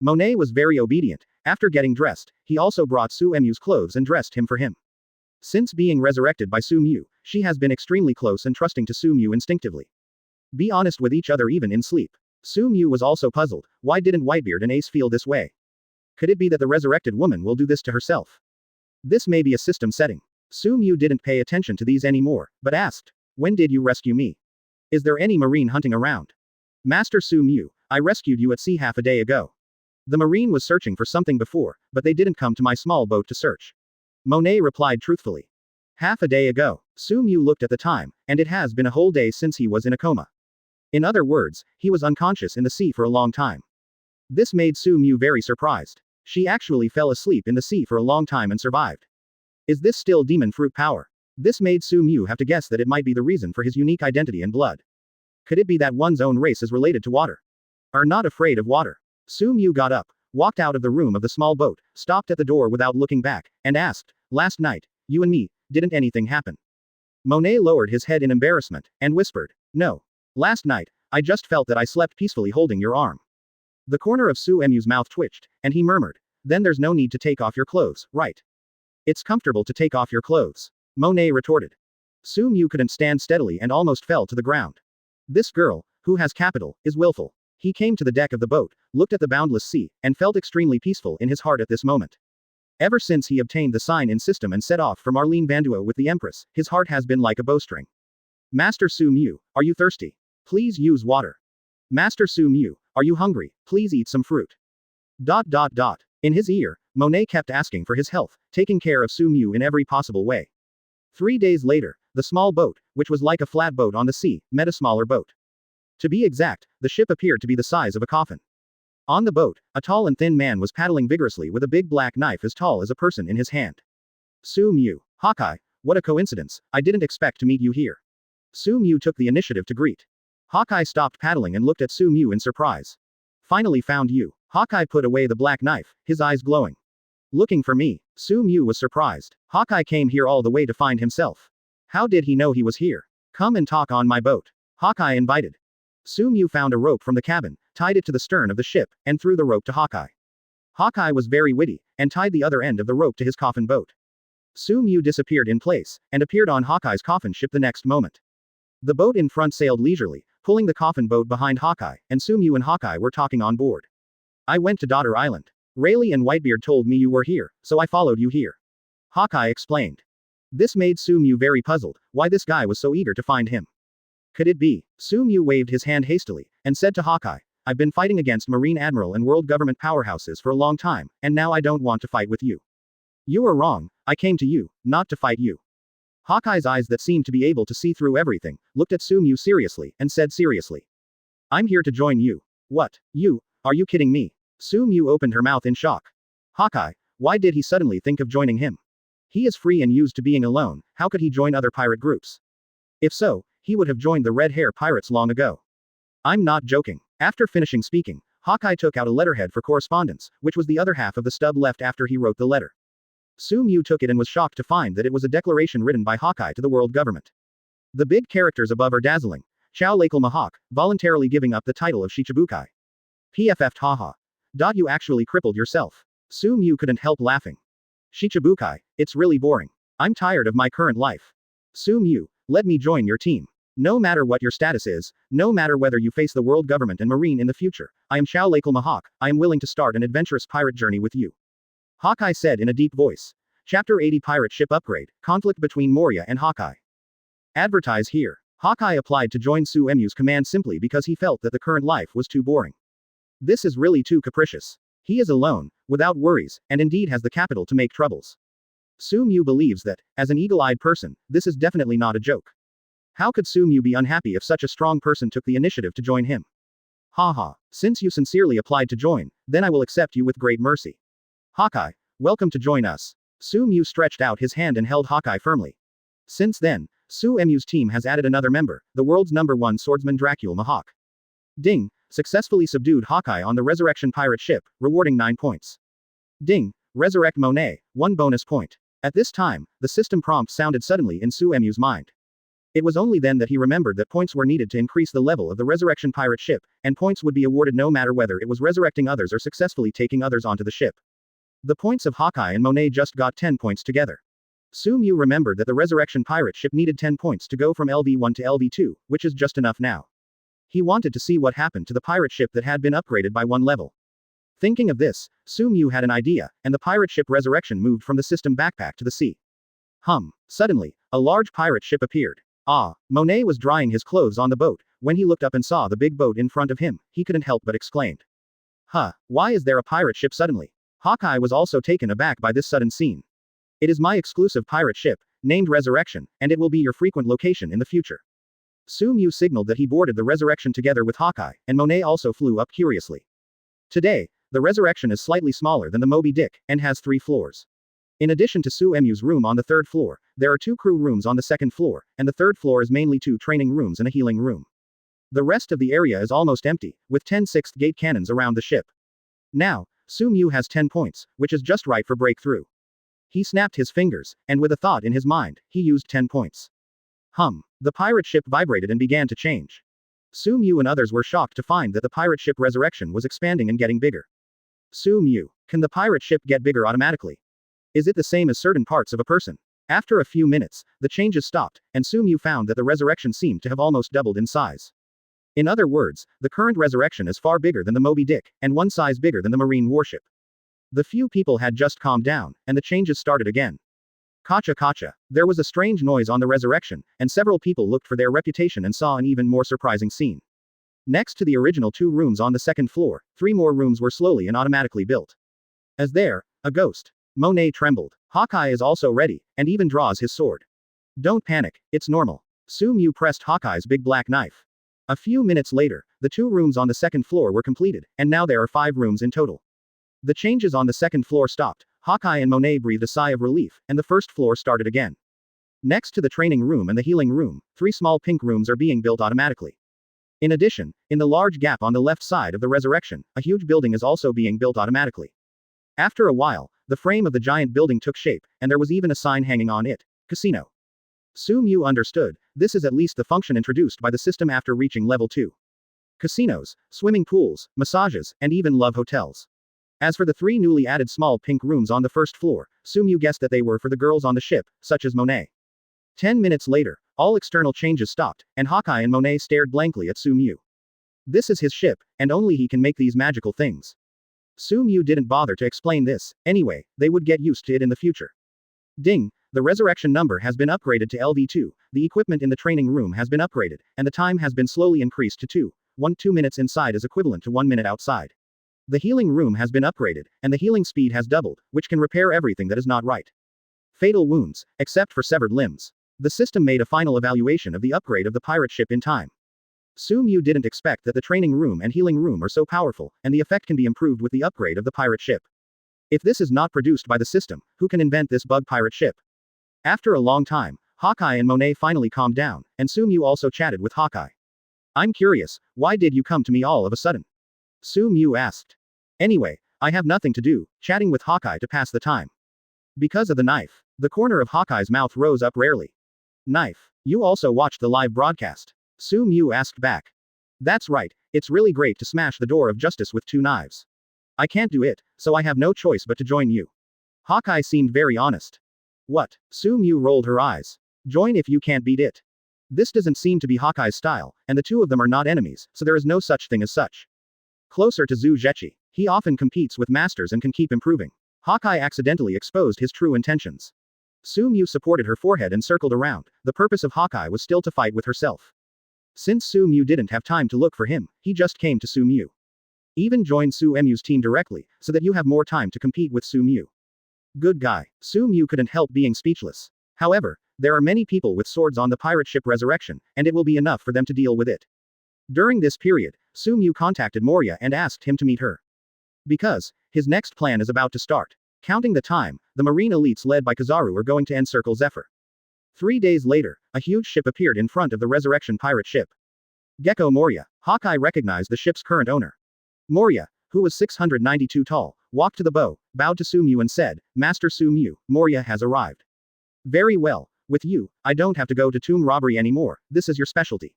Monet was very obedient. After getting dressed, he also brought Suemu's clothes and dressed him for him. Since being resurrected by Sumu, she has been extremely close and trusting to Sumu instinctively. Be honest with each other even in sleep. Sumu was also puzzled. Why didn't Whitebeard and Ace feel this way? Could it be that the resurrected woman will do this to herself? This may be a system setting. Sumu didn't pay attention to these anymore, but asked, when did you rescue me? Is there any Marine hunting around? Master Sumu, I rescued you at sea half a day ago. The Marine was searching for something before, but they didn't come to my small boat to search. Monet replied truthfully. Half a day ago. Sumu looked at the time, and it has been a whole day since he was in a coma. In other words, he was unconscious in the sea for a long time. This made Sumu very surprised. She actually fell asleep in the sea for a long time and survived. Is this still demon fruit power? This made Sumu have to guess that it might be the reason for his unique identity and blood. Could it be that one's own race is related to water? Are not afraid of water? Sumu got up, walked out of the room of the small boat, stopped at the door without looking back, and asked, last night, you and me, didn't anything happen? Monet lowered his head in embarrassment, and whispered, no. Last night, I just felt that I slept peacefully holding your arm. The corner of Suemu's mouth twitched, and he murmured, then there's no need to take off your clothes, right? It's comfortable to take off your clothes. Monet retorted. Sumu couldn't stand steadily and almost fell to the ground. This girl, who has capital, is willful. He came to the deck of the boat, looked at the boundless sea, and felt extremely peaceful in his heart at this moment. Ever since he obtained the sign-in system and set off from Arlene Vanduo with the Empress, his heart has been like a bowstring. Master Sumu, are you thirsty? Please use water. Master Sumu, are you hungry? Please eat some fruit. ... In his ear, Monet kept asking for his health, taking care of Sumu in every possible way. 3 days later, the small boat, which was like a flat boat on the sea, met a smaller boat. To be exact, the ship appeared to be the size of a coffin. On the boat, a tall and thin man was paddling vigorously with a big black knife as tall as a person in his hand. Sumu, Hawkeye, what a coincidence, I didn't expect to meet you here. Sumu took the initiative to greet. Hawkeye stopped paddling and looked at Sumu in surprise. Finally found you. Hawkeye put away the black knife, his eyes glowing. Looking for me. Sumu was surprised. Hawkeye came here all the way to find himself. How did he know he was here? Come and talk on my boat. Hawkeye invited. Sumu found a rope from the cabin, tied it to the stern of the ship, and threw the rope to Hawkeye. Hawkeye was very witty, and tied the other end of the rope to his coffin boat. Sumu disappeared in place, and appeared on Hawkeye's coffin ship the next moment. The boat in front sailed leisurely, pulling the coffin boat behind Hawkeye, and Sumu and Hawkeye were talking on board. I went to Daughter Island. Rayleigh and Whitebeard told me you were here, so I followed you here. Hawkeye explained. This made Sumu very puzzled, why this guy was so eager to find him. Could it be? Sumu waved his hand hastily, and said to Hawkeye, I've been fighting against Marine Admiral and world government powerhouses for a long time, and now I don't want to fight with you. You are wrong, I came to you, not to fight you. Hawkeye's eyes that seemed to be able to see through everything, looked at Sumu seriously, and said seriously. I'm here to join you. What? You? Are you kidding me? Sumu opened her mouth in shock. Hawkeye, why did he suddenly think of joining him? He is free and used to being alone, how could he join other pirate groups? If so, he would have joined the Red Hair Pirates long ago. I'm not joking. After finishing speaking, Hawkeye took out a letterhead for correspondence, which was the other half of the stub left after he wrote the letter. Sumu took it and was shocked to find that it was a declaration written by Hawkeye to the world government. The big characters above are dazzling. Chow Lakel Mahawk, voluntarily giving up the title of Shichibukai. PFF haha. You actually crippled yourself. Sumu couldn't help laughing. Shichibukai, it's really boring. I'm tired of my current life. Sumu, let me join your team. No matter what your status is, no matter whether you face the world government and Marine in the future, I am Chow Lakel Mahawk, I am willing to start an adventurous pirate journey with you. Hawkeye said in a deep voice. Chapter 80 Pirate Ship Upgrade, Conflict between Moria and Hawkeye. Advertise here. Hawkeye applied to join Suemu's command simply because he felt that the current life was too boring. This is really too capricious. He is alone, without worries, and indeed has the capital to make troubles. Sumu believes that, as an eagle-eyed person, this is definitely not a joke. How could Sumu be unhappy if such a strong person took the initiative to join him? Haha, since you sincerely applied to join, then I will accept you with great mercy. Hawkeye, welcome to join us. Sumu stretched out his hand and held Hawkeye firmly. Since then, Suumu's team has added another member, the world's #1 swordsman Dracul Mahawk. Ding, successfully subdued Hawkeye on the Resurrection pirate ship, rewarding 9 points. Ding, resurrect Monet, 1 bonus point. At this time, the system prompt sounded suddenly in Suumu's mind. It was only then that he remembered that points were needed to increase the level of the Resurrection pirate ship, and points would be awarded no matter whether it was resurrecting others or successfully taking others onto the ship. The points of Hawkeye and Monet just got 10 points together. Sumu remembered that the Resurrection pirate ship needed 10 points to go from LV1 to LV2, which is just enough now. He wanted to see what happened to the pirate ship that had been upgraded by 1 level. Thinking of this, Sumu had an idea, and the pirate ship Resurrection moved from the system backpack to the sea. Suddenly, a large pirate ship appeared. Monet was drying his clothes on the boat. When he looked up and saw the big boat in front of him, he couldn't help but exclaimed. Why is there a pirate ship suddenly? Hawkeye was also taken aback by this sudden scene. It is my exclusive pirate ship, named Resurrection, and it will be your frequent location in the future. Sumu signaled that he boarded the Resurrection together with Hawkeye, and Monet also flew up curiously. Today, the Resurrection is slightly smaller than the Moby Dick, and has 3 floors. In addition to Suumu's room on the 3rd floor, there are 2 crew rooms on the 2nd floor, and the 3rd floor is mainly 2 training rooms and a healing room. The rest of the area is almost empty, with 10 6th gate cannons around the ship. Now, Sumu has 10 points, which is just right for breakthrough. He snapped his fingers, and with a thought in his mind, he used 10 points. The pirate ship vibrated and began to change. Sumu and others were shocked to find that the pirate ship Resurrection was expanding and getting bigger. Sumu, can the pirate ship get bigger automatically? Is it the same as certain parts of a person? After a few minutes, the changes stopped, and Sumu found that the Resurrection seemed to have almost doubled in size. In other words, the current Resurrection is far bigger than the Moby Dick, and 1 size bigger than the Marine warship. The few people had just calmed down, and the changes started again. Kacha kacha. There was a strange noise on the Resurrection, and several people looked for their reputation and saw an even more surprising scene. Next to the original 2 rooms on the 2nd floor, 3 more rooms were slowly and automatically built. As there, a ghost. Monet trembled. Hawkeye is also ready, and even draws his sword. Don't panic, it's normal. Sumu pressed Hawkeye's big black knife. A few minutes later, the 2 rooms on the 2nd floor were completed, and now there are 5 rooms in total. The changes on the 2nd floor stopped. Hawkeye and Monet breathed a sigh of relief, and the 1st floor started again. Next to the training room and the healing room, 3 small pink rooms are being built automatically. In addition, in the large gap on the left side of the Resurrection, a huge building is also being built automatically. After a while, the frame of the giant building took shape, and there was even a sign hanging on it. Casino. Sumu understood, this is at least the function introduced by the system after reaching level 2. Casinos, swimming pools, massages, and even love hotels. As for the 3 newly added small pink rooms on the 1st floor, Sumu guessed that they were for the girls on the ship, such as Monet. 10 minutes later, all external changes stopped, and Hawkeye and Monet stared blankly at Sumu. This is his ship, and only he can make these magical things. Sumu didn't bother to explain this, anyway, they would get used to it in the future. Ding, the Resurrection number has been upgraded to LV2, the equipment in the training room has been upgraded, and the time has been slowly increased to 2 minutes inside is equivalent to 1 minute outside. The healing room has been upgraded, and the healing speed has doubled, which can repair everything that is not right. Fatal wounds, except for severed limbs. The system made a final evaluation of the upgrade of the pirate ship in time. Sumu didn't expect that the training room and healing room are so powerful, and the effect can be improved with the upgrade of the pirate ship. If this is not produced by the system, who can invent this bug pirate ship? After a long time, Hawkeye and Monet finally calmed down, and Sumu also chatted with Hawkeye. I'm curious, why did you come to me all of a sudden? Sumu asked. Anyway, I have nothing to do, chatting with Hawkeye to pass the time. Because of the knife. The corner of Hawkeye's mouth rose up rarely. Knife. You also watched the live broadcast? Sumu asked back. That's right, it's really great to smash the door of justice with 2 knives. I can't do it, so I have no choice but to join you. Hawkeye seemed very honest. What? Sumu rolled her eyes. Join if you can't beat it. This doesn't seem to be Hawkeye's style, and the 2 of them are not enemies, so there is no such thing as such. Closer to Zhu Zhechi. He often competes with masters and can keep improving. Hawkeye accidentally exposed his true intentions. Sumu supported her forehead and circled around. The purpose of Hawkeye was still to fight with herself. Since Sumu didn't have time to look for him, he just came to Sumu. Even join Sumu's team directly, so that you have more time to compete with Sumu. Good guy. Sumu couldn't help being speechless. However, there are many people with swords on the pirate ship Resurrection, and it will be enough for them to deal with it. During this period, Sumu contacted Moria and asked him to meet her. Because his next plan is about to start. Counting the time, the Marine elites led by Kizaru are going to encircle Zephyr. 3 days later, a huge ship appeared in front of the resurrection pirate ship. Gecko Moria. Hawkeye recognized the ship's current owner. Moria, who was 692 tall, walked to the bow, bowed to Sumu and said, Master Sumu, Moria has arrived. Very well, with you, I don't have to go to tomb robbery anymore, this is your specialty.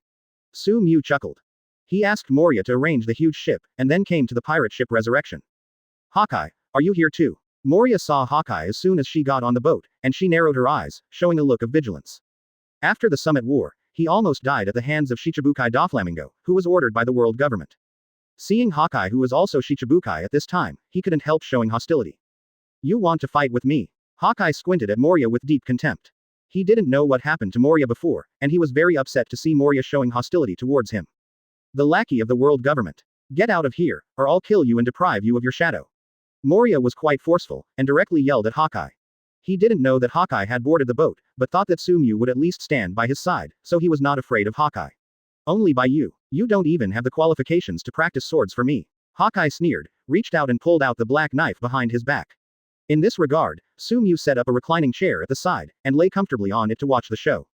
Sumu chuckled. He asked Moria to arrange the huge ship, and then came to the pirate ship resurrection. Hawkeye, are you here too? Moria saw Hawkeye as soon as she got on the boat, and she narrowed her eyes, showing a look of vigilance. After the Summit War, he almost died at the hands of Shichibukai Doflamingo, who was ordered by the world government. Seeing Hawkeye, who was also Shichibukai at this time, he couldn't help showing hostility. You want to fight with me? Hawkeye squinted at Moria with deep contempt. He didn't know what happened to Moria before, and he was very upset to see Moria showing hostility towards him. The lackey of the world government. Get out of here, or I'll kill you and deprive you of your shadow. Moria was quite forceful, and directly yelled at Hawkeye. He didn't know that Hawkeye had boarded the boat, but thought that Sumu would at least stand by his side, so he was not afraid of Hawkeye. Only by you. You don't even have the qualifications to practice swords for me. Hawkeye sneered, reached out and pulled out the black knife behind his back. In this regard, Sumu set up a reclining chair at the side, and lay comfortably on it to watch the show.